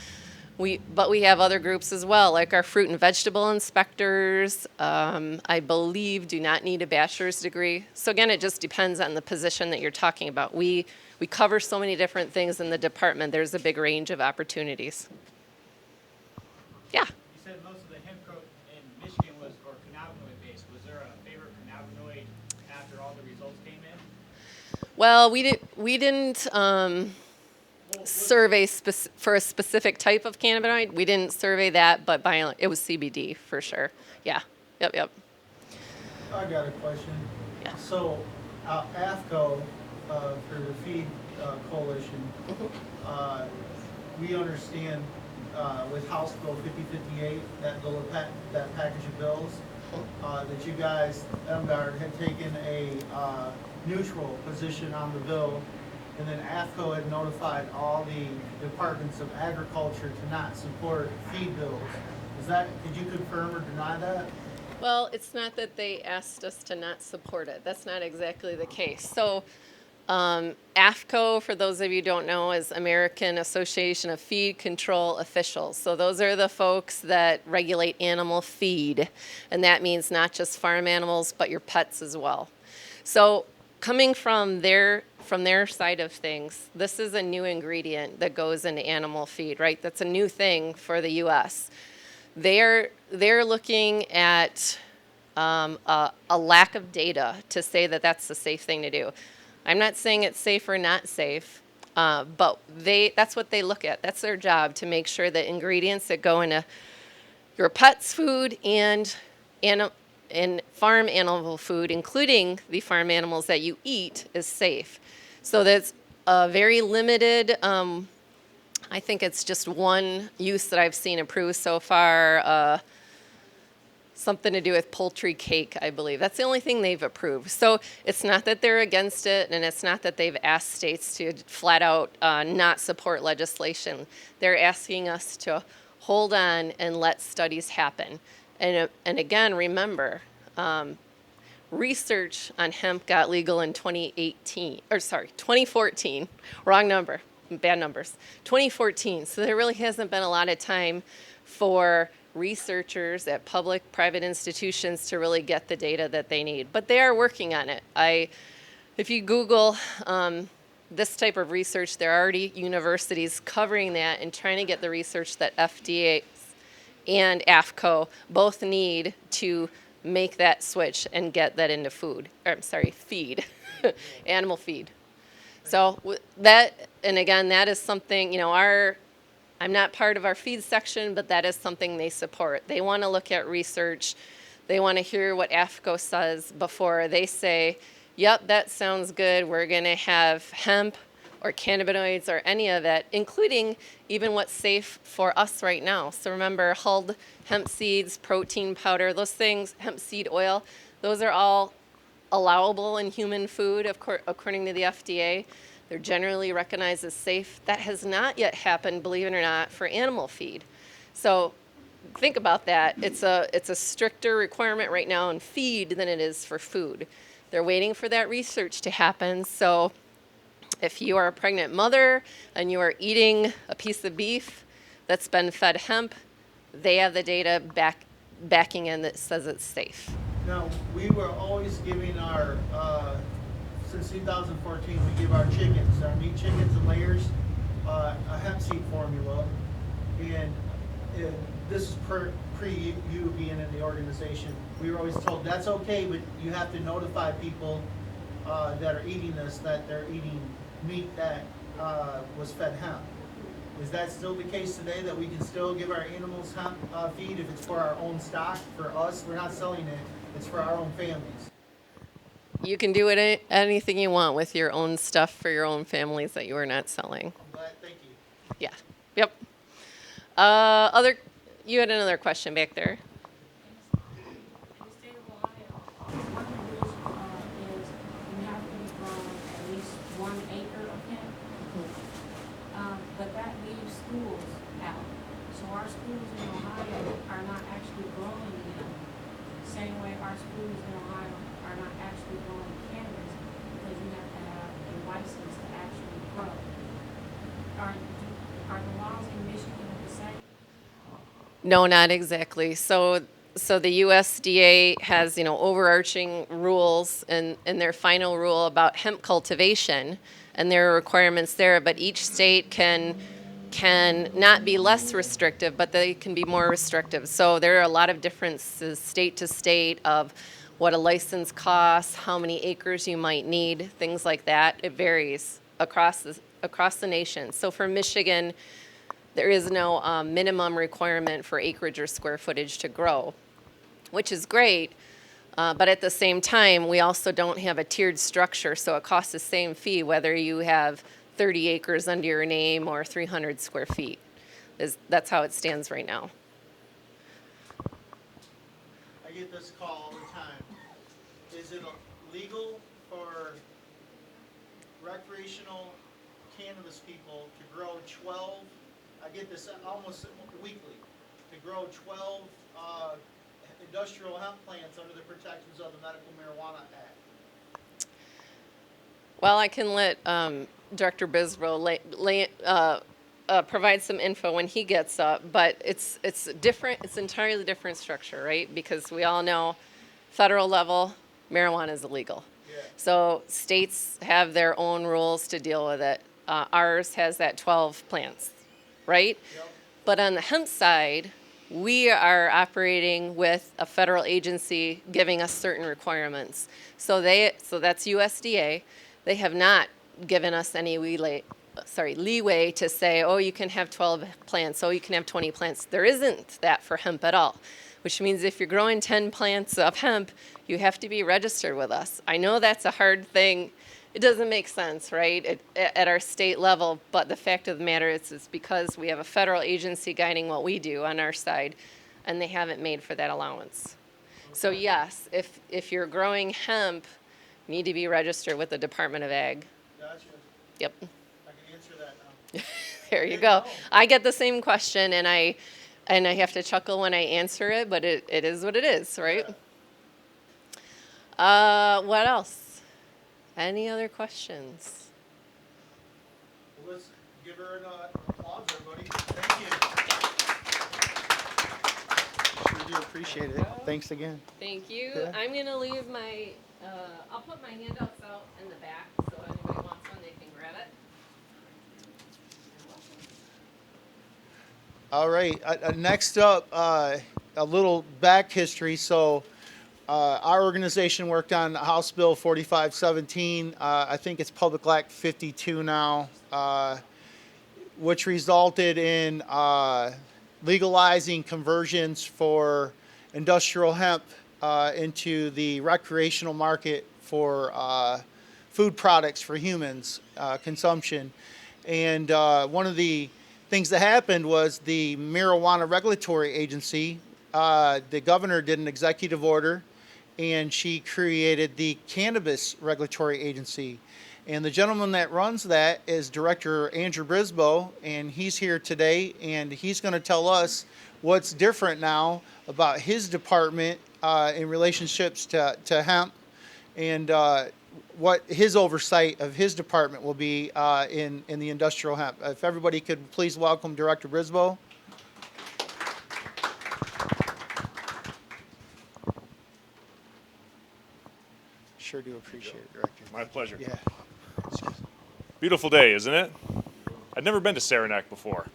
But we have other groups as well, like our fruit and vegetable inspectors, I believe do not need a bachelor's degree. So again, it just depends on the position that you're talking about. We cover so many different things in the department. There's a big range of opportunities. Yeah. You said most of the hemp growth in Michigan was for cannabinoid based. Was there a favorite cannabinoid after all the results came in? Well, we didn't survey for a specific type of cannabinoid. We didn't survey that, but it was CBD for sure. Yeah. Yep. I got a question. Yeah. So, AFCO, for the Feed Coalition, we understand with House Bill 5058, that package of bills, that you guys, MDARD, had taken a neutral position on the bill, and then AFCO had notified all the departments of agriculture to not support feed bills. Could you confirm or deny that? Well, it's not that they asked us to not support it. That's not exactly the case. So AFCO, for those of you who don't know, is American Association of Feed Control Officials. So those are the folks that regulate animal feed. And that means not just farm animals, but your pets as well. So coming from their side of things, this is a new ingredient that goes into animal feed, right? That's a new thing for the U.S. They're looking at a lack of data to say that that's the safe thing to do. I'm not saying it's safe or not safe, but that's what they look at. That's their job, to make sure that ingredients that go into your pet's food and farm animal food, including the farm animals that you eat, is safe. So that's a very limited, I think it's just one use that I've seen approved so far, something to do with poultry cake, I believe. That's the only thing they've approved. So it's not that they're against it, and it's not that they've asked states to flat out not support legislation. They're asking us to hold on and let studies happen. And again, remember, research on hemp got legal in 2014. Wrong number, bad numbers. 2014. So there really hasn't been a lot of time for researchers at public-private institutions to really get the data that they need. But they are working on it. If you Google this type of research, there are already universities covering that and trying to get the research that FDA and AFCO both need to make that switch and get that into feed, animal feed. So that, and again, that is something, I'm not part of our feed section, but that is something they support. They want to look at research. They want to hear what AFCO says before they say, Yep, that sounds good. We're going to have hemp or cannabinoids or any of it, including even what's safe for us right now. So remember, hulled hemp seeds, protein powder, those things, hemp seed oil, those are all allowable in human food, according to the FDA. They're generally recognized as safe. That has not yet happened, believe it or not, for animal feed. So think about that. It's a stricter requirement right now in feed than it is for food. They're waiting for that research to happen. So if you are a pregnant mother and you are eating a piece of beef that's been fed hemp, they have the data backing in that says it's safe. Now, we were always giving our, since 2014, we give our chickens, our meat chickens and layers, a hemp seed formula. And this is pre you being in the organization. We were always told that's okay, but you have to notify people that are eating this that they're eating meat that was fed hemp. Is that still the case today, that we can still give our animals hemp feed if it's for our own stock, for us? We're not selling it, it's for our own families. You can do anything you want with your own stuff for your own families that you are not selling. I'm glad, thank you. Yeah. Yep. You had another question back there. In the state of Ohio, one of the rules is you have to be grown at least 1 acre of hemp. But that leaves schools out. So our schools in Ohio are not actually growing hemp. Same way our schools in Ohio are not actually growing cannabis, because you have to have a license to actually grow. Are the laws in Michigan the same? No, not exactly. So the USDA has, overarching rules and their final rule about hemp cultivation, and there are requirements there, but each state can not be less restrictive, but they can be more restrictive. So there are a lot of differences state to state of what a license costs, how many acres you might need, things like that. It varies across the nation. So for Michigan, there is no minimum requirement for acreage or square footage to grow, which is great. But at the same time, we also don't have a tiered structure, so it costs the same fee whether you have 30 acres under your name or 300 square feet. That's how it stands right now. I get this call all the time. Is it legal for recreational cannabis people to grow 12, I get this almost weekly, to grow 12 industrial hemp plants under the protections of the Medical Marijuana Act? Well, I can let Director Bisbrough provide some info when he gets up, but it's different. It's entirely different structure, right? Because we all know, federal level, marijuana is illegal. Yeah. So states have their own rules to deal with it. Ours has that 12 plants, right? Yep. But on the hemp side, we are operating with a federal agency giving us certain requirements. So that's USDA. They have not given us any leeway to say, oh, you can have 12 plants, oh, you can have 20 plants. There isn't that for hemp at all, which means if you're growing 10 plants of hemp, you have to be registered with us. I know that's a hard thing. It doesn't make sense, right, at our state level, but the fact of the matter is it's because we have a federal agency guiding what we do on our side, and they haven't made for that allowance. So yes, if you're growing hemp, you need to be registered with the Department of Ag. Gotcha. Yep. I can answer that now. There you go. I get the same question, and I have to chuckle when I answer it, but it is what it is, right? What else? Any other questions? Well, let's give her an applause, everybody. Thank you. Sure do appreciate it. Thanks again. Thank you. Yeah. I'm going to leave my, I'll put my handouts out in the back, so if anybody wants one, they can grab it. All right. Next up, a little back history. So, our organization worked on House Bill 4517. I think it's Public Act 52 now, which resulted in legalizing conversions for industrial hemp into the recreational market for food products for humans consumption. And one of the things that happened was the Marijuana Regulatory Agency, the governor did an executive order, and she created the Cannabis Regulatory Agency. And the gentleman that runs that is Director Andrew Brisboe, and he's here today, and he's going to tell us what's different now about his department in relationships to hemp, and what his oversight of his department will be in the industrial hemp. If everybody could please welcome Director Brisboe. Sure do appreciate it, Director. My pleasure. Yeah. Beautiful day, isn't it? I'd never been to Saranac before,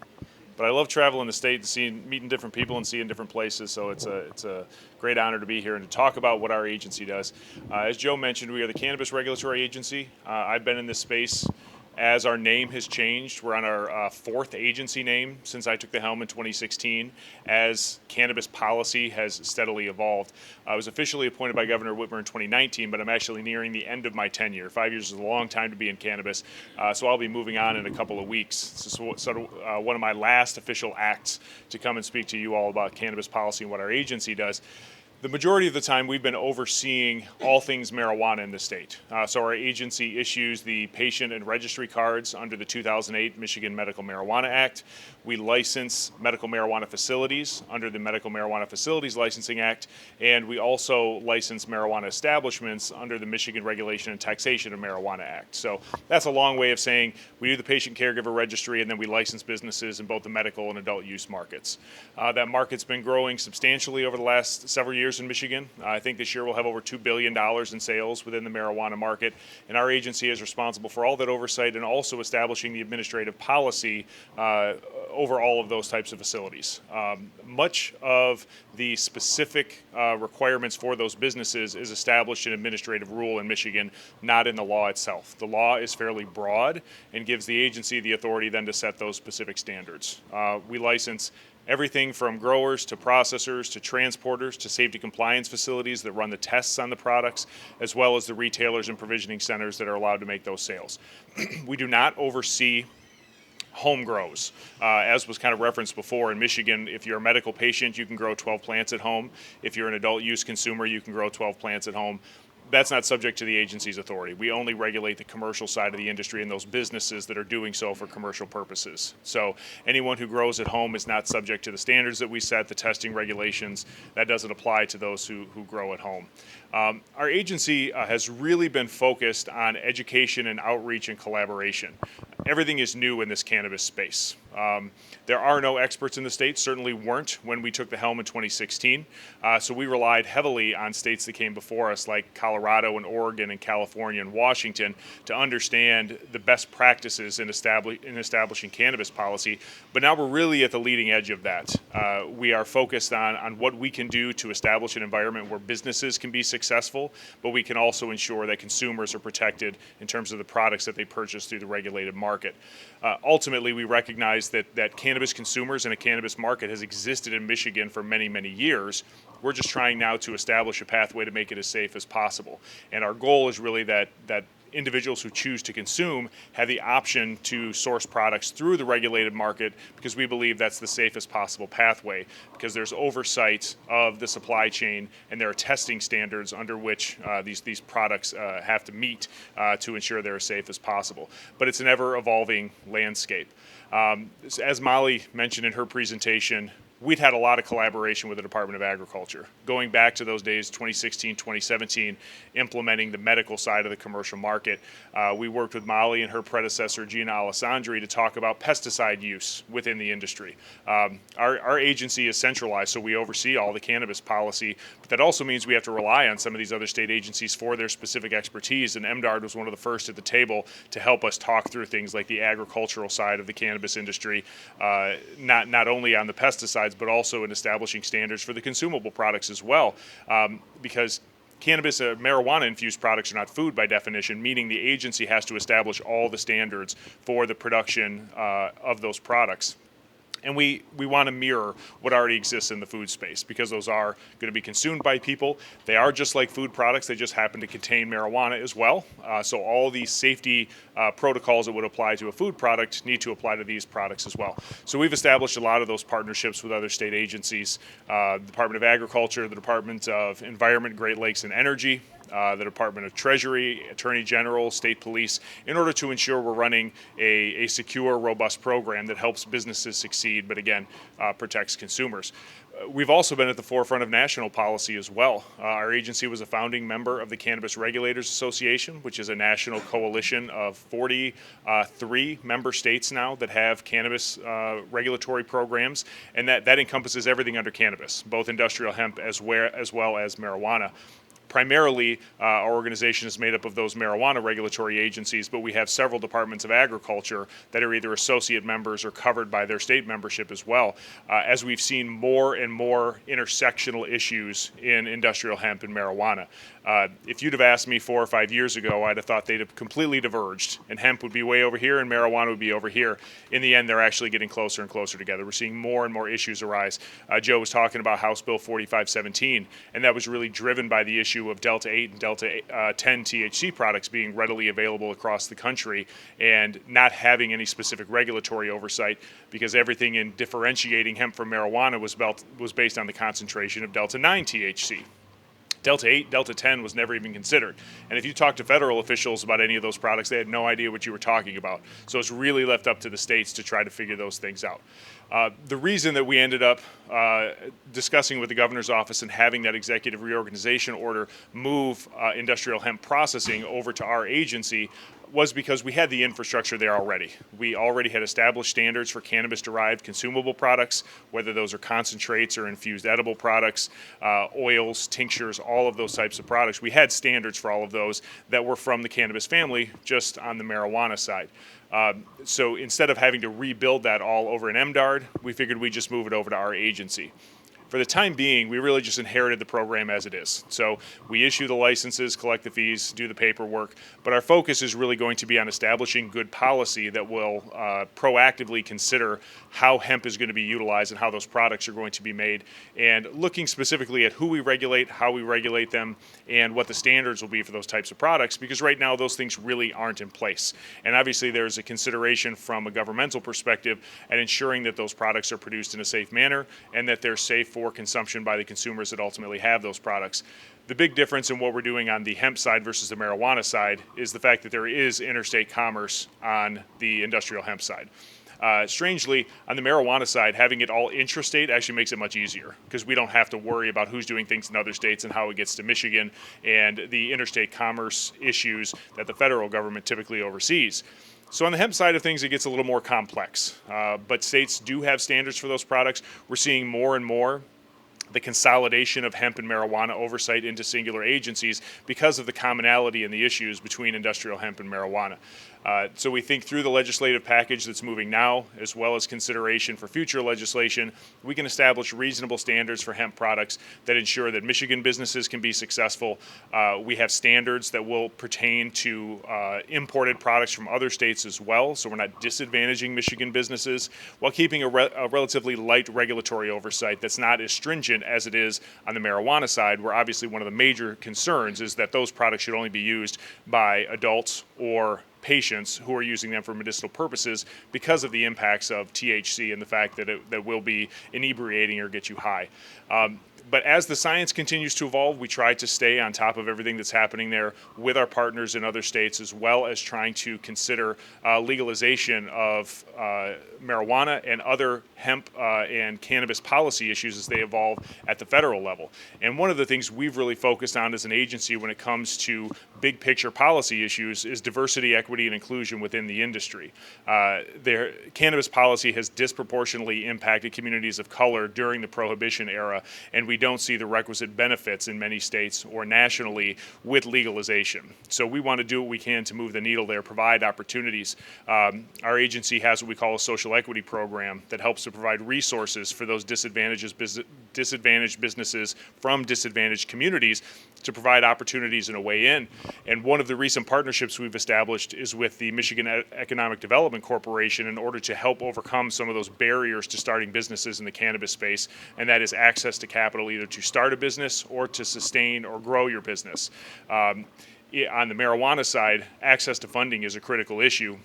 but I love traveling the state and meeting different people and seeing different places. So it's a great honor to be here and to talk about what our agency does. As Joe mentioned, we are the Cannabis Regulatory Agency. I've been in this space as our name has changed. We're on our fourth agency name since I took the helm in 2016, as cannabis policy has steadily evolved. I was officially appointed by Governor Whitmer in 2019, but I'm actually nearing the end of my tenure. 5 years is a long time to be in cannabis, so I'll be moving on in a couple of weeks. This is sort of one of my last official acts to come and speak to you all about cannabis policy and what our agency does. The majority of the time, we've been overseeing all things marijuana in the state. So our agency issues the patient and registry cards under the 2008 Michigan Medical Marijuana Act. We license medical marijuana facilities under the Medical Marijuana Facilities Licensing Act, and we also license marijuana establishments under the Michigan Regulation and Taxation of Marijuana Act. So that's a long way of saying we do the patient caregiver registry, and then we license businesses in both the medical and adult use markets. That market's been growing substantially over the last several years in Michigan. I think this year we'll have over $2 billion in sales within the marijuana market, and our agency is responsible for all that oversight and also establishing the administrative policy over all of those types of facilities. Much of the specific requirements for those businesses is established in administrative rule in Michigan, not in the law itself. The law is fairly broad and gives the agency the authority then to set those specific standards. We license everything from growers to processors to transporters to safety compliance facilities that run the tests on the products, as well as the retailers and provisioning centers that are allowed to make those sales. We do not oversee home grows. As was kind of referenced before, in Michigan, if you're a medical patient, you can grow 12 plants at home. If you're an adult use consumer, you can grow 12 plants at home. That's not subject to the agency's authority. We only regulate the commercial side of the industry and those businesses that are doing so for commercial purposes. So anyone who grows at home is not subject to the standards that we set, the testing regulations. That doesn't apply to those who grow at home. Our agency has really been focused on education and outreach and collaboration. Everything is new in this cannabis space. There are no experts in the state, certainly weren't when we took the helm in 2016. So we relied heavily on states that came before us, like Colorado and Oregon and California and Washington, to understand the best practices in establishing cannabis policy. But now we're really at the leading edge of that. We are focused on what we can do to establish an environment where businesses can be successful, but we can also ensure that consumers are protected in terms of the products that they purchase through the regulated market. Ultimately, we recognize that cannabis consumers and a cannabis market has existed in Michigan for many, many years. We're just trying now to establish a pathway to make it as safe as possible. And our goal is really that individuals who choose to consume have the option to source products through the regulated market, because we believe that's the safest possible pathway, because there's oversight of the supply chain and there are testing standards under which these products have to meet to ensure they're as safe as possible. But it's an ever-evolving landscape. As Molly mentioned in her presentation, we'd had a lot of collaboration with the Department of Agriculture, going back to those days, 2016, 2017, implementing the medical side of the commercial market. We worked with Molly and her predecessor, Gina Alessandri, to talk about pesticide use within the industry. Our agency is centralized, so we oversee all the cannabis policy, but that also means we have to rely on some of these other state agencies for their specific expertise, and MDARD was one of the first at the table to help us talk through things like the agricultural side of the cannabis industry, not only on the pesticides, but also in establishing standards for the consumable products as well, because cannabis, marijuana-infused products are not food by definition, meaning the agency has to establish all the standards for the production of those products. And we want to mirror what already exists in the food space because those are going to be consumed by people. They are just like food products. They just happen to contain marijuana as well. So all these safety protocols that would apply to a food product need to apply to these products as well. So we've established a lot of those partnerships with other state agencies, the Department of Agriculture, the Department of Environment, Great Lakes and Energy, the Department of Treasury, Attorney General, State Police, in order to ensure we're running a secure, robust program that helps businesses succeed, but again, protects consumers. We've also been at the forefront of national policy as well. Our agency was a founding member of the Cannabis Regulators Association, which is a national coalition of 43 member states now that have cannabis regulatory programs, and that encompasses everything under cannabis, both industrial hemp as well as marijuana. Primarily, our organization is made up of those marijuana regulatory agencies, but we have several departments of agriculture that are either associate members or covered by their state membership as well, as we've seen more and more intersectional issues in industrial hemp and marijuana. If you'd have asked me 4 or 5 years ago, I'd have thought they'd have completely diverged, and hemp would be way over here and marijuana would be over here. In the end, they're actually getting closer and closer together. We're seeing more and more issues arise. Joe was talking about House Bill 4517, and that was really driven by the issue of Delta 8 and Delta 10 THC products being readily available across the country and not having any specific regulatory oversight because everything in differentiating hemp from marijuana was based on the concentration of Delta 9 THC. Delta 8, Delta 10 was never even considered. And if you talk to federal officials about any of those products, they had no idea what you were talking about. So it's really left up to the states to try to figure those things out. The reason that we ended up discussing with the governor's office and having that executive reorganization order move industrial hemp processing over to our agency was because we had the infrastructure there already. We already had established standards for cannabis-derived consumable products, whether those are concentrates or infused edible products, oils, tinctures, all of those types of products. We had standards for all of those that were from the cannabis family, just on the marijuana side. So instead of having to rebuild that all over an MDARD, we figured we'd just move it over to our agency. For the time being, we really just inherited the program as it is. So we issue the licenses, collect the fees, do the paperwork, but our focus is really going to be on establishing good policy that will proactively consider how hemp is going to be utilized and how those products are going to be made, and looking specifically at who we regulate, how we regulate them, and what the standards will be for those types of products, because right now those things really aren't in place. And obviously there's a consideration from a governmental perspective at ensuring that those products are produced in a safe manner and that they're safe for consumption by the consumers that ultimately have those products. The big difference in what we're doing on the hemp side versus the marijuana side is the fact that there is interstate commerce on the industrial hemp side. Strangely, on the marijuana side, having it all intrastate actually makes it much easier because we don't have to worry about who's doing things in other states and how it gets to Michigan and the interstate commerce issues that the federal government typically oversees. So on the hemp side of things, it gets a little more complex, but states do have standards for those products. We're seeing more and more the consolidation of hemp and marijuana oversight into singular agencies because of the commonality in the issues between industrial hemp and marijuana. So we think through the legislative package that's moving now, as well as consideration for future legislation, we can establish reasonable standards for hemp products that ensure that Michigan businesses can be successful. We have standards that will pertain to imported products from other states as well, so we're not disadvantaging Michigan businesses while keeping a relatively light regulatory oversight that's not as stringent as it is on the marijuana side, where obviously one of the major concerns is that those products should only be used by adults or patients who are using them for medicinal purposes because of the impacts of THC and the fact that it will be inebriating or get you high. But as the science continues to evolve, we try to stay on top of everything that's happening there with our partners in other states, as well as trying to consider legalization of marijuana and other hemp and cannabis policy issues as they evolve at the federal level. And one of the things we've really focused on as an agency when it comes to big picture policy issues is diversity, equity, and inclusion within the industry. Cannabis policy has disproportionately impacted communities of color during the Prohibition era, and we don't see the requisite benefits in many states or nationally with legalization. So we want to do what we can to move the needle there, provide opportunities. Our agency has what we call a social equity program that helps to provide resources for those disadvantaged businesses from disadvantaged communities to provide opportunities and a way in. And one of the recent partnerships we've established is with the Michigan Economic Development Corporation in order to help overcome some of those barriers to starting businesses in the cannabis space, and that is access to capital either to start a business or to sustain or grow your business. On the marijuana side, access to funding is a critical issue,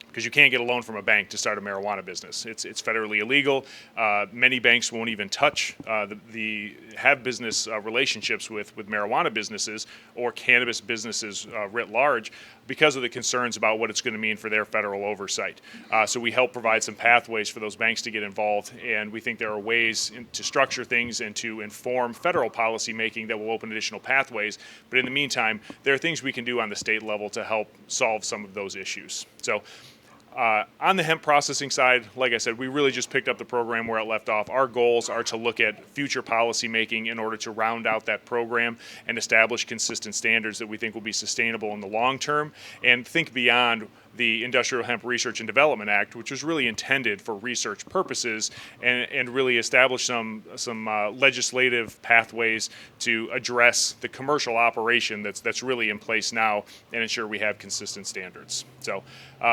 because you can't get a loan from a bank to start a marijuana business. It's federally illegal. Many banks won't even touch have business relationships with marijuana businesses or cannabis businesses writ large because of the concerns about what it's going to mean for their federal oversight. So we help provide some pathways for those banks to get involved, and we think there are ways to structure things and to inform federal policy making that will open additional pathways. But in the meantime, there are things we can do on the state level to help solve some of those issues. So on the hemp processing side, like I said, we really just picked up the program where it left off. Our goals are to look at future policy making in order to round out that program and establish consistent standards that we think will be sustainable in the long term, and think beyond the Industrial Hemp Research and Development Act, which was really intended for research purposes, and really establish some legislative pathways to address the commercial operation that's really in place now and ensure we have consistent standards. So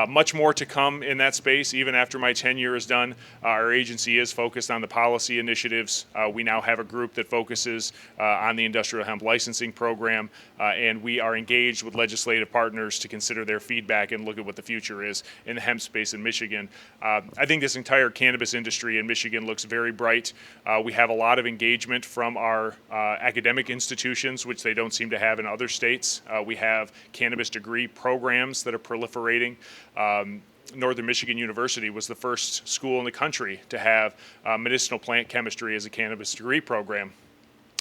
much more to come in that space. Even after my tenure is done, our agency is focused on the policy initiatives. We now have a group that focuses on the industrial hemp licensing program, and we are engaged with legislative partners to consider their feedback and look at what the future is in the hemp space in Michigan. I think this entire cannabis industry in Michigan looks very bright. We have a lot of engagement from our academic institutions, which they don't seem to have in other states. We have cannabis degree programs that are proliferating. Northern Michigan University was the first school in the country to have medicinal plant chemistry as a cannabis degree program.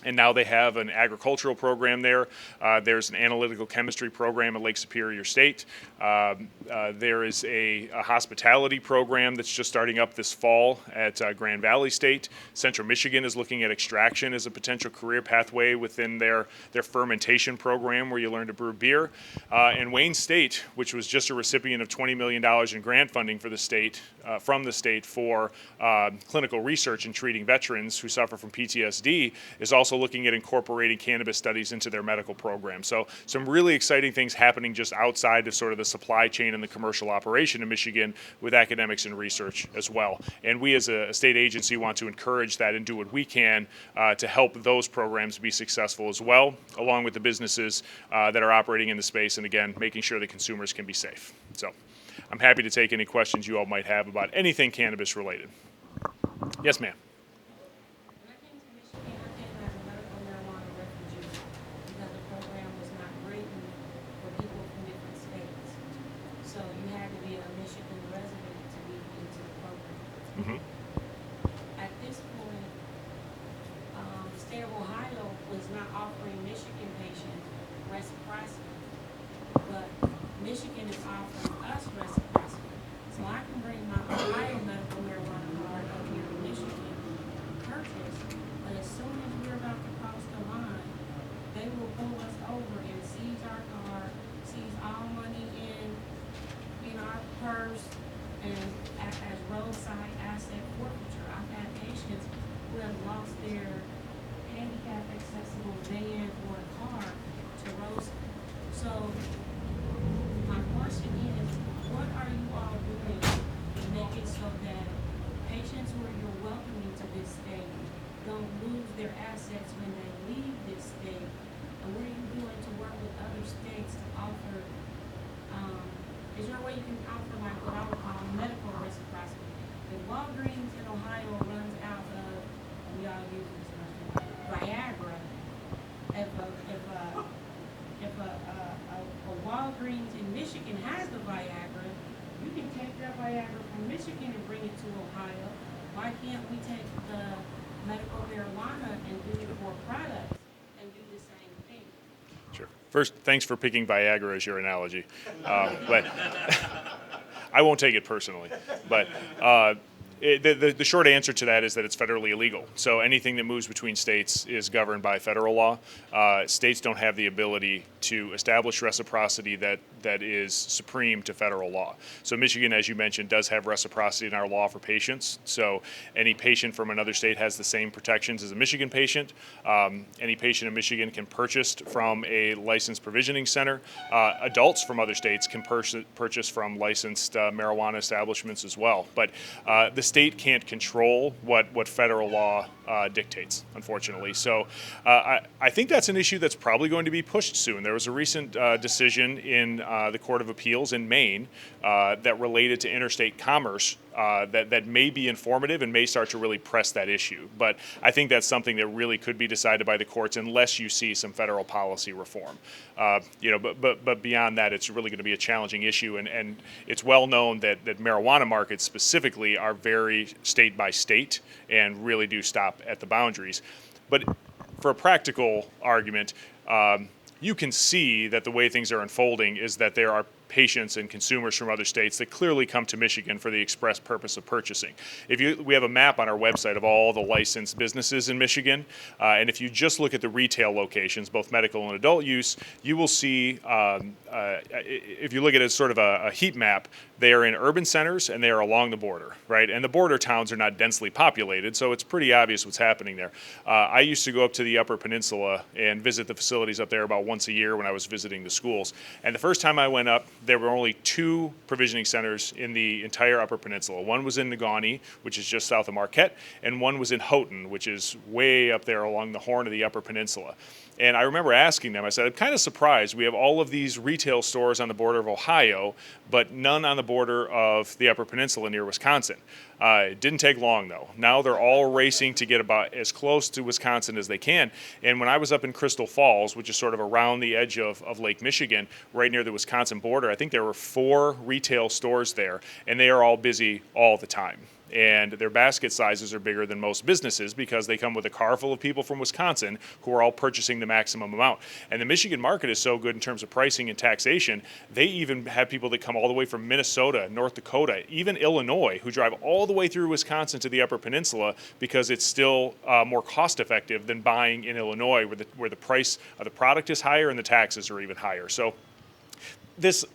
And now they have an agricultural program there. There's an analytical chemistry program at Lake Superior State. There is a hospitality program that's just starting up this fall at Grand Valley State. Central Michigan is looking at extraction as a potential career pathway within their fermentation program where you learn to brew beer. And Wayne State, which was just a recipient of $20 million in grant funding for the state, from the state for clinical research in treating veterans who suffer from PTSD, is also looking at incorporating cannabis studies into their medical program. So some really exciting things happening just outside of sort of the supply chain and the commercial operation in Michigan with academics and research as well. And we as a state agency want to encourage that and do what we can to help those programs be successful as well, along with the businesses that are operating in the space, and again, making sure that consumers can be safe. So I'm happy to take any questions you all might have about anything cannabis related. Yes, ma'am. At this point, the state of Ohio was not offering Michigan patients reciprocity, but Michigan is offering us reciprocity. So I can bring my Ohio medical marijuana card up here to Michigan, purchase, but as soon as we're about to cross the line, they will pull us over and seize our car, seize all money in our purse, and act as roadside asset forfeiture. I've had patients who have lost their handicap accessible van or car to roads. So my question is, what are you all doing to make it so that patients who you're welcoming to this state don't lose their assets when they leave this state? And what are you doing to work with other states to offer, is there a way you can offer like what I would call medical reciprocity? If Walgreens in Ohio runs out of, we all use this Viagra, if a Walgreens in Michigan has the Viagra, you can take that Viagra from Michigan and bring it to Ohio. Why can't we take the medical marijuana and do it for products and do the same thing? Sure. First, thanks for picking Viagra as your analogy. But I won't take it personally. But the short answer to that is that it's federally illegal. So anything that moves between states is governed by federal law. States don't have the ability to establish reciprocity that is supreme to federal law. So Michigan, as you mentioned, does have reciprocity in our law for patients. So any patient from another state has the same protections as a Michigan patient. Any patient in Michigan can purchase from a licensed provisioning center. Adults from other states can purchase from licensed marijuana establishments as well. But the state can't control what federal law dictates, unfortunately. So I think that's an issue that's probably going to be pushed soon. There was a recent decision in the Court of Appeals in Maine that related to interstate commerce that may be informative and may start to really press that issue. But I think that's something that really could be decided by the courts unless you see some federal policy reform. But beyond that, it's really going to be a challenging issue. And it's well known that marijuana markets specifically are very state by state and really do stop at the boundaries. But for a practical argument, you can see that the way things are unfolding is that there are patients and consumers from other states that clearly come to Michigan for the express purpose of purchasing. We have a map on our website of all the licensed businesses in Michigan, and if you just look at the retail locations, both medical and adult use, you will see, if you look at it as sort of a heat map, they are in urban centers and they are along the border, right? And the border towns are not densely populated, so it's pretty obvious what's happening there. I used to go up to the Upper Peninsula and visit the facilities up there about once a year when I was visiting the schools. And the first time I went up, there were only 2 provisioning centers in the entire Upper Peninsula. One was in Negaunee, which is just south of Marquette, and one was in Houghton, which is way up there along the horn of the Upper Peninsula. And I remember asking them, I said, I'm kind of surprised. We have all of these retail stores on the border of Ohio, but none on the border of the Upper Peninsula near Wisconsin. It didn't take long, though. Now they're all racing to get about as close to Wisconsin as they can. And when I was up in Crystal Falls, which is sort of around the edge of Lake Michigan, right near the Wisconsin border, I think there were 4 retail stores there, and they are all busy all the time. And their basket sizes are bigger than most businesses because they come with a car full of people from Wisconsin who are all purchasing the maximum amount. And the Michigan market is so good in terms of pricing and taxation, they even have people that come all the way from Minnesota, North Dakota, even Illinois, who drive all the way through Wisconsin to the Upper Peninsula because it's still more cost effective than buying in Illinois where the price of the product is higher and the taxes are even higher. So this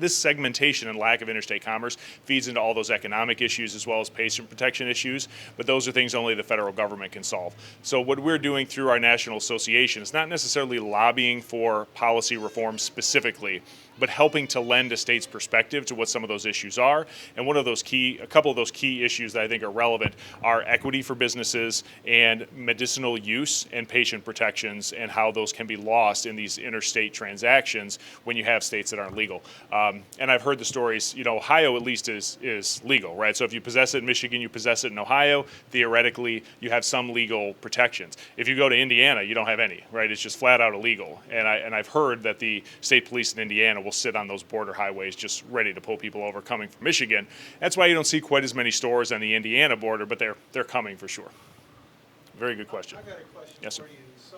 segmentation and lack of interstate commerce feeds into all those economic issues as well as patient protection issues, but those are things only the federal government can solve. So what we're doing through our national association is not necessarily lobbying for policy reform specifically, but helping to lend a state's perspective to what some of those issues are. And a couple of those key issues that I think are relevant are equity for businesses and medicinal use and patient protections and how those can be lost in these interstate transactions when you have states that aren't legal. And I've heard the stories, Ohio at least is legal, right? So if you possess it in Michigan, you possess it in Ohio, theoretically you have some legal protections. If you go to Indiana, you don't have any, right? It's just flat out illegal. And I've heard that the state police in Indiana will sit on those border highways just ready to pull people over coming from Michigan. That's why you don't see quite as many stores on the Indiana border, but they're coming for sure. Very good question. I got a question Yes, sir. for you. So,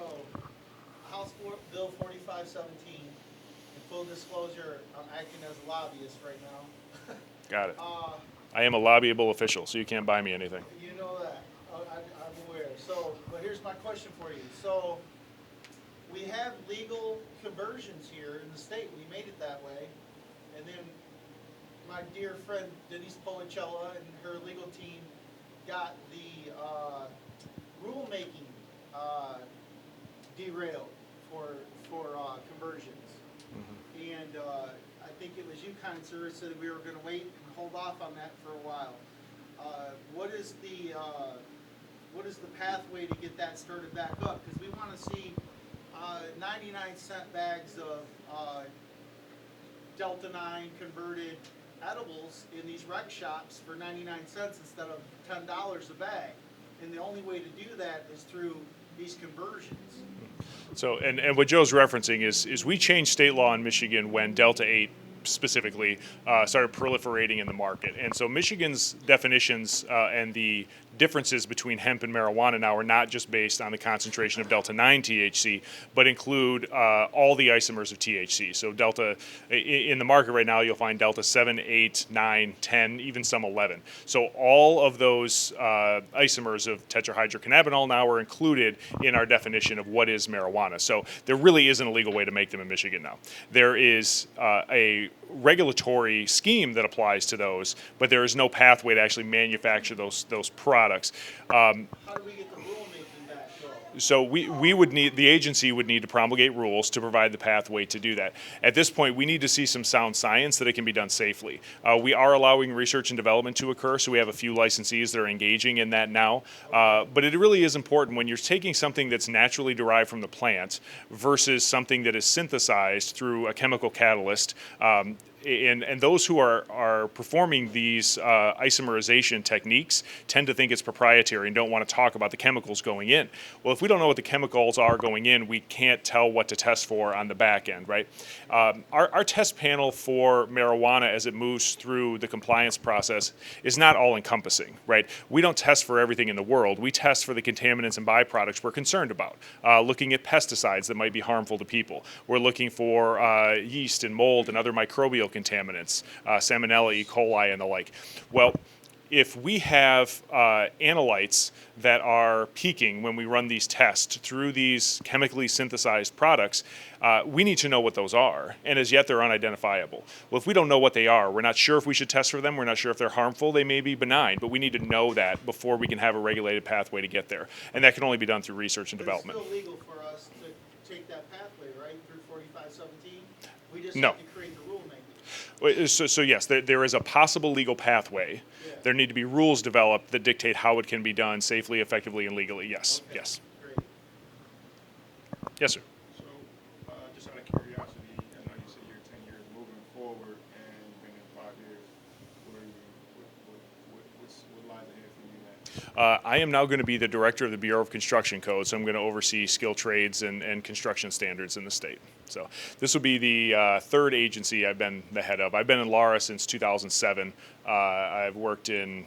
House Bill 4517, in full disclosure, I'm acting as a lobbyist right now. Got it. I am a lobbyable official, so you can't buy me anything. You know that. I'm aware. So, but here's my question for you. So, we have legal conversions here in the state. We made it that way. And then my dear friend Denise Policella and her legal team got the rulemaking derailed for conversions. Mm-hmm. And I think it was you, kind sir, said we were going to wait and hold off on that for a while. What is the pathway to get that started back up? Because we want to see 99-cent bags of Delta 9 converted edibles in these rec shops for 99 cents instead of $10 a bag. And the only way to do that is through these conversions. So, and what Joe's referencing is we changed state law in Michigan when Delta 8 specifically started proliferating in the market. And so Michigan's definitions and the differences between hemp and marijuana now are not just based on the concentration of delta 9 THC, but include all the isomers of THC. So delta in the market right now, you'll find delta 7, 8, 9, 10, even some 11. So all of those isomers of tetrahydrocannabinol now are included in our definition of what is marijuana. So there really isn't a legal way to make them in Michigan now. There is a regulatory scheme that applies to those, but there is no pathway to actually manufacture those products. How do we get the rulemaking back though? So we would need, the agency would need to promulgate rules to provide the pathway to do that. At this point, we need to see some sound science that it can be done safely. We are allowing research and development to occur, so we have a few licensees that are engaging in that now. But it really is important when you're taking something that's naturally derived from the plant versus something that is synthesized through a chemical catalyst. And those who are performing these isomerization techniques tend to think it's proprietary and don't want to talk about the chemicals going in. Well, if we don't know what the chemicals are going in, we can't tell what to test for on the back end, right? Our test panel for marijuana as it moves through the compliance process is not all encompassing, right? We don't test for everything in the world. We test for the contaminants and byproducts we're concerned about, looking at pesticides that might be harmful to people. We're looking for yeast and mold and other microbial contaminants, Salmonella, E. coli, and the like. Well, if we have analytes that are peaking when we run these tests through these chemically synthesized products, we need to know what those are, and as yet they're unidentifiable. Well, if we don't know what they are, we're not sure if we should test for them, we're not sure if they're harmful, they may be benign, but we need to know that before we can have a regulated pathway to get there, and that can only be done through research and development. It's still legal for us to take that pathway, right, through 4517? We just No. have to create the rulemaking. So yes, there is a possible legal pathway. Yeah. There need to be rules developed that dictate how it can be done safely, effectively, and legally. Yes, Okay. yes. Great. Yes, sir. So, just out of curiosity, I know you said you're 10 years moving forward and you've been in 5 years. What lies ahead for you now? I am now going to be the director of the Bureau of Construction Code, so I'm going to oversee skilled trades and construction standards in the state. So this will be the third agency I've been the head of. I've been in LARA since 2007. I've worked in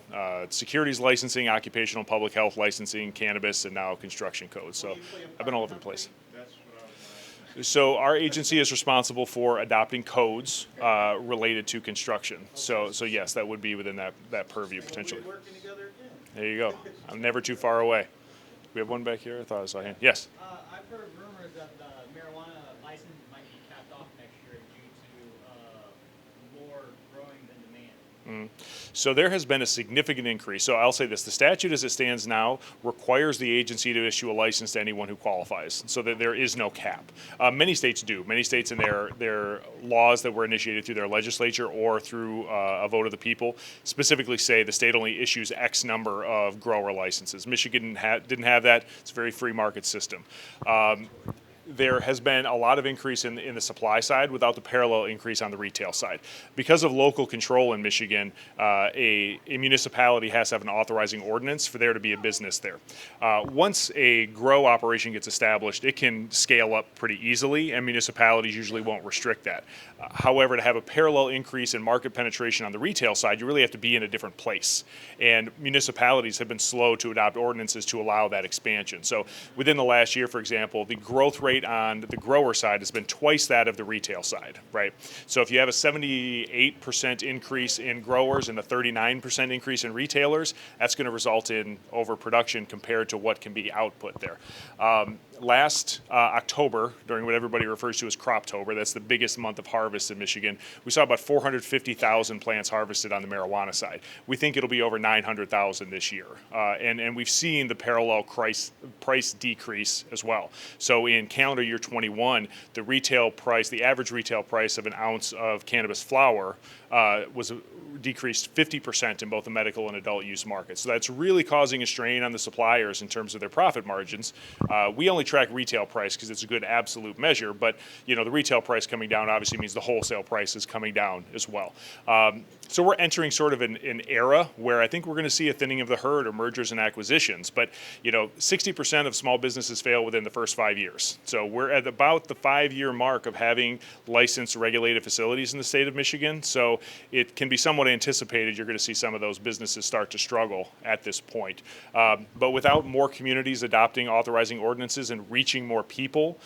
securities licensing, occupational public health licensing, cannabis, and now construction code. So I've been all over the place. That's what I was going to ask. So our agency is responsible for adopting codes related to construction. So yes, that would be within that purview potentially. We're working together again. There you go. I'm never too far away. We have one back here. I thought I saw a hand. Yes. I've heard rumors that the marijuana license might be capped off next year due to more growing than demand. So there has been a significant increase. So I'll say this, the statute as it stands now requires the agency to issue a license to anyone who qualifies, so that there is no cap. Many states do. Many states in their laws that were initiated through their legislature or through a vote of the people specifically say the state only issues X number of grower licenses. Michigan didn't have that. It's a very free market system. There has been a lot of increase in the supply side without the parallel increase on the retail side. Because of local control in Michigan, a municipality has to have an authorizing ordinance for there to be a business there. Once a grow operation gets established, it can scale up pretty easily, and municipalities usually won't restrict that. However, to have a parallel increase in market penetration on the retail side, you really have to be in a different place. And municipalities have been slow to adopt ordinances to allow that expansion. So within the last year, for example, the growth rate on the grower side has been twice that of the retail side, right? So if you have a 78% increase in growers and a 39% increase in retailers, that's going to result in overproduction compared to what can be output there. Last October, during what everybody refers to as Croptober, that's the biggest month of harvest in Michigan, we saw about 450,000 plants harvested on the marijuana side. We think it'll be over 900,000 this year. And we've seen the parallel price decrease as well. So in calendar year 21, the average retail price of an ounce of cannabis flower was decreased 50% in both the medical and adult use market. So that's really causing a strain on the suppliers in terms of their profit margins. We only track retail price because it's a good absolute measure, but the retail price coming down obviously means the wholesale price is coming down as well. So we're entering sort of an era where I think we're going to see a thinning of the herd or mergers and acquisitions. But 60% of small businesses fail within the first 5 years. So we're at about the 5-year mark of having licensed regulated facilities in the state of Michigan. So it can be somewhat anticipated you're going to see some of those businesses start to struggle at this point. But without more communities adopting authorizing ordinances and reaching more people,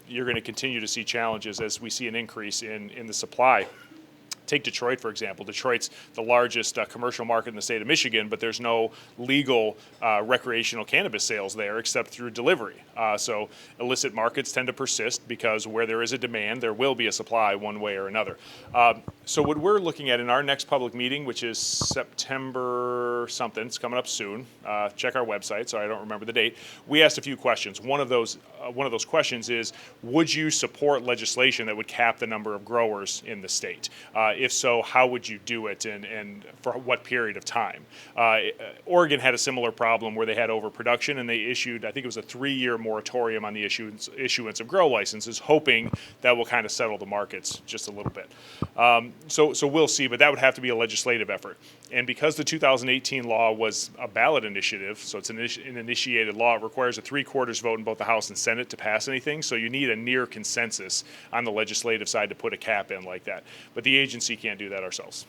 you're going to continue to see challenges as we see an increase in the supply. Take Detroit, for example. Detroit's the largest commercial market in the state of Michigan, but there's no legal recreational cannabis sales there except through delivery. So illicit markets tend to persist because where there is a demand, there will be a supply one way or another. So what we're looking at in our next public meeting, which is September something, it's coming up soon. Check our website, so I don't remember the date. We asked a few questions. One of those questions is, would you support legislation that would cap the number of growers in the state? If so, how would you do it and for what period of time? Oregon had a similar problem where they had overproduction and they issued, I think it was a 3-year moratorium on the issuance of grow licenses, hoping that will kind of settle the markets just a little bit. So we'll see, but that would have to be a legislative effort. And because the 2018 law was a ballot initiative, so it's an initiated law, it requires a 3/4 vote in both the House and Senate to pass anything. So you need a near consensus on the legislative side to put a cap in like that. But the agency can't do that ourselves.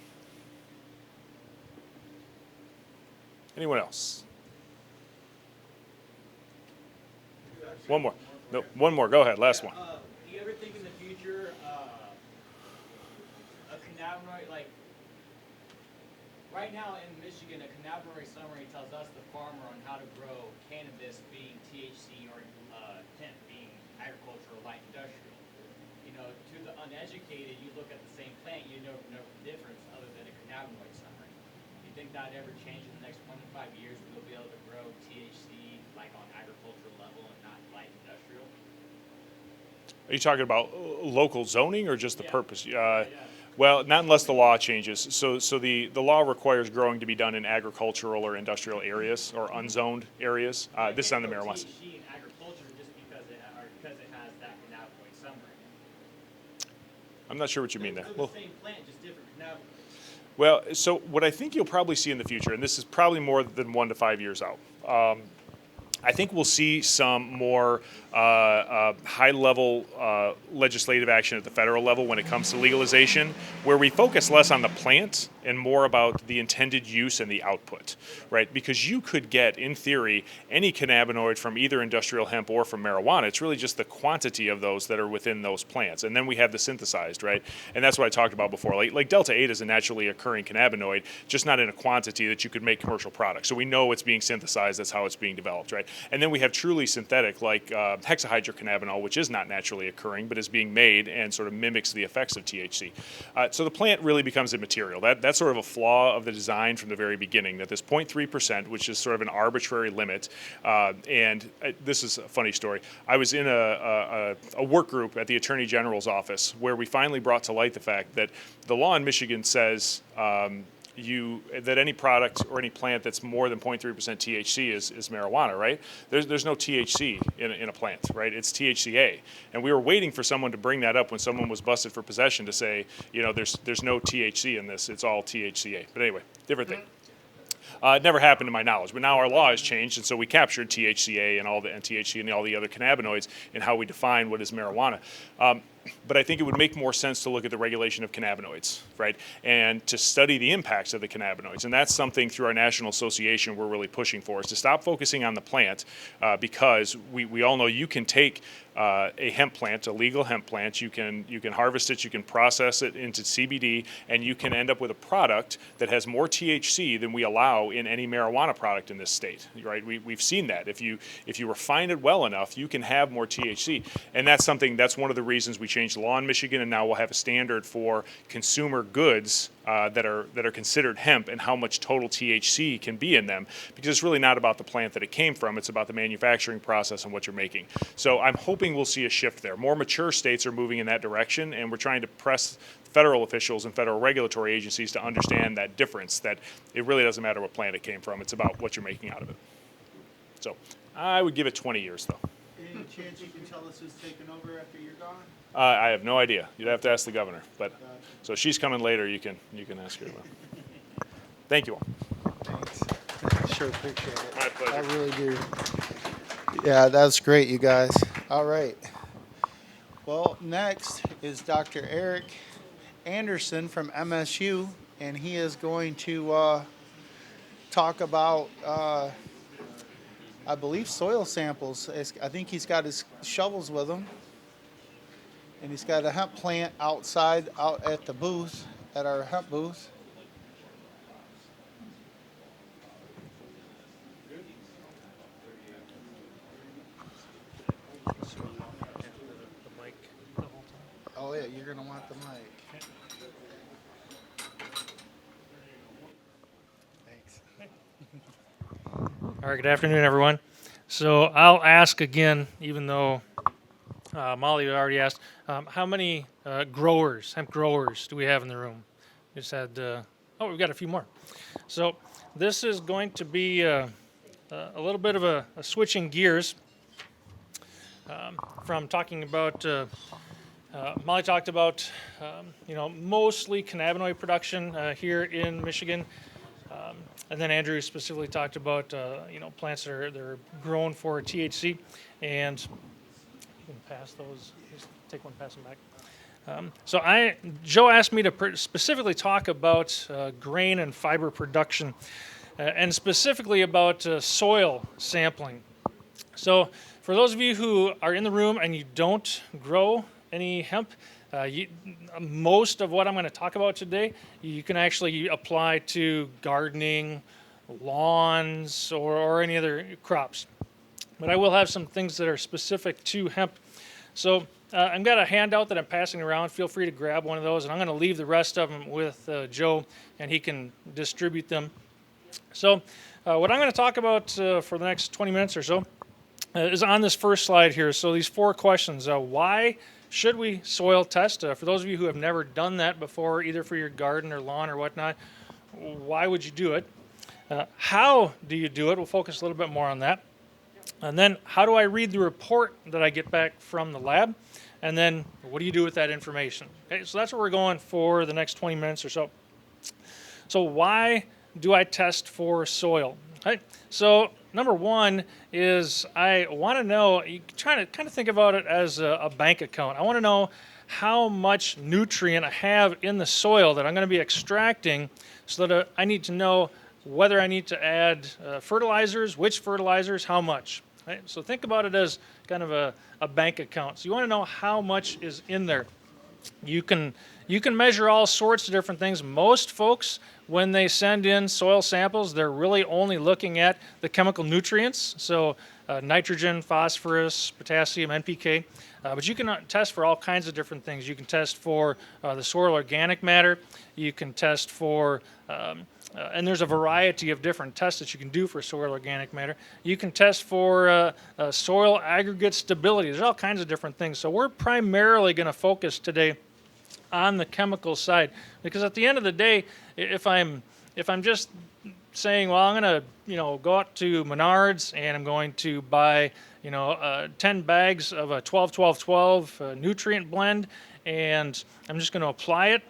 Anyone else? One more. No, one more. Go ahead. Last one. Do you ever think in the future a cannabinoid, like right now in Michigan, a cannabinoid summary tells us, the farmer, on how to grow cannabis, being THC, or hemp, being agricultural, light industrial. To the uneducated, you look at the same plant, you know no difference other than a cannabinoid summary. Do you think that ever change in the next 1 to 5 years? We'll be able to grow THC like on agricultural level and not light industrial? Are you talking about local zoning or just the purpose? Well, not unless the law changes. So the law requires growing to be done in agricultural or industrial areas or unzoned areas. This is on the marijuana. THC in agriculture just because it has that cannabinoid summary. I'm not sure what you mean there. Well, the same plant, just different cannabinoids. Well, so what I think you'll probably see in the future, and this is probably more than 1 to 5 years out, I think we'll see some more high-level legislative action at the federal level when it comes to legalization, where we focus less on the plant and more about the intended use and the output, right? Because you could get, in theory, any cannabinoid from either industrial hemp or from marijuana. It's really just the quantity of those that are within those plants. And then we have the synthesized, right? And that's what I talked about before. Like Delta-8 is a naturally occurring cannabinoid, just not in a quantity that you could make commercial products. So we know it's being synthesized. That's how it's being developed, right? And then we have truly synthetic, like hexahydrocannabinol, which is not naturally occurring, but is being made and sort of mimics the effects of THC. So the plant really becomes immaterial. That's sort of a flaw of the design from the very beginning, that this 0.3%, which is sort of an arbitrary limit, and this is a funny story. I was in a work group at the Attorney General's office where we finally brought to light the fact that the law in Michigan says that any product or any plant that's more than 0.3% THC is marijuana, right? There's no THC in a plant, right? It's THCA. And we were waiting for someone to bring that up when someone was busted for possession to say, there's no THC in this, it's all THCA. But anyway, different thing. It never happened to my knowledge, but now our law has changed, and so we captured THCA and THC and all the other cannabinoids in how we define what is marijuana. But I think it would make more sense to look at the regulation of cannabinoids, right, and to study the impacts of the cannabinoids. And that's something through our national association we're really pushing for, is to stop focusing on the plant, because we all know you can take a hemp plant, a legal hemp plant, you can harvest it, you can process it into CBD, and you can end up with a product that has more THC than we allow in any marijuana product in this state, right? We've seen that. If you refine it well enough, you can have more THC. And that's one of the reasons we changed the law in Michigan, and now we'll have a standard for consumer goods that are considered hemp and how much total THC can be in them, because it's really not about the plant that it came from, it's about the manufacturing process and what you're making. So I'm hoping we'll see a shift there. More mature states are moving in that direction, and we're trying to press federal officials and federal regulatory agencies to understand that difference, that it really doesn't matter what plant it came from, it's about what you're making out of it. So I would give it 20 years though. Any chance you can tell us who's taking over after you're gone? I have no idea. You'd have to ask the governor. But so she's coming later. You can ask her. Thank you all. Thanks. Sure appreciate it. My pleasure. I really do. Yeah, that's great, you guys. All right. Well, next is Dr. Eric Anderson from MSU, and he is going to talk about, I believe, soil samples. I think he's got his shovels with him, and he's got a hemp plant outside, out at the booth, at our hemp booth. Oh yeah, you're gonna want the mic. Thanks. All right, good afternoon, everyone. So I'll ask again, even though Molly already asked, how many hemp growers do we have in the room? We just had, we've got a few more. So this is going to be a little bit of a switching gears from talking about, Molly talked about, mostly cannabinoid production here in Michigan. And then Andrew specifically talked about, plants that are grown for THC. And you can pass those, just take one, pass them back. Joe asked me to specifically talk about grain and fiber production, and specifically about soil sampling. So for those of you who are in the room and you don't grow any hemp, most of what I'm going to talk about today, you can actually apply to gardening, lawns, or any other crops. But I will have some things that are specific to hemp. So I've got a handout that I'm passing around. Feel free to grab one of those, and I'm going to leave the rest of them with Joe, and he can distribute them. So what I'm going to talk about for the next 20 minutes or so is on this first slide here. So these 4 questions. Why should we soil test? For those of you who have never done that before, either for your garden or lawn or whatnot, why would you do it? How do you do it? We'll focus a little bit more on that. And then how do I read the report that I get back from the lab? And then what do you do with that information? Okay, so that's where we're going for the next 20 minutes or so. So why do I test for soil? Okay, so number one is I want to know, you try to kind of think about it as a bank account. I want to know how much nutrient I have in the soil that I'm going to be extracting, so that I need to know whether I need to add fertilizers, which fertilizers, how much. Right? So think about it as kind of a bank account. So you want to know how much is in there. You can measure all sorts of different things. Most folks, when they send in soil samples, they're really only looking at the chemical nutrients, so nitrogen, phosphorus, potassium, NPK. But you can test for all kinds of different things. You can test for the soil organic matter. You can test for, and there's a variety of different tests that you can do for soil organic matter. You can test for soil aggregate stability. There's all kinds of different things. So we're primarily going to focus today on the chemical side, because at the end of the day, if I'm just saying, well, I'm going to go out to Menards and I'm going to buy 10 bags of a 12-12-12 nutrient blend, and I'm just going to apply it,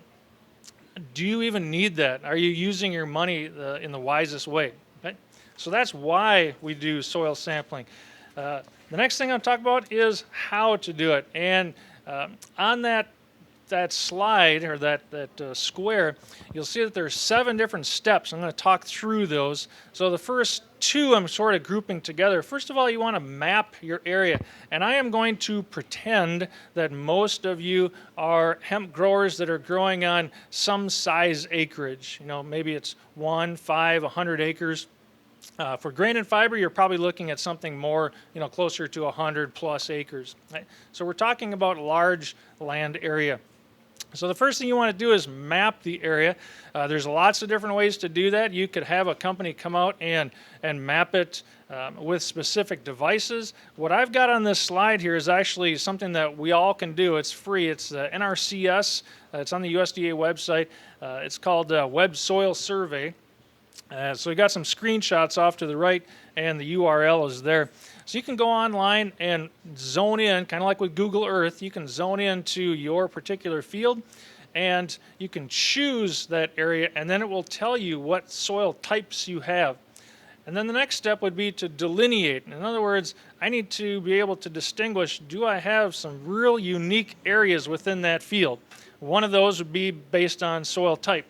do you even need that? Are you using your money in the wisest way? Okay? So that's why we do soil sampling. The next thing I'll talk about is how to do it. And on that slide, or that square, you'll see that there's 7 different steps. I'm going to talk through those. So the first 2 I'm sort of grouping together. First of all, you want to map your area. And I am going to pretend that most of you are hemp growers that are growing on some size acreage. Maybe it's 1, 5, 100 acres. For grain and fiber, you're probably looking at something more, closer to 100 plus acres. Right? So we're talking about large land area. So the first thing you want to do is map the area. There's lots of different ways to do that. You could have a company come out and map it with specific devices. What I've got on this slide here is actually something that we all can do. It's free. It's NRCS. It's on the USDA website. It's called Web Soil Survey. So we got some screenshots off to the right, and the URL is there. So you can go online and zone in, kind of like with Google Earth. You can zone into your particular field, and you can choose that area, and then it will tell you what soil types you have. And then the next step would be to delineate. In other words, I need to be able to distinguish, do I have some real unique areas within that field? One of those would be based on soil type.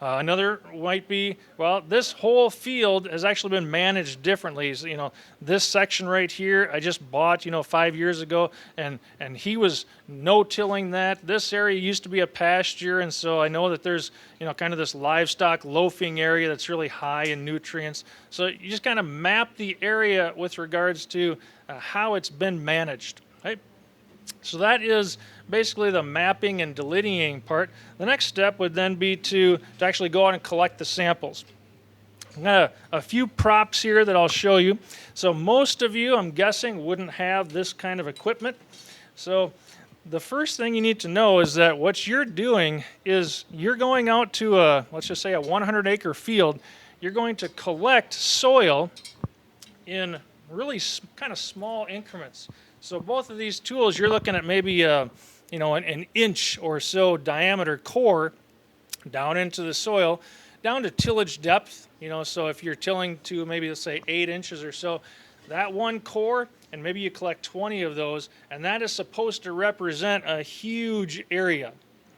Another might be, well, this whole field has actually been managed differently. So, this section right here, I just bought, 5 years ago, and he was no-tilling that. This area used to be a pasture, and so I know that there's, kind of this livestock loafing area that's really high in nutrients. So you just kind of map the area with regards to how it's been managed, right? So that is basically the mapping and delineating part. The next step would then be to actually go out and collect the samples. I've got a few props here that I'll show you. So most of you, I'm guessing, wouldn't have this kind of equipment. So the first thing you need to know is that what you're doing is you're going out to let's just say a 100-acre field. You're going to collect soil in really kind of small increments. So both of these tools, you're looking at maybe an inch or so diameter core down into the soil, down to tillage depth. So if you're tilling to maybe, let's say, 8 inches or so, that one core, and maybe you collect 20 of those, and that is supposed to represent a huge area.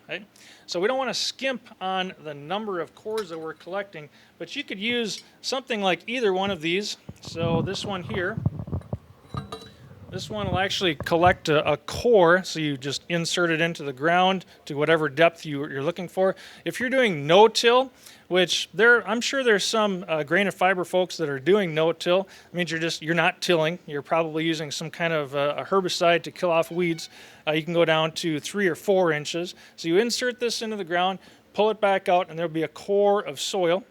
Right? So we don't want to skimp on the number of cores that we're collecting, but you could use something like either one of these. So this one here. This one will actually collect a core, so you just insert it into the ground to whatever depth you're looking for. If you're doing no-till, which I'm sure there's some grain and fiber folks that are doing no-till. It means you're not tilling. You're probably using some kind of a herbicide to kill off weeds. You can go down to 3 or 4 inches. So you insert this into the ground, pull it back out, and there'll be a core of soil.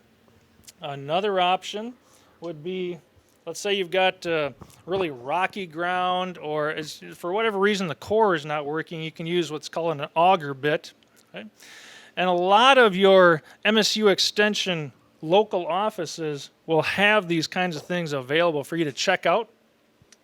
Another option would be, let's say you've got really rocky ground, or for whatever reason the core is not working, you can use what's called an auger bit. Okay? And a lot of your MSU Extension local offices will have these kinds of things available for you to check out.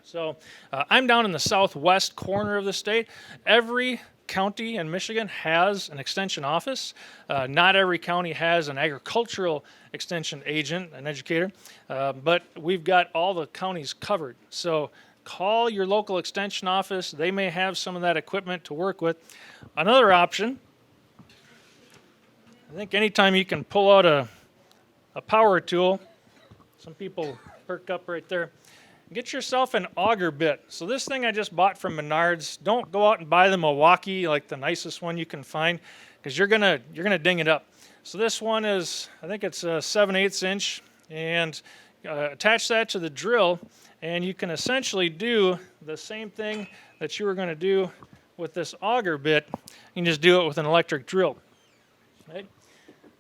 So I'm down in the southwest corner of the state. Every county in Michigan has an extension office. Not every county has an agricultural extension agent, an educator, but we've got all the counties covered. So call your local extension office. They may have some of that equipment to work with. Another option, I think anytime you can pull out a power tool, some people perk up right there, get yourself an auger bit. So this thing I just bought from Menards. Don't go out and buy the Milwaukee, like the nicest one you can find, because you're gonna ding it up. So this one is, I think it's a 7/8 inch, and attach that to the drill, and you can essentially do the same thing that you were going to do with this auger bit. You can just do it with an electric drill. Right?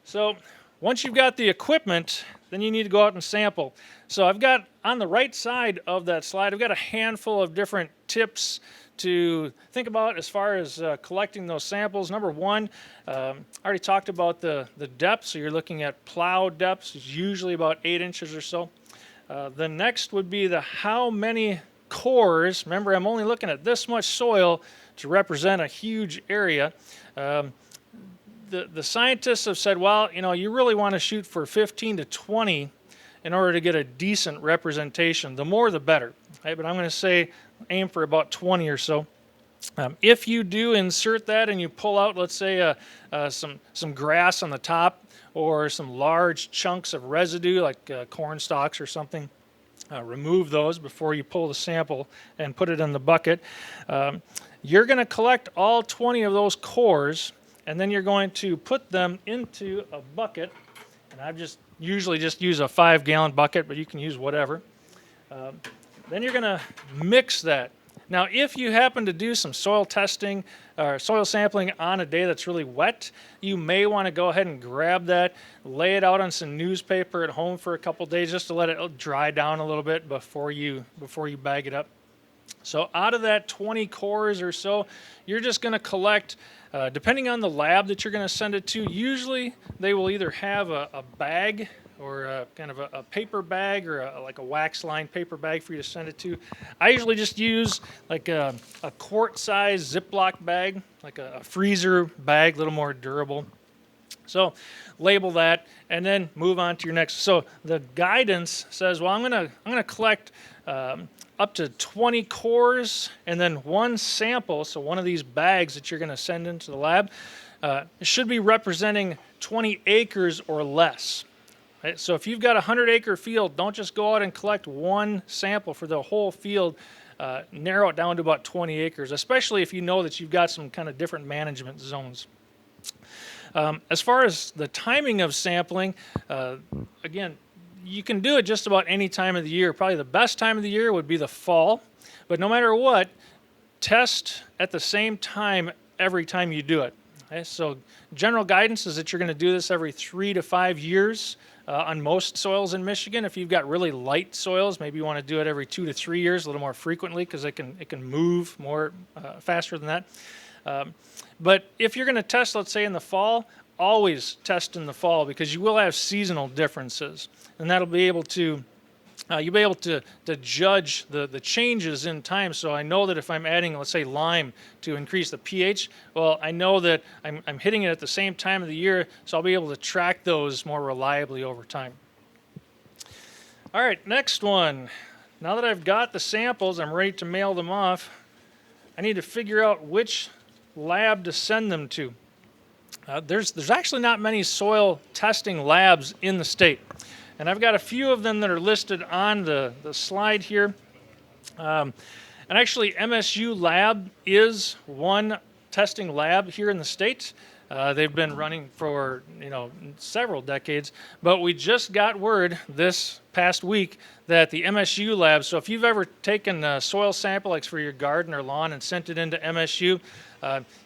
So once you've got the equipment, then you need to go out and sample. So I've got on the right side of that slide, I've got a handful of different tips to think about as far as collecting those samples. Number one, I already talked about the depth, so you're looking at plow depths, it's usually about 8 inches or so. The next would be the how many cores. Remember, I'm only looking at this much soil to represent a huge area. The scientists have said, well, you really want to shoot for 15 to 20 in order to get a decent representation. The more, the better. Right? But I'm going to say aim for about 20 or so. If you do insert that and you pull out, let's say, some grass on the top or some large chunks of residue like corn stalks or something, remove those before you pull the sample and put it in the bucket. You're going to collect all 20 of those cores, and then you're going to put them into a bucket. And I've just usually just use a 5-gallon bucket, but you can use whatever. Then you're going to mix that. Now, if you happen to do some soil testing or soil sampling on a day that's really wet, you may want to go ahead and grab that, lay it out on some newspaper at home for a couple days just to let it dry down a little bit before you bag it up. So out of that 20 cores or so, you're just going to collect, depending on the lab that you're going to send it to, usually they will either have a bag or kind of a paper bag or like a wax-lined paper bag for you to send it to. I usually just use like a quart-size Ziploc bag, like a freezer bag, a little more durable. So label that and then move on to your next. So the guidance says, well, I'm gonna collect up to 20 cores and then one sample. So one of these bags that you're gonna send into the lab should be representing 20 acres or less. Right? So if you've got a 100-acre field, don't just go out and collect one sample for the whole field. Narrow it down to about 20 acres, especially if you know that you've got some kind of different management zones. As far as the timing of sampling, again, you can do it just about any time of the year. Probably the best time of the year would be the fall, but no matter what, test at the same time every time you do it. Okay? So general guidance is that you're going to do this every 3 to 5 years. On most soils in Michigan. If you've got really light soils, maybe you want to do it every 2 to 3 years, a little more frequently, because it can move more faster than that. But if you're going to test, let's say in the fall, always test in the fall because you will have seasonal differences, and that'll be able to you'll be able to judge the changes in time. So I know that if I'm adding, let's say, lime to increase the pH, well, I know that I'm hitting it at the same time of the year, so I'll be able to track those more reliably over time. All right, next one. Now that I've got the samples, I'm ready to mail them off. I need to figure out which lab to send them to. There's actually not many soil testing labs in the state. And I've got a few of them that are listed on the slide here. And actually, MSU Lab is one testing lab here in the state. They've been running for several decades. But we just got word this past week that the MSU Lab, so if you've ever taken a soil sample like for your garden or lawn and sent it into MSU,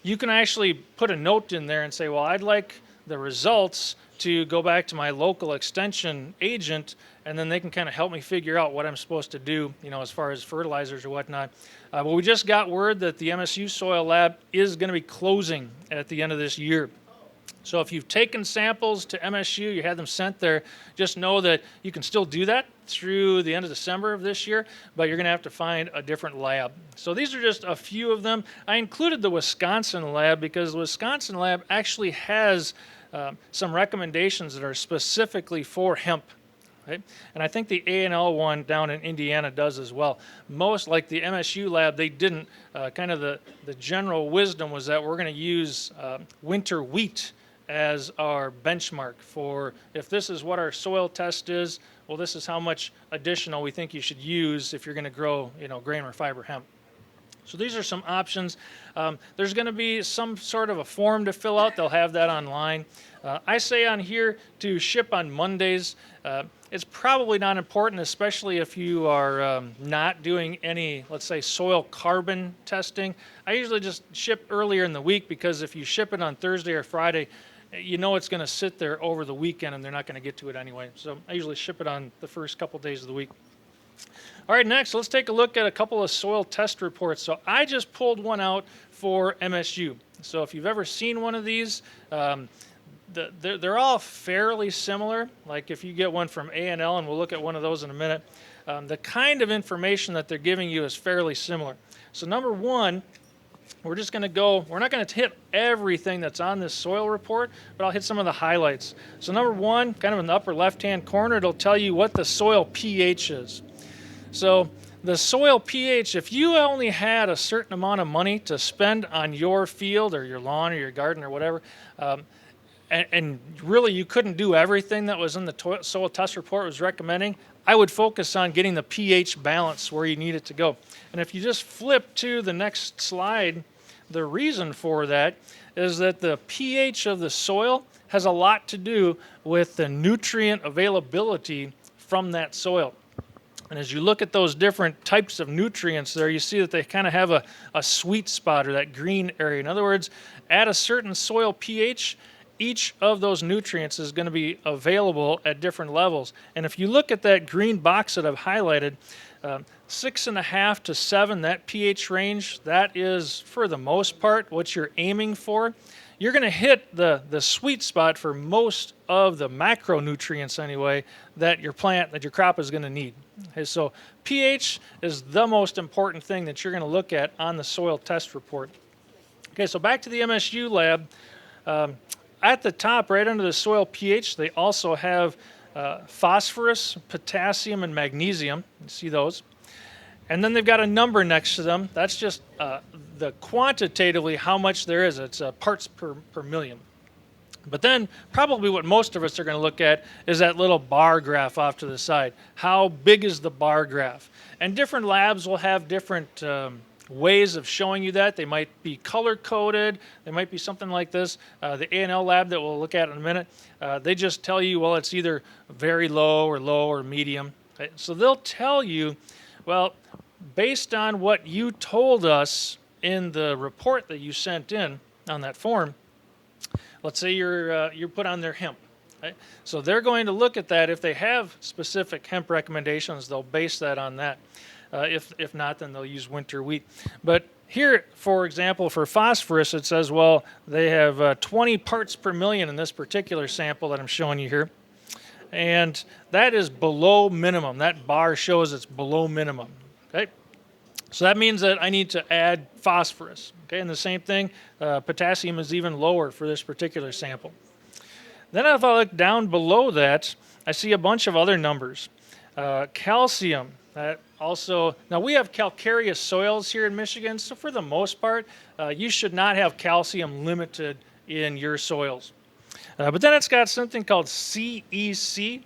you can actually put a note in there and say, well, I'd like the results to go back to my local extension agent, and then they can kind of help me figure out what I'm supposed to do, as far as fertilizers or whatnot. But we just got word that the MSU Soil Lab is going to be closing at the end of this year. So if you've taken samples to MSU, you had them sent there, just know that you can still do that through the end of December of this year, but you're going to have to find a different lab. So these are just a few of them. I included the Wisconsin lab because the Wisconsin lab actually has some recommendations that are specifically for hemp. Right? And I think the A&L one down in Indiana does as well. Most, like the MSU lab, they didn't. Kind of the general wisdom was that we're going to use winter wheat as our benchmark for if this is what our soil test is, well, this is how much additional we think you should use if you're going to grow, grain or fiber hemp. So these are some options. There's going to be some sort of a form to fill out. They'll have that online. I say on here to ship on Mondays. It's probably not important, especially if you are not doing any, let's say, soil carbon testing. I usually just ship earlier in the week because if you ship it on Thursday or Friday, it's going to sit there over the weekend and they're not going to get to it anyway. So I usually ship it on the first couple days of the week. All right, next, let's take a look at a couple of soil test reports. So I just pulled one out for MSU. So if you've ever seen one of these, they're all fairly similar. Like if you get one from A&L, and we'll look at one of those in a minute, the kind of information that they're giving you is fairly similar. So number one, we're just going to go, we're not going to hit everything that's on this soil report, but I'll hit some of the highlights. So number one, kind of in the upper left-hand corner, it'll tell you what the soil pH is. So the soil pH, if you only had a certain amount of money to spend on your field or your lawn or your garden or whatever, and really you couldn't do everything that was in the soil test report was recommending, I would focus on getting the pH balance where you need it to go. And if you just flip to the next slide, The reason for that is that the pH of the soil has a lot to do with the nutrient availability from that soil. And as you look at those different types of nutrients there, you see that they kind of have a sweet spot, or that green area. In other words, at a certain soil pH, each of those nutrients is going to be available at different levels. And if you look at that green box that I've highlighted, 6.5 to 7, that pH range, that is, for the most part, what you're aiming for. You're going to hit the sweet spot for most of the macronutrients anyway that your crop is going to need. Okay, so pH is the most important thing that you're going to look at on the soil test report. Okay, so back to the MSU lab. At the top, right under the soil pH, they also have phosphorus, potassium, and magnesium. You see those. And then they've got a number next to them. That's just the quantitatively how much there is. It's parts per million. But then probably what most of us are going to look at is that little bar graph off to the side. How big is the bar graph? And different labs will have different ways of showing you that. They might be color-coded. They might be something like this. The A&L lab that we'll look at in a minute, they just tell you, well, it's either very low or medium. Okay? So they'll tell you, well, based on what you told us in the report that you sent in on that form, let's say you're put on their hemp. Right? So they're going to look at that. If they have specific hemp recommendations, they'll base that on that. If not, then they'll use winter wheat. But here, for example, for phosphorus, it says, well, they have 20 parts per million in this particular sample that I'm showing you here. And that is below minimum. That bar shows it's below minimum. Okay? So that means that I need to add phosphorus. Okay, and the same thing, potassium is even lower for this particular sample. Then if I look down below that, I see a bunch of other numbers. Calcium, that also, now we have calcareous soils here in Michigan, so for the most part, you should not have calcium limited in your soils. But then it's got something called CEC.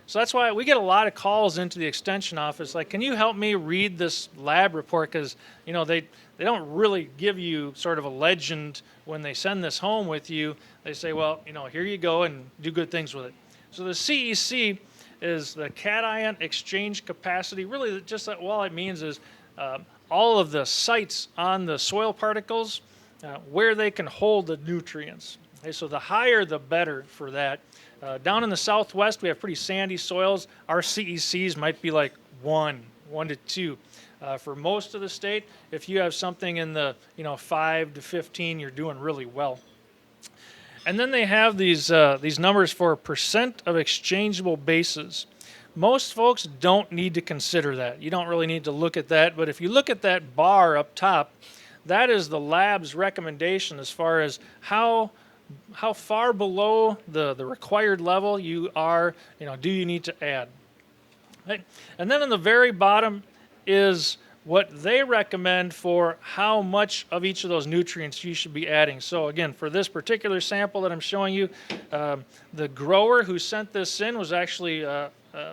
So that's why we get a lot of calls into the extension office, like, can you help me read this lab report? Because, you know, they don't really give you sort of a legend when they send this home with you. They say, well, you know, here you go and do good things with it. So the CEC is the cation exchange capacity. Really, just all it means is all of the sites on the soil particles where they can hold the nutrients. Okay, so the higher, the better for that. Down in the southwest, we have pretty sandy soils. Our CECs might be like 1 to 2. For most of the state, if you have something in the 5 to 15, you're doing really well. And then they have these numbers for percent of exchangeable bases. Most folks don't need to consider that. You don't really need to look at that. But if you look at that bar up top, that is the lab's recommendation as far as how far below the required level you are, do you need to add. Right? And then on the very bottom is what they recommend for how much of each of those nutrients you should be adding. So again, for this particular sample that I'm showing you, the grower who sent this in was actually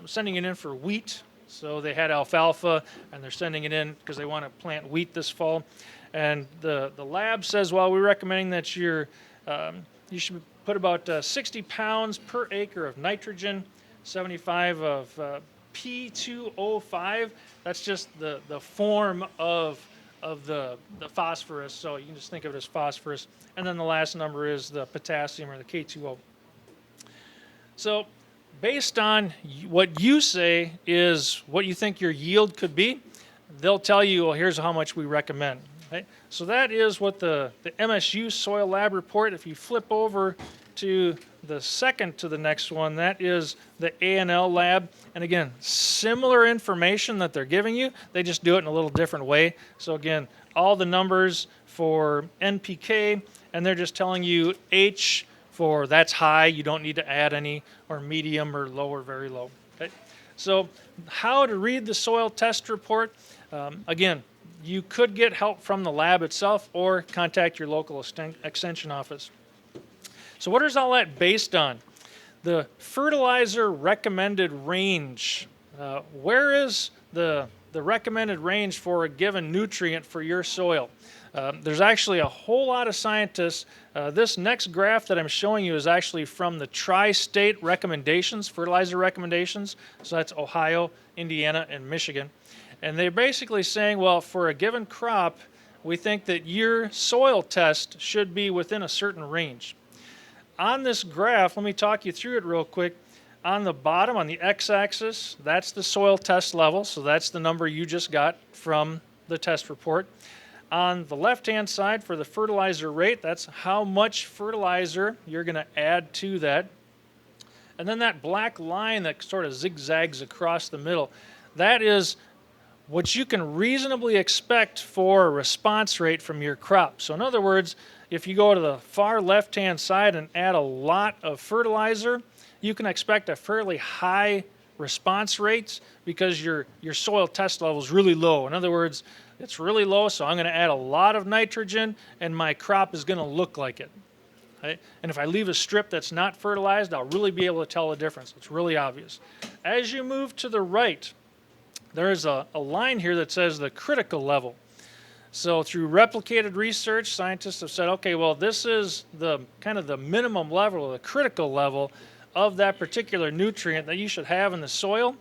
sending it in for wheat. So they had alfalfa, and they're sending it in because they want to plant wheat this fall. And the lab says, well, we're recommending that you should put about 60 pounds per acre of nitrogen, 75 of P2O5. That's just the form of the phosphorus, so you can just think of it as phosphorus. And then the last number is the potassium, or the K2O. So based on what you say is what you think your yield could be, they'll tell you, well, here's how much we recommend. Right? So that is what the MSU Soil Lab report. If you flip over to the second to the next one, that is the A&L lab. And again, similar information that they're giving you, they just do it in a little different way. So again, all the numbers for NPK, and they're just telling you H for that's high, you don't need to add any, or medium, or low, or very low. Okay? So how to read the soil test report, again, you could get help from the lab itself or contact your local extension office. So what is all that based on? The fertilizer recommended range. Where is the the recommended range for a given nutrient for your soil. There's actually a whole lot of scientists. This next graph that I'm showing you is actually from the tri-state recommendations, fertilizer recommendations. So that's Ohio, Indiana, and Michigan. And they're basically saying, well, for a given crop, we think that your soil test should be within a certain range. On this graph, let me talk you through it real quick. On the bottom, on the x-axis, that's the soil test level. So that's the number you just got from the test report. On the left-hand side for the fertilizer rate, that's how much fertilizer you're going to add to that. And then that black line that sort of zigzags across the middle, that is what you can reasonably expect for a response rate from your crop. So in other words, if you go to the far left-hand side and add a lot of fertilizer, you can expect a fairly high response rates because your soil test level is really low. In other words, it's really low, so I'm going to add a lot of nitrogen, and my crop is going to look like it. Okay? And if I leave a strip that's not fertilized, I'll really be able to tell the difference. It's really obvious. As you move to the right, there's a line here that says the critical level. So through replicated research, scientists have said, okay, well, this is the kind of the minimum level, or the critical level of that particular nutrient that you should have in the soil.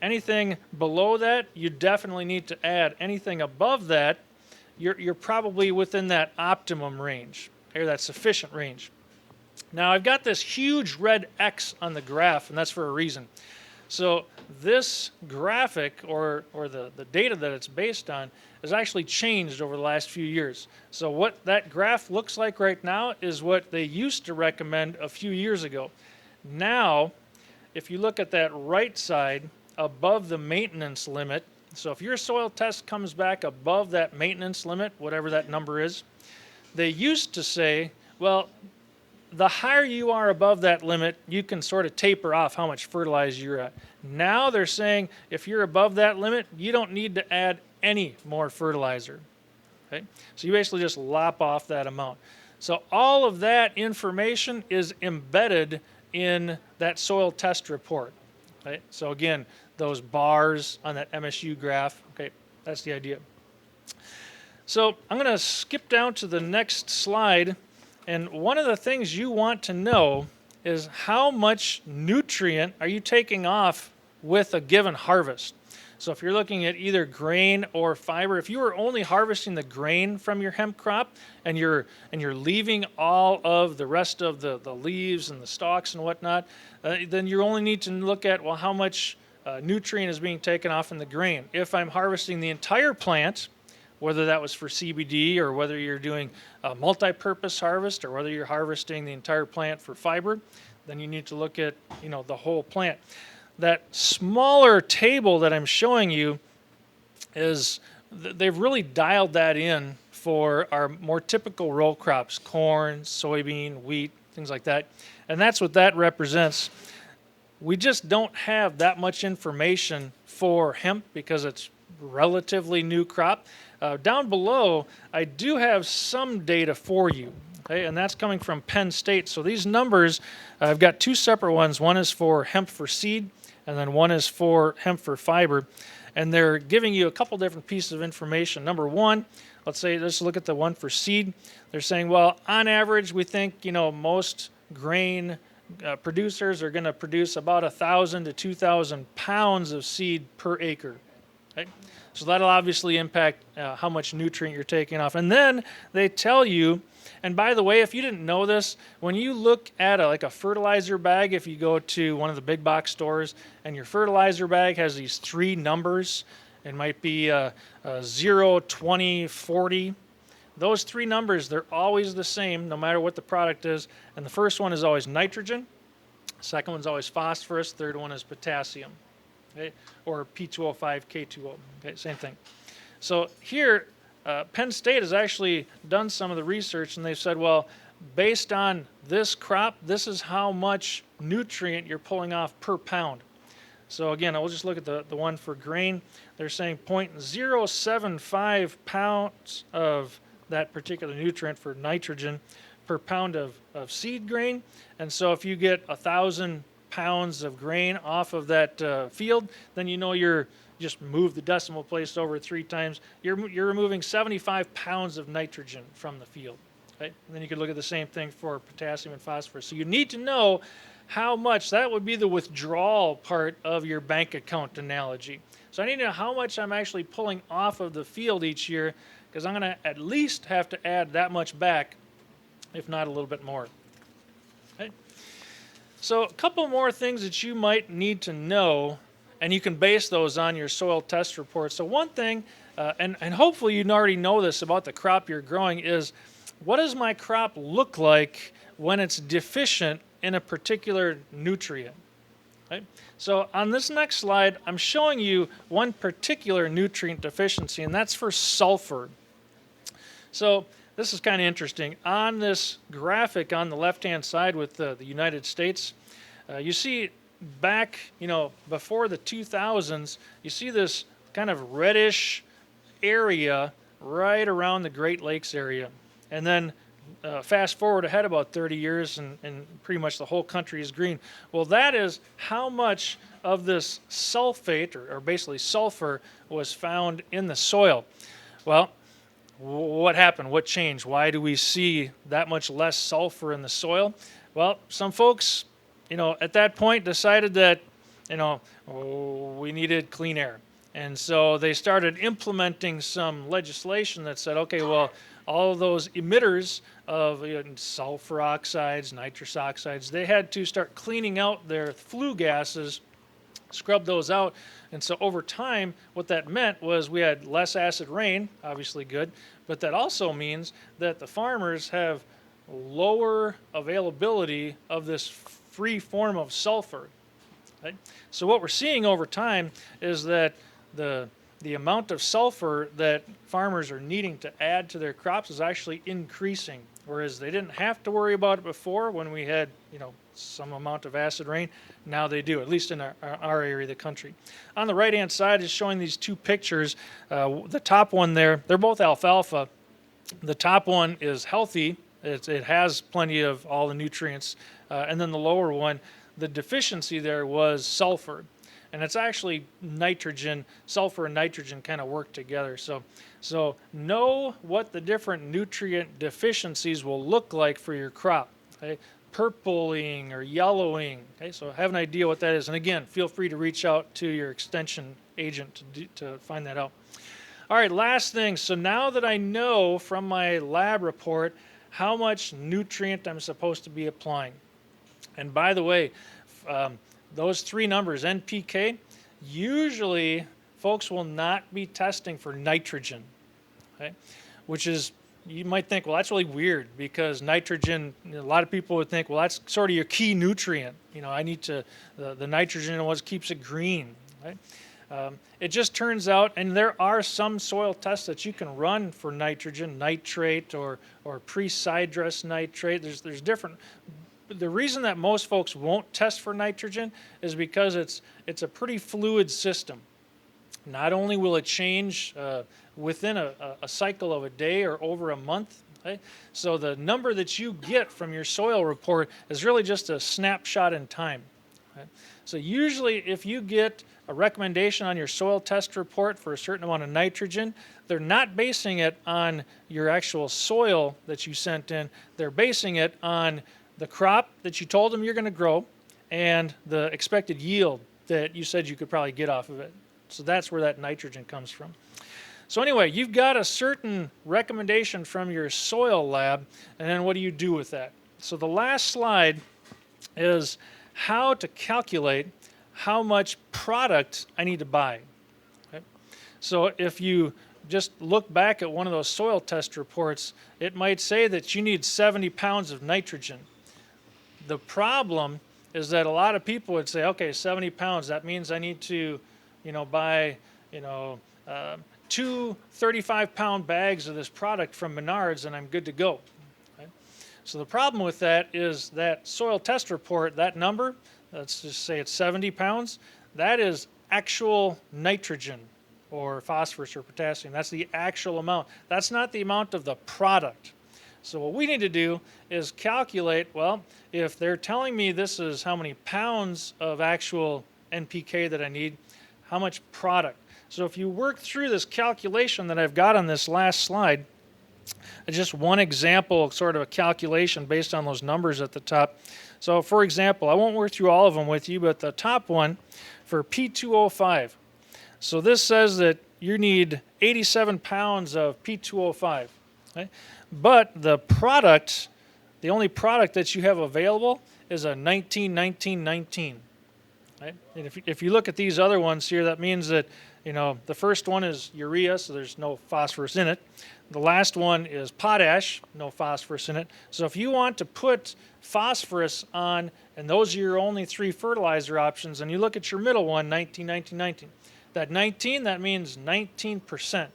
Anything below that, you definitely need to add. Anything above that, you're probably within that optimum range, or that sufficient range. Now, I've got this huge red X on the graph, and that's for a reason. So this graphic, or the data that it's based on, has actually changed over the last few years. So what that graph looks like right now is what they used to recommend a few years ago. Now, if you look at that right side, above the maintenance limit, so if your soil test comes back above that maintenance limit, whatever that number is, they used to say, well, the higher you are above that limit, you can sort of taper off how much fertilizer you're at. Now they're saying if you're above that limit, you don't need to add any more fertilizer. Okay? So you basically just lop off that amount. So all of that information is embedded in that soil test report. Okay? So again, those bars on that MSU graph, okay, that's the idea. So I'm going to skip down to the next slide, and one of the things you want to know is how much nutrient are you taking off with a given harvest. So if you're looking at either grain or fiber, if you were only harvesting the grain from your hemp crop and you're leaving all of the rest of the leaves and the stalks and whatnot, then you only need to look at, well, how much nutrient is being taken off in the grain. If I'm harvesting the entire plant, whether that was for CBD or whether you're doing a multi-purpose harvest or whether you're harvesting the entire plant for fiber, then you need to look at, the whole plant. That smaller table that I'm showing you is, they've really dialed that in for our more typical row crops, corn, soybean, wheat, things like that. And that's what that represents. We just don't have that much information for hemp because it's relatively new crop. Down below, I do have some data for you, okay, and that's coming from Penn State. So these numbers, I've got two separate ones. One is for hemp for seed, and then one is for hemp for fiber. And they're giving you a couple different pieces of information. Number one, let's look at the one for seed. They're saying, well, on average, we think, most grain producers are going to produce about 1,000 to 2,000 pounds of seed per acre. Okay? So that'll obviously impact how much nutrient you're taking off. And then they tell you, and by the way, if you didn't know this, when you look at a fertilizer bag, if you go to one of the big box stores and your fertilizer bag has these three numbers, it might be 0, 20, 40. Those three numbers, they're always the same no matter what the product is. And the first one is always nitrogen. Second one's always phosphorus. Third one is potassium. Okay? Or P2O5, K2O. Okay? Same thing. So here, Penn State has actually done some of the research, and they've said, well, based on this crop, this is how much nutrient you're pulling off per pound. So again, I'll just look at the one for grain. They're saying 0.075 pounds of that particular nutrient for nitrogen per pound of seed grain. And so if you get 1,000 pounds of grain off of that field, then you know you're just move the decimal place over 3 times. You're removing 75 pounds of nitrogen from the field. Right? And then you could look at the same thing for potassium and phosphorus. So you need to know how much. That would be the withdrawal part of your bank account analogy. So I need to know how much I'm actually pulling off of the field each year, because I'm going to at least have to add that much back, if not a little bit more. Okay? So a couple more things that you might need to know, and you can base those on your soil test report. So one thing, and hopefully you already know this about the crop you're growing, is what does my crop look like when it's deficient in a particular nutrient? Right? So on this next slide, I'm showing you one particular nutrient deficiency, and that's for sulfur. So this is kind of interesting. On this graphic on the left-hand side with the United States, you see back, before the 2000s, you see this kind of reddish area right around the Great Lakes area. And then fast forward ahead about 30 years and pretty much the whole country is green. Well, that is how much of this sulfate, or basically sulfur, was found in the soil. Well, what happened? What changed? Why do we see that much less sulfur in the soil? Well, some folks, at that point decided that, we needed clean air. And so they started implementing some legislation that said, okay, well, all of those emitters of sulfur oxides, nitrous oxides, they had to start cleaning out their flue gases, scrub those out. And so over time, what that meant was we had less acid rain, obviously good, but that also means that the farmers have lower availability of this free form of sulfur. Right? So what we're seeing over time is that the amount of sulfur that farmers are needing to add to their crops is actually increasing, whereas they didn't have to worry about it before when we had, some amount of acid rain. Now they do, at least in our area of the country. On the right-hand side is showing these two pictures. The top one there, they're both alfalfa. The top one is healthy. It has plenty of all the nutrients. And then the lower one, the deficiency there was sulfur. And it's actually nitrogen. Sulfur and nitrogen kind of work together. So know what the different nutrient deficiencies will look like for your crop. Okay? Purpling or yellowing. Okay? So have an idea what that is. And again, feel free to reach out to your extension agent to find that out. All right, last thing. So now that I know from my lab report how much nutrient I'm supposed to be applying. And by the way, those 3 numbers, NPK, usually folks will not be testing for nitrogen, okay? Which is, you might think, well, that's really weird because nitrogen, a lot of people would think, well, that's sort of your key nutrient. I need to, the nitrogen is what keeps it green, right? It just turns out, and there are some soil tests that you can run for nitrogen, nitrate or pre-sidrous nitrate. There's different. The reason that most folks won't test for nitrogen is because it's a pretty fluid system. Not only will it change within a cycle of a day or over a month, okay? So the number that you get from your soil report is really just a snapshot in time. Okay? So usually if you get a recommendation on your soil test report for a certain amount of nitrogen, they're not basing it on your actual soil that you sent in. They're basing it on the crop that you told them you're going to grow and the expected yield that you said you could probably get off of it. So that's where that nitrogen comes from. So anyway, you've got a certain recommendation from your soil lab, and then what do you do with that? So the last slide is how to calculate how much product I need to buy. Okay? So if you just look back at one of those soil test reports, it might say that you need 70 pounds of nitrogen. The problem is that a lot of people would say, okay, 70 pounds, that means I need to, buy, 2 35-pound bags of this product from Menards and I'm good to go. Okay? So the problem with that is that soil test report, that number, let's just say it's 70 pounds, that is actual nitrogen or phosphorus or potassium. That's the actual amount. That's not the amount of the product. So what we need to do is calculate, well, if they're telling me this is how many pounds of actual NPK that I need, how much product. So if you work through this calculation that I've got on this last slide, just one example, sort of a calculation based on those numbers at the top. So for example, I won't work through all of them with you, but the top one for P2O5. So this says that you need 87 pounds of P2O5. Okay? But the product, the only product that you have available is a 19-19-19. Right? And if you look at these other ones here, that means that, you know, the first one is urea, so there's no phosphorus in it. The last one is potash, no phosphorus in it. So if you want to put phosphorus on, and those are your only three fertilizer options, and you look at your middle one, 19-19-19. That 19, that means 19%.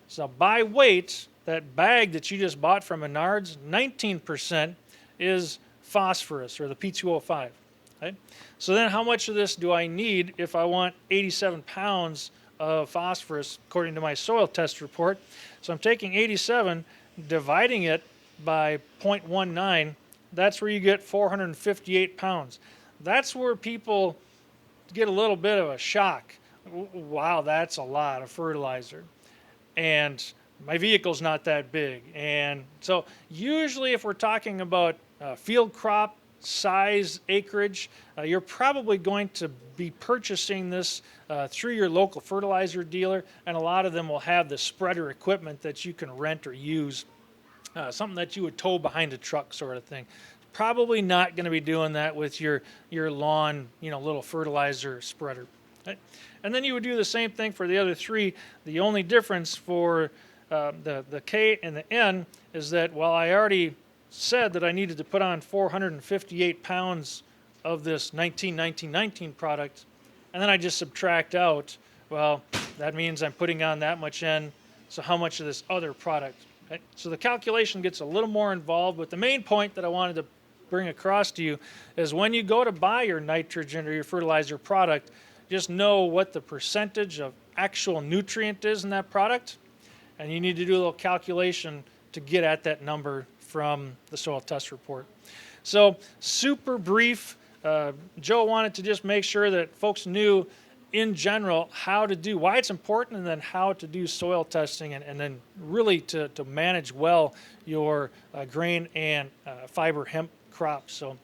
So by weight, that bag that you just bought from Menards, 19% is phosphorus, or the P2O5. Right? So then how much of this do I need if I want 87 pounds of phosphorus according to my soil test report? So I'm taking 87, dividing it by 0.19. That's where you get 458 pounds. That's where people get a little bit of a shock. Wow, that's a lot of fertilizer. And my vehicle's not that big. And so usually if we're talking about field crop size acreage, you're probably going to be purchasing this through your local fertilizer dealer, and a lot of them will have the spreader equipment that you can rent or use, something that you would tow behind a truck sort of thing. Probably not going to be doing that with your lawn, you know, little fertilizer spreader. Right? And then you would do the same thing for the other three. The only difference for the K and the N is that, well, I already said that I needed to put on 458 pounds of this 19-19-19 product, and then I just subtract out, well, that means I'm putting on that much N, so how much of this other product? Right? So the calculation gets a little more involved, but the main point that I wanted to bring across to you is when you go to buy your nitrogen or your fertilizer product, just know what the percentage of actual nutrient is in that product, and you need to do a little calculation to get at that number from the soil test report. So super brief. Joe wanted to just make sure that folks knew in general how to do, why it's important, and then how to do soil testing, and then really to manage well your grain and fiber hemp crops. So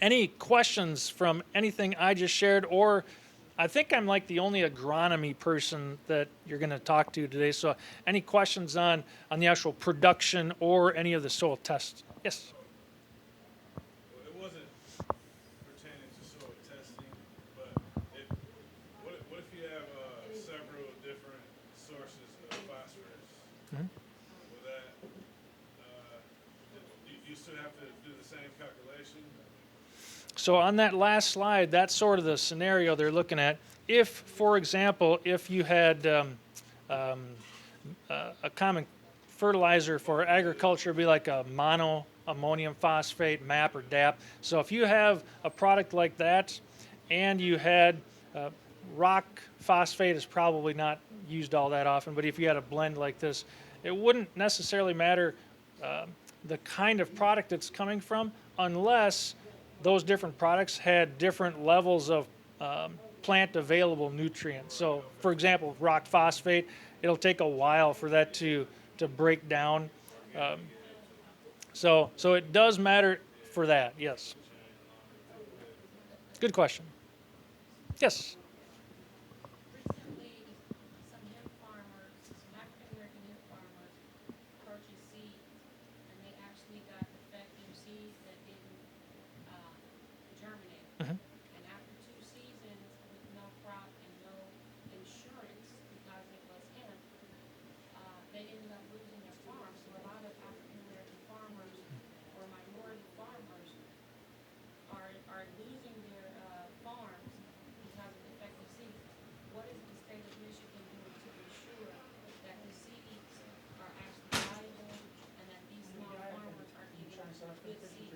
any questions from anything I just shared, or I think I'm like the only agronomy person that you're going to talk to today. So any questions on the actual production or any of the soil tests? Yes? Well, it wasn't pertaining to soil testing, but what if you have several different sources of phosphorus? Mm-hmm. Will that, you still have to do the same calculation? So on that last slide, that's sort of the scenario they're looking at. If, for example, if you had a common fertilizer for agriculture, it'd be like a mono ammonium phosphate, MAP or DAP. So if you have a product like that and you had rock phosphate, is probably not used all that often, but if you had a blend like this, it wouldn't necessarily matter the kind of product it's coming from unless those different products had different levels of plant available nutrients. So for example, rock phosphate, it'll take a while for that to break down. So it does matter for that, yes. Good question. Yes? Recently, some hemp farmers, some African American hemp farmers, purchased seeds, and they actually got defective seeds that didn't germinate. Mhm. And after 2 seasons with no crop and no insurance because it was hemp, they ended up losing their farm. So a lot of African American farmers or minority farmers are losing their farms because of defective seeds. What is the state of Michigan doing to ensure that the seeds are actually valuable and that these small farmers are getting good seeds?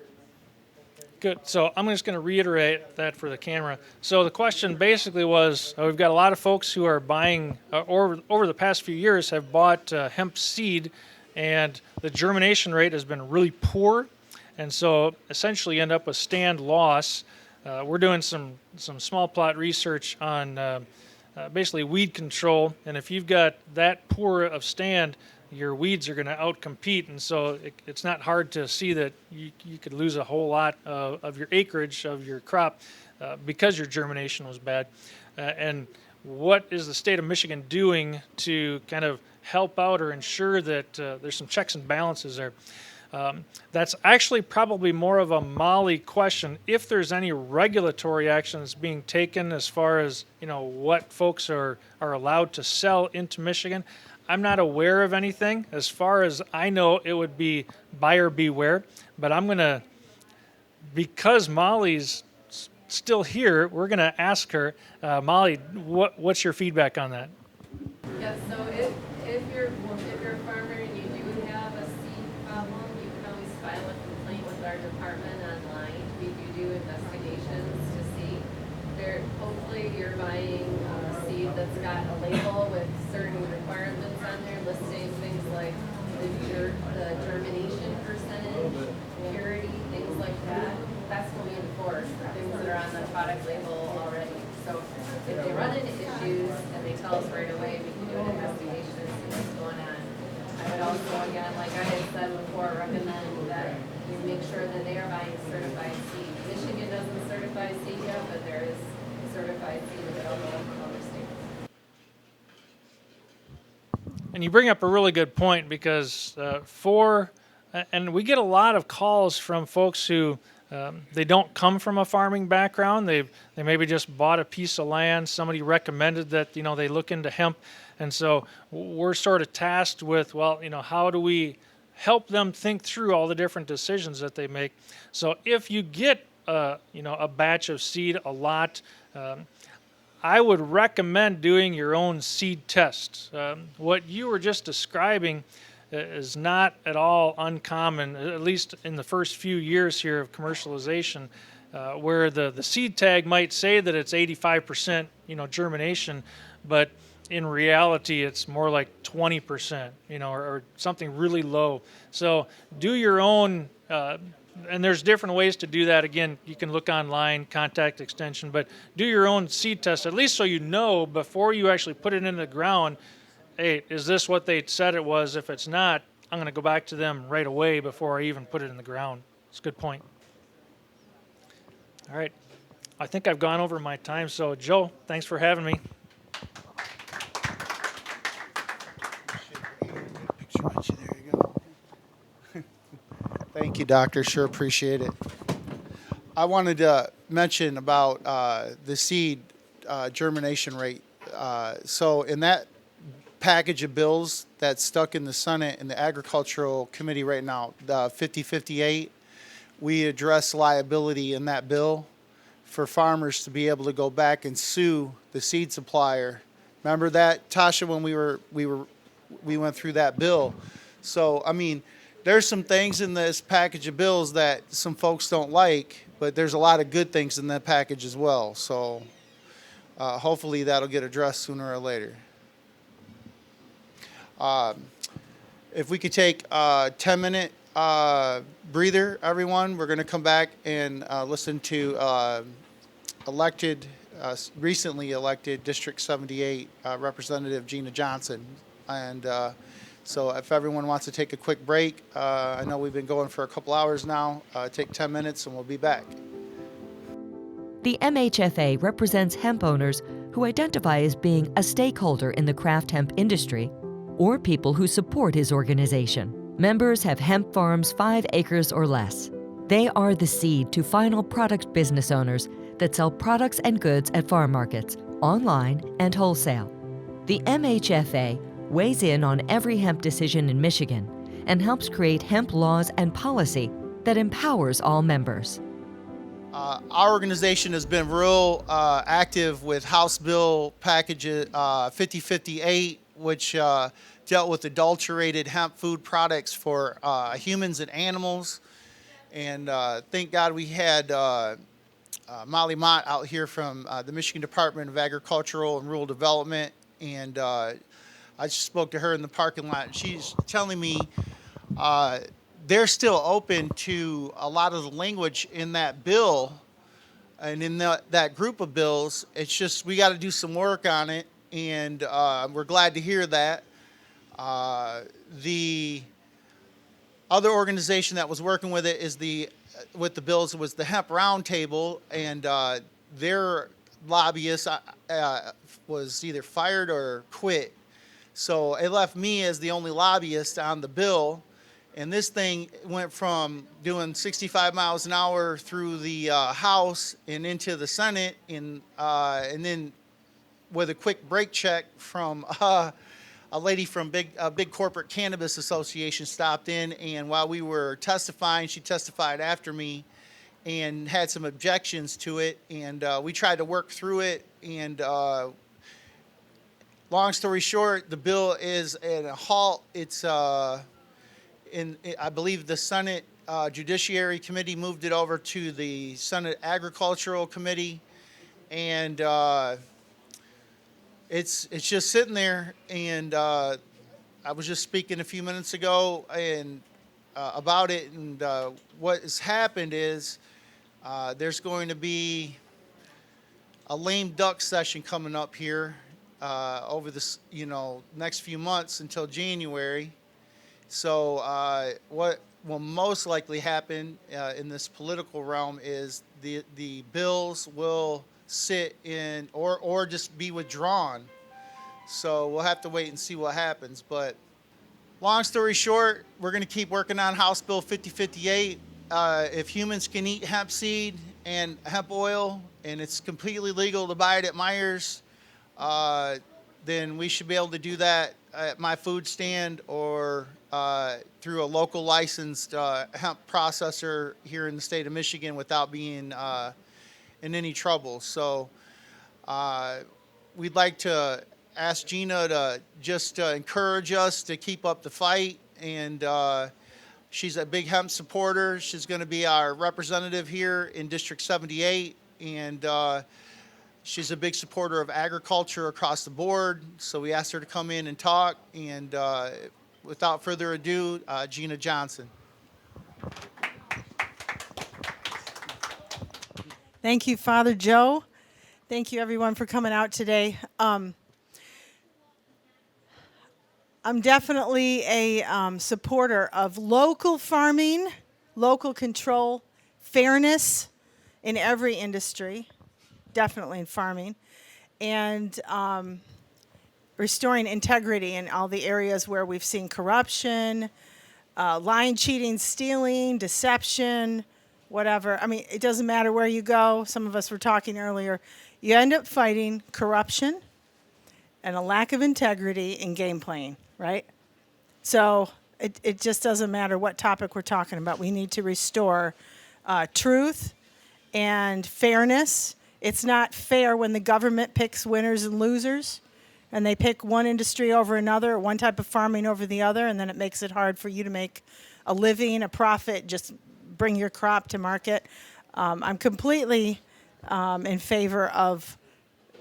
Good. So I'm just going to reiterate that for the camera. So the question basically was, we've got a lot of folks who are buying, over the past few years, have bought hemp seed, and the germination rate has been really poor, and so essentially you end up with stand loss. We're doing some small plot research on basically weed control, and if you've got that poor of stand, your weeds are going to outcompete, and so it's not hard to see that you could lose a whole lot of your acreage of your crop because your germination was bad. And what is the state of Michigan doing to kind of help out or ensure that there's some checks and balances there? That's actually probably more of a Molly question. If there's any regulatory actions being taken as far as what folks are allowed to sell into Michigan, I'm not aware of anything. As far as I know, it would be buyer beware. But I'm gonna, because Molly's still here, we're gonna ask her, Molly, what's your feedback on that? Yes, so if you're a farmer and you do have a seed problem, you can always file a complaint with our department online. We do investigations to see. Hopefully you're buying seed that's got a label with certain requirements on there, listing things like the germination percentage, purity, things like that. That's what we enforce, the things that are on the product label already. So if they run into issues and they tell us right away, we can do an investigation and see what's going on. I would also, again, like I had said before, recommend that you make sure that they are buying certified seed. Michigan doesn't certify seed yet, but there is certified seed available from other states. And you bring up a really good point because and we get a lot of calls from folks who they don't come from a farming background. They maybe just bought a piece of land. Somebody recommended that they look into hemp, and so we're sort of tasked with how do we help them think through all the different decisions that they make. So if you get a batch of seed, a lot, I would recommend doing your own seed test. What you were just describing is not at all uncommon, at least in the first few years here of commercialization, where the seed tag might say that it's 85% germination, but in reality it's more like 20%, or something really low. So do your own, and there's different ways to do that. Again, you can look online, contact extension, but do your own seed test, at least so you know before you actually put it into the ground, hey, is this what they said it was? If it's not, I'm going to go back to them right away before I even put it in the ground. It's a good point. All right. I think I've gone over my time, so Joe, thanks for having me. There you go. Thank you, Doctor. Sure appreciate it. I wanted to mention about the seed germination rate. So in that package of bills that's stuck in the Senate and the Agricultural Committee right now, the 5058, we address liability in that bill for farmers to be able to go back and sue the seed supplier. Remember that, Tasha, when we went through that bill? So I mean, there's some things in this package of bills that some folks don't like, but there's a lot of good things in that package as well. So hopefully that'll get addressed sooner or later. If we could take a 10-minute breather, everyone, we're going to come back and listen to recently elected District 78 Representative Gina Johnson. And so if everyone wants to take a quick break, I know we've been going for a couple hours now, take 10 minutes and we'll be back. The MHFA represents hemp owners who identify as being a stakeholder in the craft hemp industry or people who support his organization. Members have hemp farms 5 acres or less. They are the seed to final product business owners that sell products and goods at farm markets, online, and wholesale. The MHFA weighs in on every hemp decision in Michigan and helps create hemp laws and policy that empowers all members. Our organization has been real active with House Bill Package 5058, which dealt with adulterated hemp food products for humans and animals. And thank God we had Molly Mott out here from the Michigan Department of Agricultural and Rural Development. And I just spoke to her in the parking lot. And she's telling me they're still open to a lot of the language in that bill and in that group of bills. It's just we got to do some work on it, and we're glad to hear that. The other organization that was working with it is with the bills was the Hemp Roundtable, and their lobbyist was either fired or quit. So it left me as the only lobbyist on the bill. And this thing went from doing 65 miles an hour through the House and into the Senate, and then with a quick brake check from a lady from big corporate cannabis association stopped in, and while we were testifying, she testified after me and had some objections to it, and we tried to work through it. And long story short, the bill is at a halt. It's I believe the Senate Judiciary Committee moved it over to the Senate Agricultural Committee, and it's just sitting there. And I was just speaking a few minutes ago and about it, and what has happened is there's going to be a lame duck session coming up here over this next few months until January. So what will most likely happen in this political realm is the bills will sit in or just be withdrawn. So we'll have to wait and see what happens. But long story short, we're going to keep working on House Bill 5058. If humans can eat hemp seed and hemp oil, and it's completely legal to buy it at Myers, then we should be able to do that at my food stand or through a local licensed hemp processor here in the state of Michigan without being in any trouble. So we'd like to ask Gina to just encourage us to keep up the fight. And she's a big hemp supporter. She's going to be our representative here in District 78. And she's a big supporter of agriculture across the board. So we asked her to come in and talk. And without further ado, Gina Johnson. Thank you, Father Joe. Thank you, everyone, for coming out today. I'm definitely a supporter of local farming, local control, fairness in every industry, definitely in farming, and restoring integrity in all the areas where we've seen corruption, lying, cheating, stealing, deception, whatever. I mean, it doesn't matter where you go. Some of us were talking earlier. You end up fighting corruption and a lack of integrity in game playing, right? So it just doesn't matter what topic we're talking about. We need to restore truth and fairness. It's not fair when the government picks winners and losers, and they pick one industry over another, or one type of farming over the other, and then it makes it hard for you to make a living, a profit, just bring your crop to market. I'm completely in favor of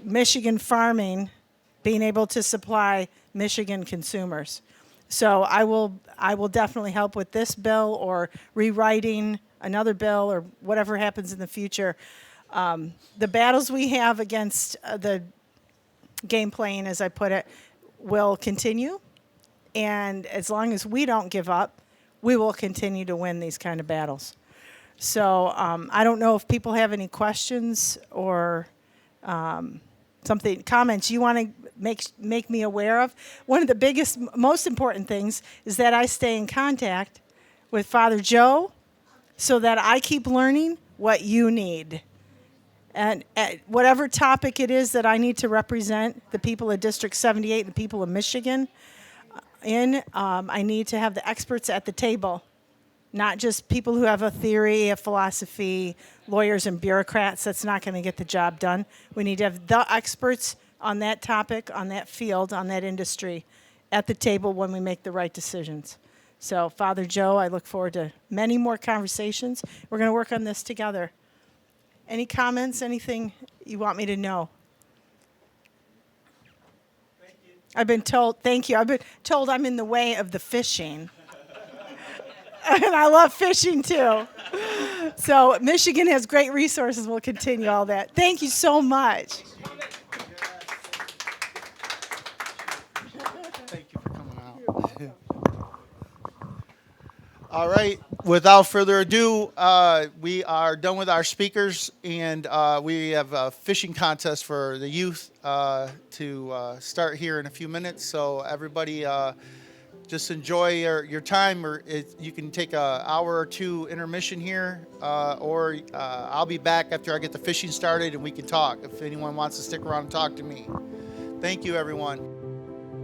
Michigan farming being able to supply Michigan consumers. So I will definitely help with this bill or rewriting another bill or whatever happens in the future. The battles we have against the game playing, as I put it, will continue. And as long as we don't give up, we will continue to win these kind of battles. So I don't know if people have any questions or comments you want to make me aware of. One of the biggest, most important things is that I stay in contact with Father Joe so that I keep learning what you need. And at whatever topic it is that I need to represent the people of District 78, the people of Michigan, I need to have the experts at the table, not just people who have a theory, a philosophy, lawyers and bureaucrats. That's not going to get the job done. We need to have the experts on that topic, on that field, on that industry at the table when we make the right decisions. So, Father Joe, I look forward to many more conversations. We're going to work on this together. Any comments, anything you want me to know? I've been told, thank you. I've been told I'm in the way of the fishing. And I love fishing too. So Michigan has great resources. We'll continue all that. Thank you so much. Thank you for coming out. All right. Without further ado, we are done with our speakers, and we have a fishing contest for the youth to start here in a few minutes. So everybody, just enjoy your time, or you can take an hour or two intermission here, or I'll be back after I get the fishing started, and we can talk if anyone wants to stick around and talk to me. Thank you, everyone.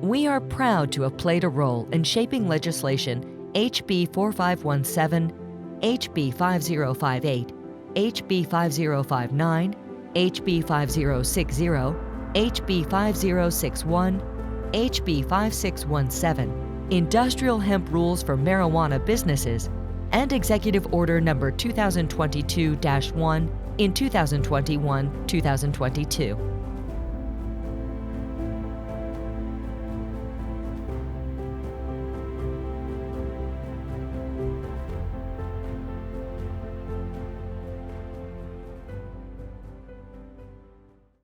We are proud to have played a role in shaping legislation HB 4517, HB 5058, HB 5059, HB 5060, HB 5061, HB 5617, Industrial Hemp Rules for Marijuana Businesses, and Executive Order Number 2022-1 in 2021-2022.